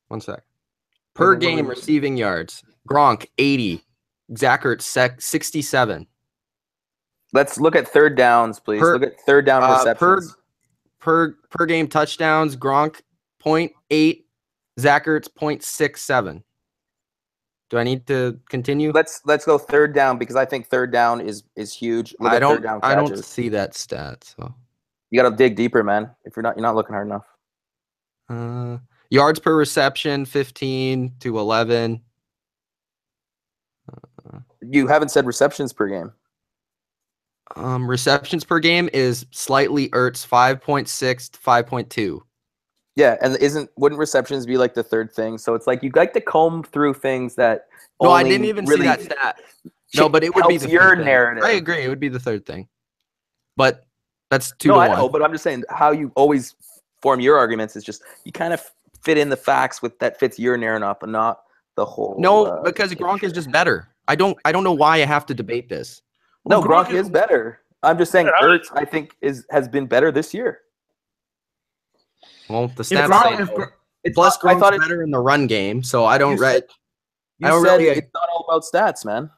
One sec. Per game receiving yards. Gronk, 80. Zach Ertz, 67. Let's look at third downs, please. Look at third down receptions. Per game touchdowns, Gronk, 0.8. Zach Ertz, 0.67. Do I need to continue? Let's go third down because I think third down is huge. I don't see that stat. So you got to dig deeper, man. If you're not looking hard enough. Yards per reception, 15 to 11. You haven't said receptions per game. Receptions per game is slightly Ertz, 5.6 to 5.2. Yeah, and wouldn't receptions be like the third thing? So it's like you like to comb through things that. No, I didn't even see that stat. No, but it would be helps the your third thing. narrative. I agree. It would be the third thing. But that's 2 No, to I 1. know, but I'm just saying how you always form your arguments is just you kind of fit in the facts with that fits your narrative and not the whole. No, because Gronk is just better. I don't know why I have to debate this. No, Well, Gronk is better. I'm just saying Ertz, I think, has been better this year. Well, the If stats Gronk, say if, no. Gr- Plus, I thought Gronk's better in the run game, so I don't. You said, I don't said really. it's not all about stats, man.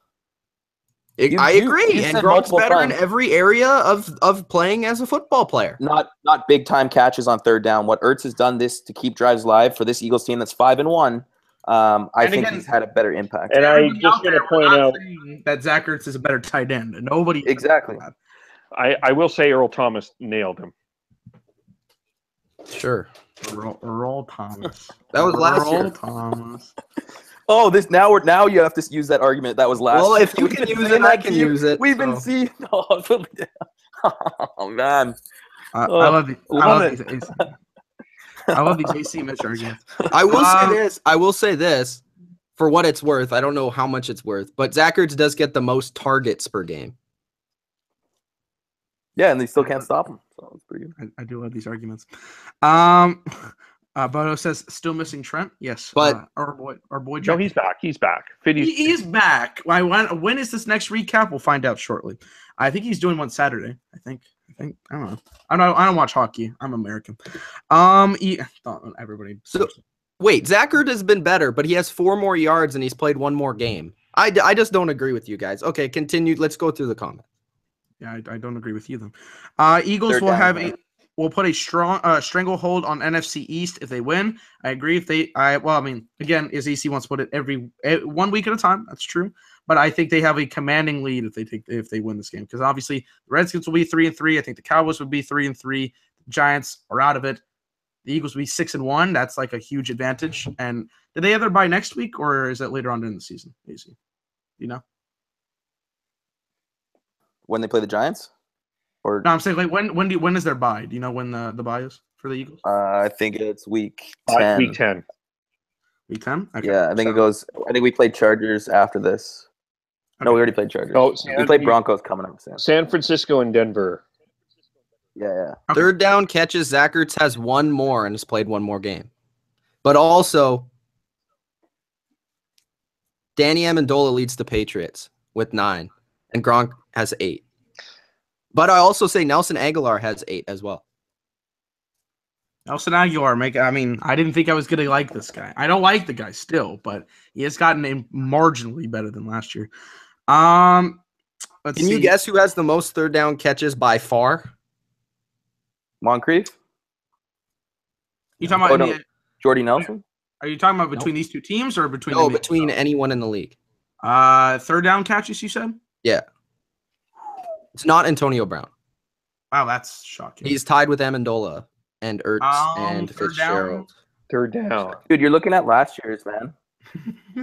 I agree, you and said Gronk's multiple better in times. every area of playing as a football player. Not big time catches on third down. What Ertz has done this to keep drives live for this Eagles team that's 5-1. I think again, he's had a better impact. And I everybody just out want there, to point we're not out, saying that Zach Ertz is a better tight end. Nobody Exactly. I will say Earl Thomas nailed him. Sure, Earl Thomas. that was last year. Earl Thomas. Oh, now you have to use that argument. That was last. Well, year. if you We've can been use saying it, I that can to you. use it. We've been so. seeing. Oh man. I love these. love I love these AC Mitch arguments. I will say this. I will say this. For what it's worth, I don't know how much it's worth, but Zach Ertz does get the most targets per game. Yeah, and they still can't stop him. So it's pretty good. I do love these arguments. Bodo says still missing Trent. Yes, But- our boy. No, Jack. he's back. He's back. Fiddy's He is back. When is this next recap? We'll find out shortly. I think he's doing one Saturday. I think. I don't know. I don't watch hockey. I'm American. Everybody. So wait, Zach Ertz has been better, but he has 4 more yards and he's played 1 more game. I just don't agree with you guys. Okay, continue. Let's go through the comments. Yeah, I don't agree with you then. Eagles Third will down, have man. will put a strong stranglehold on NFC East if they win. I agree. Again, as EC wants to put it every 1 week at a time. That's true. But I think they have a commanding lead if they win this game, because obviously the Redskins will be 3-3. I think the Cowboys would be 3-3. The Giants are out of it. The Eagles will be 6-1. That's like a huge advantage. And did they ever bye next week, or is that later on in the season? AC, you know? When they play the Giants, or No, I'm saying like when is their bye? Do you know when the bye is for the Eagles? I think it's week 10. week 10. Week 10? Okay. Yeah, I think it goes. I think we played Chargers after this. No, we already played Chargers. Oh, we played Broncos coming up. Sam. San Francisco and Denver. Yeah. Okay. Third down catches, Zach Ertz has 1 more and has played 1 more game. But also, Danny Amendola leads the Patriots with 9, and Gronk has 8. But I also say Nelson Aguilar has 8 as well. Nelson Aguilar, I didn't think I was going to like this guy. I don't like the guy still, but he has gotten marginally better than last year. Let's Can see. you guess who has the most third down catches by far? Moncrief, You talking about? Jordy Nelson. Are you talking about between these two teams or between? No, between anyone in the league. third down catches. You said. Yeah. It's not Antonio Brown. Wow, that's shocking. He's tied with Amendola and Ertz and third Fitzgerald. Third down. Dude, you're looking at last year's, man.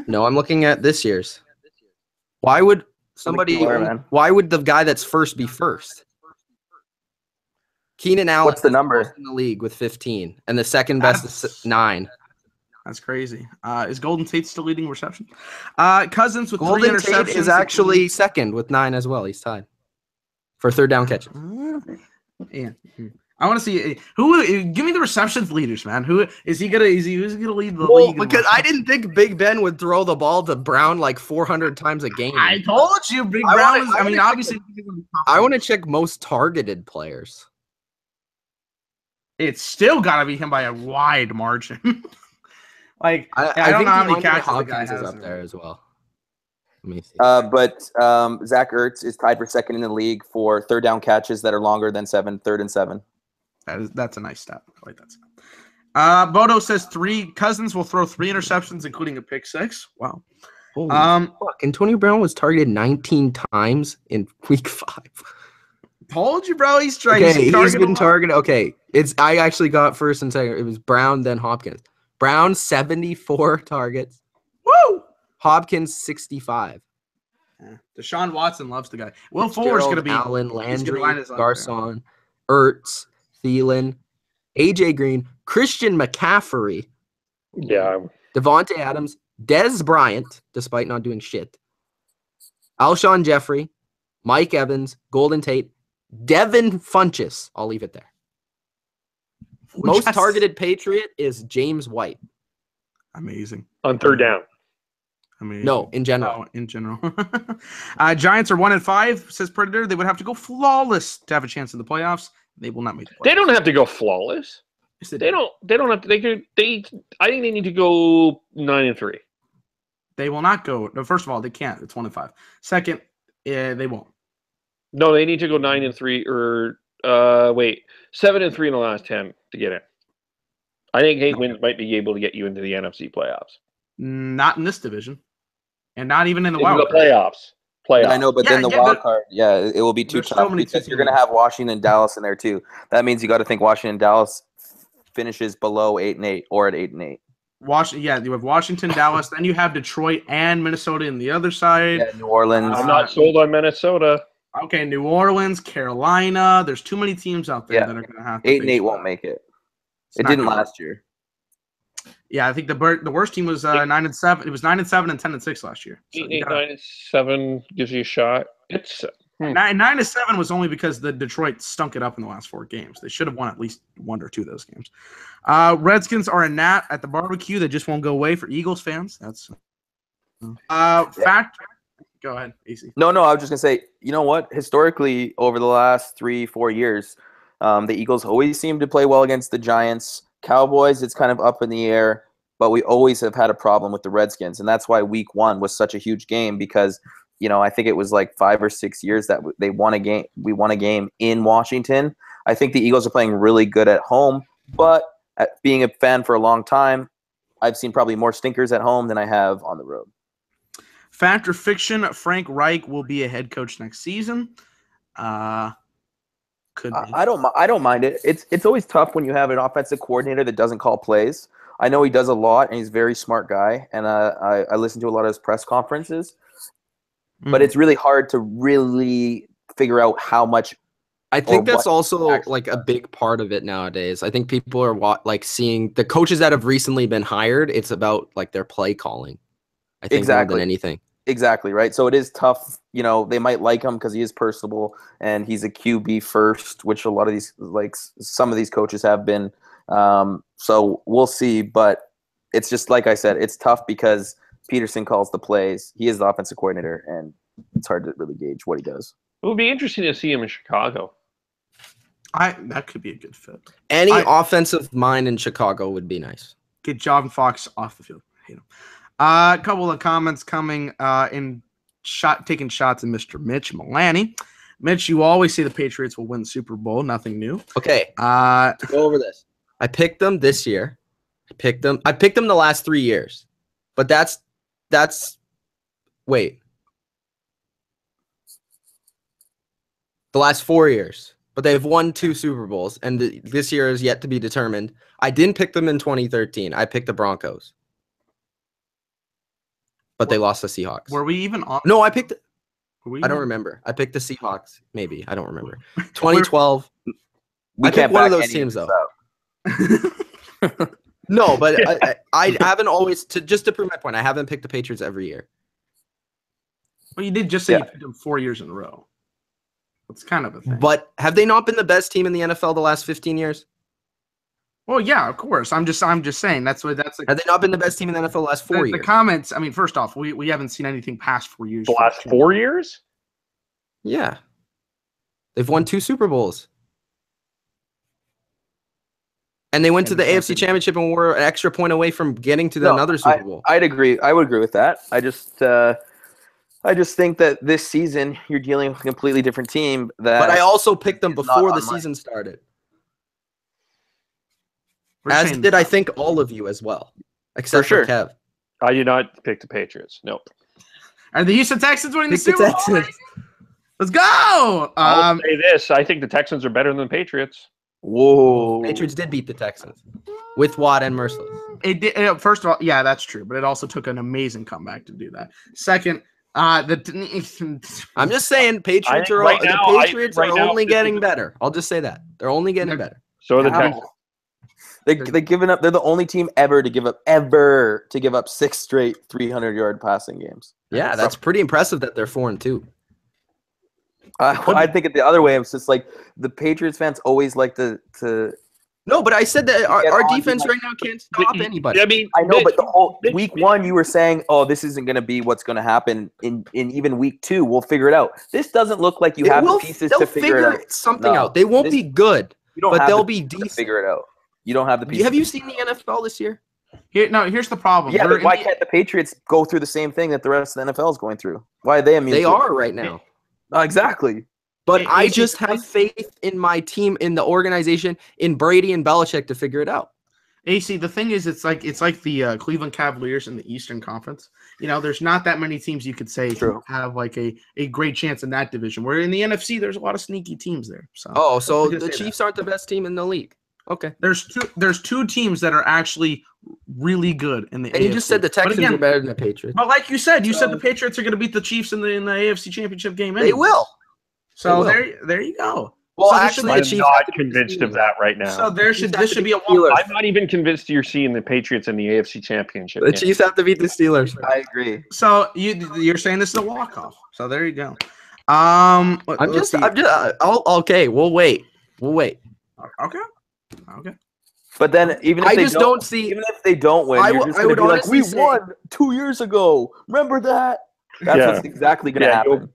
No, I'm looking at this year's. Why would somebody? You are, man. Why would the guy that's first be first? Keenan Allen. What's the is number? first in the league with 15, and the second best is 9. That's crazy. Is Golden Tate still leading reception? Cousins with 3 Golden interceptions. Tate is actually second with 9 as well. He's tied for third down catches. Yeah. I want to see who. Give me the receptions leaders, man. Who is he gonna? Who's gonna lead the league? Because I didn't think Big Ben would throw the ball to Brown like 400 times a game. I told you, Big I Brown. wanna- Obviously, I want to check most targeted players. it's still got to be him by a wide margin. I don't think know how many DeAndre catches the guy Hopkins is has. up there as well. Let me see. But Zach Ertz is tied for second in the league for third down catches that are longer than 7, 3rd and 7. That's a nice stat. I like that stat. Bodo says Cousins will throw 3 interceptions, including a pick 6. Wow. Holy fuck. Antonio Brown was targeted 19 times in week 5. Told you, bro. He's trying. Okay, he's been targeted. Okay, I actually got first and second. It was Brown, then Hopkins. Brown 74 targets. Woo! Hopkins 65. Deshaun Watson loves the guy. Will Fuller's going to be Allen, Landry, line his up, Garcon, Ertz, Thielen, AJ Green, Christian McCaffrey, Yeah. Devontae Adams, Dez Bryant, despite not doing shit, Alshon Jeffrey, Mike Evans, Golden Tate, Devin Funchess. I'll leave it there. Most targeted Patriot is James White. Amazing. On third down. Amazing. No, in general. Oh, in general. Giants are 1-5, says Predator. They would have to go flawless to have a chance in the playoffs. They will not make the playoffs. They don't have to go flawless. Yes, They don't have to. I think they need to go 9-3. They will not go. No, first of all, they can't. It's 1-5. Second, they won't. No, they need to go 9-3 or 7-3 in the last 10 to get in. I think 8 wins might be able to get you into the NFC playoffs. Not in this division, and not even in the wild card. Playoffs. Yeah, I know, but then the wild card, it will be too tough because you're going to have Washington and Dallas in there too. That means you got to think Washington and Dallas finishes below 8-8 or at 8-8. You have Washington, Dallas, then you have Detroit and Minnesota in the other side. Yeah, New Orleans. I'm not sold on Minnesota. Okay, New Orleans, Carolina. There's too many teams out there that are going to have to 8-8 won't make it. It didn't last year. Yeah, I think the worst team was 9-7. It was 9-7 and 10-6 last year. So 9-7 gives you a shot. It's 9-7 was only because the Detroit stunk it up in the last 4 games. They should have won at least 1 or 2 of those games. Redskins are a gnat at the barbecue. They just won't go away for Eagles fans. That's fact. Go ahead, AC. No, I was just gonna say. You know what? Historically, over the last 3-4 years, the Eagles always seem to play well against the Giants. Cowboys, it's kind of up in the air, but we always have had a problem with the Redskins, and that's why Week 1 was such a huge game because, I think it was like 5 or 6 years that they won a game. We won a game in Washington. I think the Eagles are playing really good at home, but being a fan for a long time, I've seen probably more stinkers at home than I have on the road. Fact or fiction? Frank Reich will be a head coach next season. Could be. I don't mind it. It's always tough when you have an offensive coordinator that doesn't call plays. I know he does a lot, and he's a very smart guy. And I listen to a lot of his press conferences, but it's really hard to really figure out how much. I think that's also like a big part of it nowadays. I think people are seeing the coaches that have recently been hired. It's about like their play calling. I think more than anything. Exactly, right? So it is tough. They might like him because he is personable and he's a QB first, which a lot of these, some of these coaches have been. So we'll see. But it's just like I said, it's tough because Peterson calls the plays. He is the offensive coordinator, and it's hard to really gauge what he does. It would be interesting to see him in Chicago. That could be a good fit. Any offensive mind in Chicago would be nice. Get John Fox off the field. I hate him. A couple of comments coming taking shots at Mr. Mitch Milani. Mitch, you always say the Patriots will win the Super Bowl. Nothing new. Okay. To go over this. I picked them this year. I picked them the last 3 years. But that's the last 4 years. But they've won 2 Super Bowls, and this year is yet to be determined. I didn't pick them in 2013. I picked the Broncos. But they lost the Seahawks. Were we even on? No, I picked. I don't remember. I picked the Seahawks. Maybe I don't remember. 2012. I picked one of those teams though. No, but I haven't always just to prove my point. I haven't picked the Patriots every year. Well, you did just say you picked them 4 years in a row. That's kind of a thing. But have they not been the best team in the NFL the last 15 years? Well, yeah, of course. I'm just saying that's have they not been the best team in the NFL the last 4 years? The comments. I mean, first off, we haven't seen anything past 4 years. The last 4 years? Yeah, they've won 2 Super Bowls, and they went to the AFC Championship and were an extra point away from getting to another Super Bowl. I'd agree. I would agree with that. I just think that this season you're dealing with a completely different team. But I also picked them before the season started. As did I think all of you as well, except for Kev. I did not pick the Patriots. Nope. Are the Houston Texans winning the Super Bowl? Let's go! I'll say this. I think the Texans are better than the Patriots. Whoa. Patriots did beat the Texans with Watt and Merciless. It did. First of all, yeah, that's true. But it also took an amazing comeback to do that. Second, I'm just saying Patriots are only getting better. I'll just say that. They're only getting better. So are the Texans. They're giving up. They're the only team ever to give up 6 straight 300-yard passing games. Yeah, that's pretty impressive that they're 4-2. I think it the other way. It's just like the Patriots fans always like to. No, but I said that our defense right now can't stop anybody. I mean, I know, but the whole Mitch, week 1, you were saying, "Oh, this isn't going to be what's going to happen in even week 2. We'll figure it out." This doesn't look like you have the pieces to figure it out. Something out. They won't be good, but they'll be decent. Figure it out. You don't have the pieces. Have you seen the NFL this year? Here's the problem. Yeah, but why can't the Patriots go through the same thing that the rest of the NFL is going through? Why are they immune? They are right now. Exactly. But I just have faith in my team, in the organization, in Brady and Belichick to figure it out. AC, the thing is, it's like the Cleveland Cavaliers in the Eastern Conference. There's not that many teams you could say have like a great chance in that division. Where in the NFC, there's a lot of sneaky teams there. So the Chiefs aren't the best team in the league. Okay. There's two teams that are actually really good in the AFC. And you just said the Texans are better than the Patriots. But like you said the Patriots are going to beat the Chiefs in the AFC Championship game anyway. They will. So there you go. Well, so actually, I'm not convinced of that right now. So this should be a walk. I'm not even convinced you're seeing the Patriots in the AFC Championship. The Chiefs have to beat the Steelers. I agree. So you're saying this is a walk-off. So there you go. Okay. We'll wait. Okay. But then even if even if they don't win, you're just going to be like, we won 2 years ago. Remember that? That's what's exactly going to happen.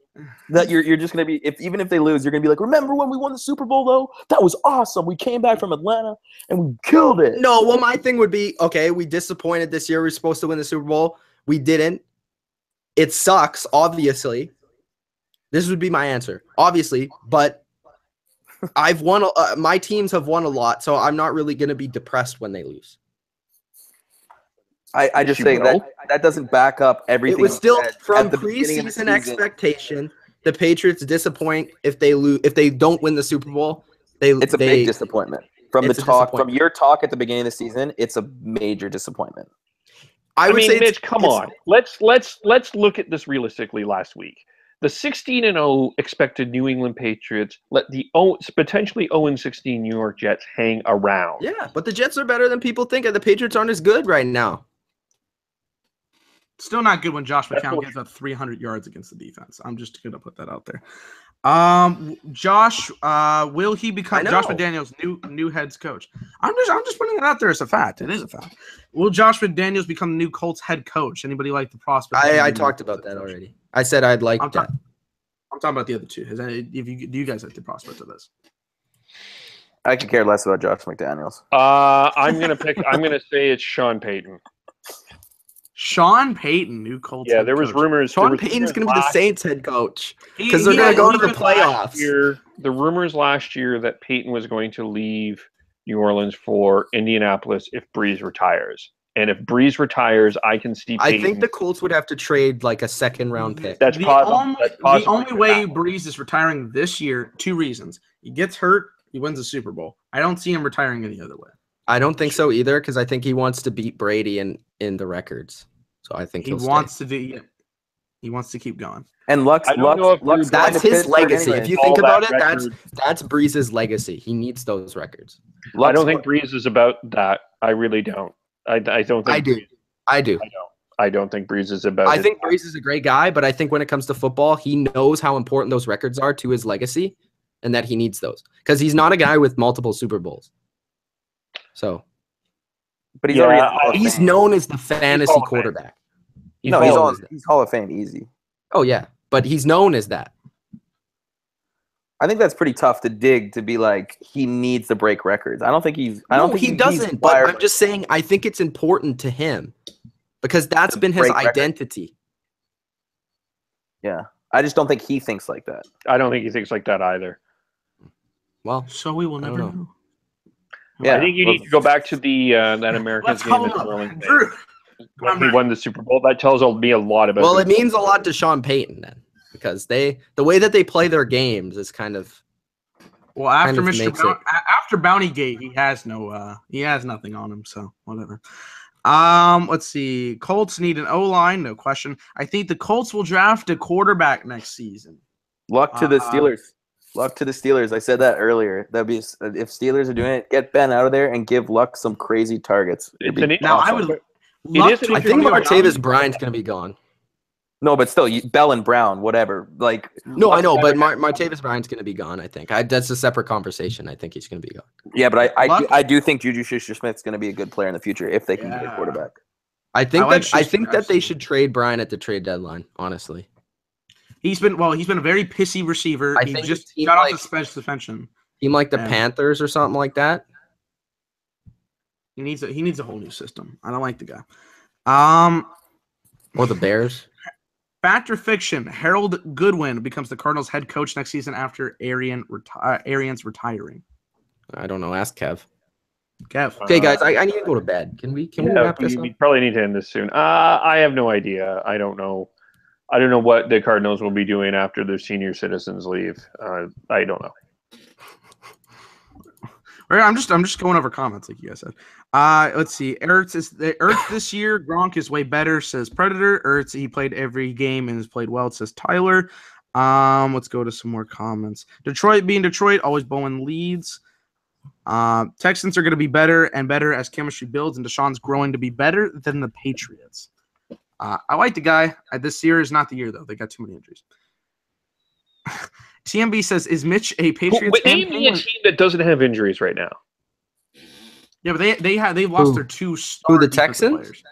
That you're just going to be even if they lose, you're going to be like, remember when we won the Super Bowl though? That was awesome. We came back from Atlanta and we killed it. No, well, my thing would be, okay, we disappointed this year. We were supposed to win the Super Bowl. We didn't. It sucks, obviously. This would be my answer, obviously. But I've won. My teams have won a lot, so I'm not really going to be depressed when they lose. I just say that doesn't back up everything. It was still from preseason expectation. The Patriots disappoint if they lose. If they don't win the Super Bowl, it's a big disappointment. From your talk at the beginning of the season, it's a major disappointment. I would say, Mitch, come on. Let's look at this realistically. Last week, the 16-0 expected New England Patriots let the potentially 0-16 New York Jets hang around. Yeah, but the Jets are better than people think, and the Patriots aren't as good right now. Still not good when Josh McCown gets up 300 yards against the defense. I'm just going to put that out there. Josh, will he become Josh McDaniels' new head coach? I'm just putting it out there as a fact. It is a fact. Will Josh McDaniels become the new Colts head coach? Anybody like the prospect? I talked about that already. I said I'd like that. I'm talking about the other two. Do you guys like the prospect of this? I could care less about Josh McDaniels. I'm gonna say it's Sean Payton. Sean Payton, new Colts. Yeah, there was rumors. Sean Payton's going to be the Saints head coach because they're going to go to the playoffs. The rumors last year that Payton was going to leave New Orleans for Indianapolis if Breeze retires. And if Breeze retires, I can see Payton. I think the Colts would have to trade like a second-round pick. The only way Breeze is retiring this year, 2 reasons. He gets hurt, he wins the Super Bowl. I don't see him retiring any other way. I don't think so either because I think he wants to beat Brady in the records. So I think he wants to keep going. And Luck's that's his legacy. If you think about it, that's Breeze's legacy. He needs those records. I don't think Breeze is about that. I really don't. I don't think I do. I don't think Breeze is about I think Breeze is a great guy, but I think when it comes to football, he knows how important those records are to his legacy and that he needs those. Because he's not a guy with multiple Super Bowls. So, but he's known as the fantasy quarterback. He's Hall of Fame easy. Oh yeah, but he's known as that. I think that's pretty tough to dig to be like he needs to break records. I don't think he doesn't. But I'm just saying I think it's important to him because that's been his identity. Yeah, I just don't think he thinks like that. I don't think he thinks like that either. Well, so we will never know. Yeah, I think you need to go back to the that Americans game in New Orleans. When he won the Super Bowl, that tells me a lot about. Well, it means a lot to Sean Payton then, because the way that they play their games is kind of. Well, after after Bountygate, he has nothing on him, so whatever. Let's see. Colts need an O-line, no question. I think the Colts will draft a quarterback next season. Luck to the Steelers. Luck to the Steelers. I said that earlier. That'd be if Steelers are doing it, get Ben out of there and give Luck some crazy targets. Now I would. I think Martavis Bryant's gonna be gone. No, but still, Bell and Brown, whatever. Like, no, I know, but Martavis Bryant's going to be gone. I think that's a separate conversation. I think he's going to be gone. Yeah, but I do think Juju Smith's going to be a good player in the future if they can get a quarterback. I think that they should trade Bryant at the trade deadline. Honestly, he's been a very pissy receiver. He just got off the suspension. Team like the Panthers or something like that. He needs a whole new system. I don't like the guy. Or the Bears. Fact or fiction? Harold Goodwin becomes the Cardinals head coach next season after Arians retiring. I don't know. Ask Kev. Kev. Okay, guys, I need to go to bed. Can we wrap this up? We probably need to end this soon. I have no idea. I don't know what the Cardinals will be doing after their senior citizens leave. I don't know. I'm just going over comments like you guys said. Let's see. Ertz this year. Gronk is way better, says Predator. Ertz, he played every game and has played well, says Tyler. Let's go to some more comments. Detroit being Detroit, always Bowen leads. Texans are going to be better and better as chemistry builds, and Deshaun's growing to be better than the Patriots. I like the guy. This year is not the year, though. They got too many injuries. TMB says, "Is Mitch a Patriots?" Name me a team that doesn't have injuries right now. Yeah, but they've lost their two star the Texans players.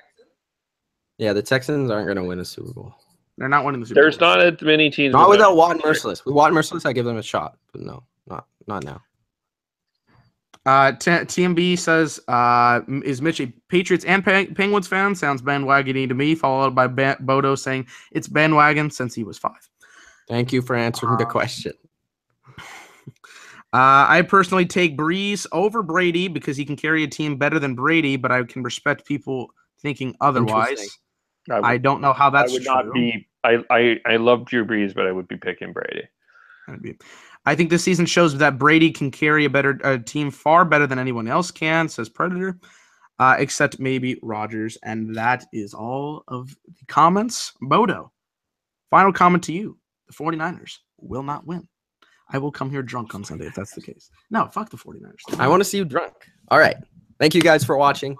Yeah, the Texans aren't going to win a Super Bowl. They're not winning the Super Bowl. There's not as many teams. Not without Watt and Merciless. With Watt and Merciless, I give them a shot, but no, not now. TMB says, "Is Mitch a Patriots and Penguins fan?" Sounds bandwagony to me. Followed by Bodo saying it's bandwagon since he was 5. Thank you for answering the question. I personally take Breeze over Brady because he can carry a team better than Brady, but I can respect people thinking otherwise. I don't know how that's true. I love Drew Brees, but I would be picking Brady. I think this season shows that Brady can carry a team far better than anyone else can, says Predator, except maybe Rodgers. And that is all of the comments. Bodo, final comment to you. The 49ers will not win. I will come here drunk on Sunday if that's the case. No, fuck the 49ers. I want to see you drunk. All right. Thank you guys for watching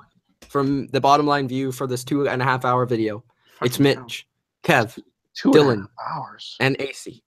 from the Bottom Line View for this 2.5 hour video. It's Mitch, Kev, Dylan, and AC.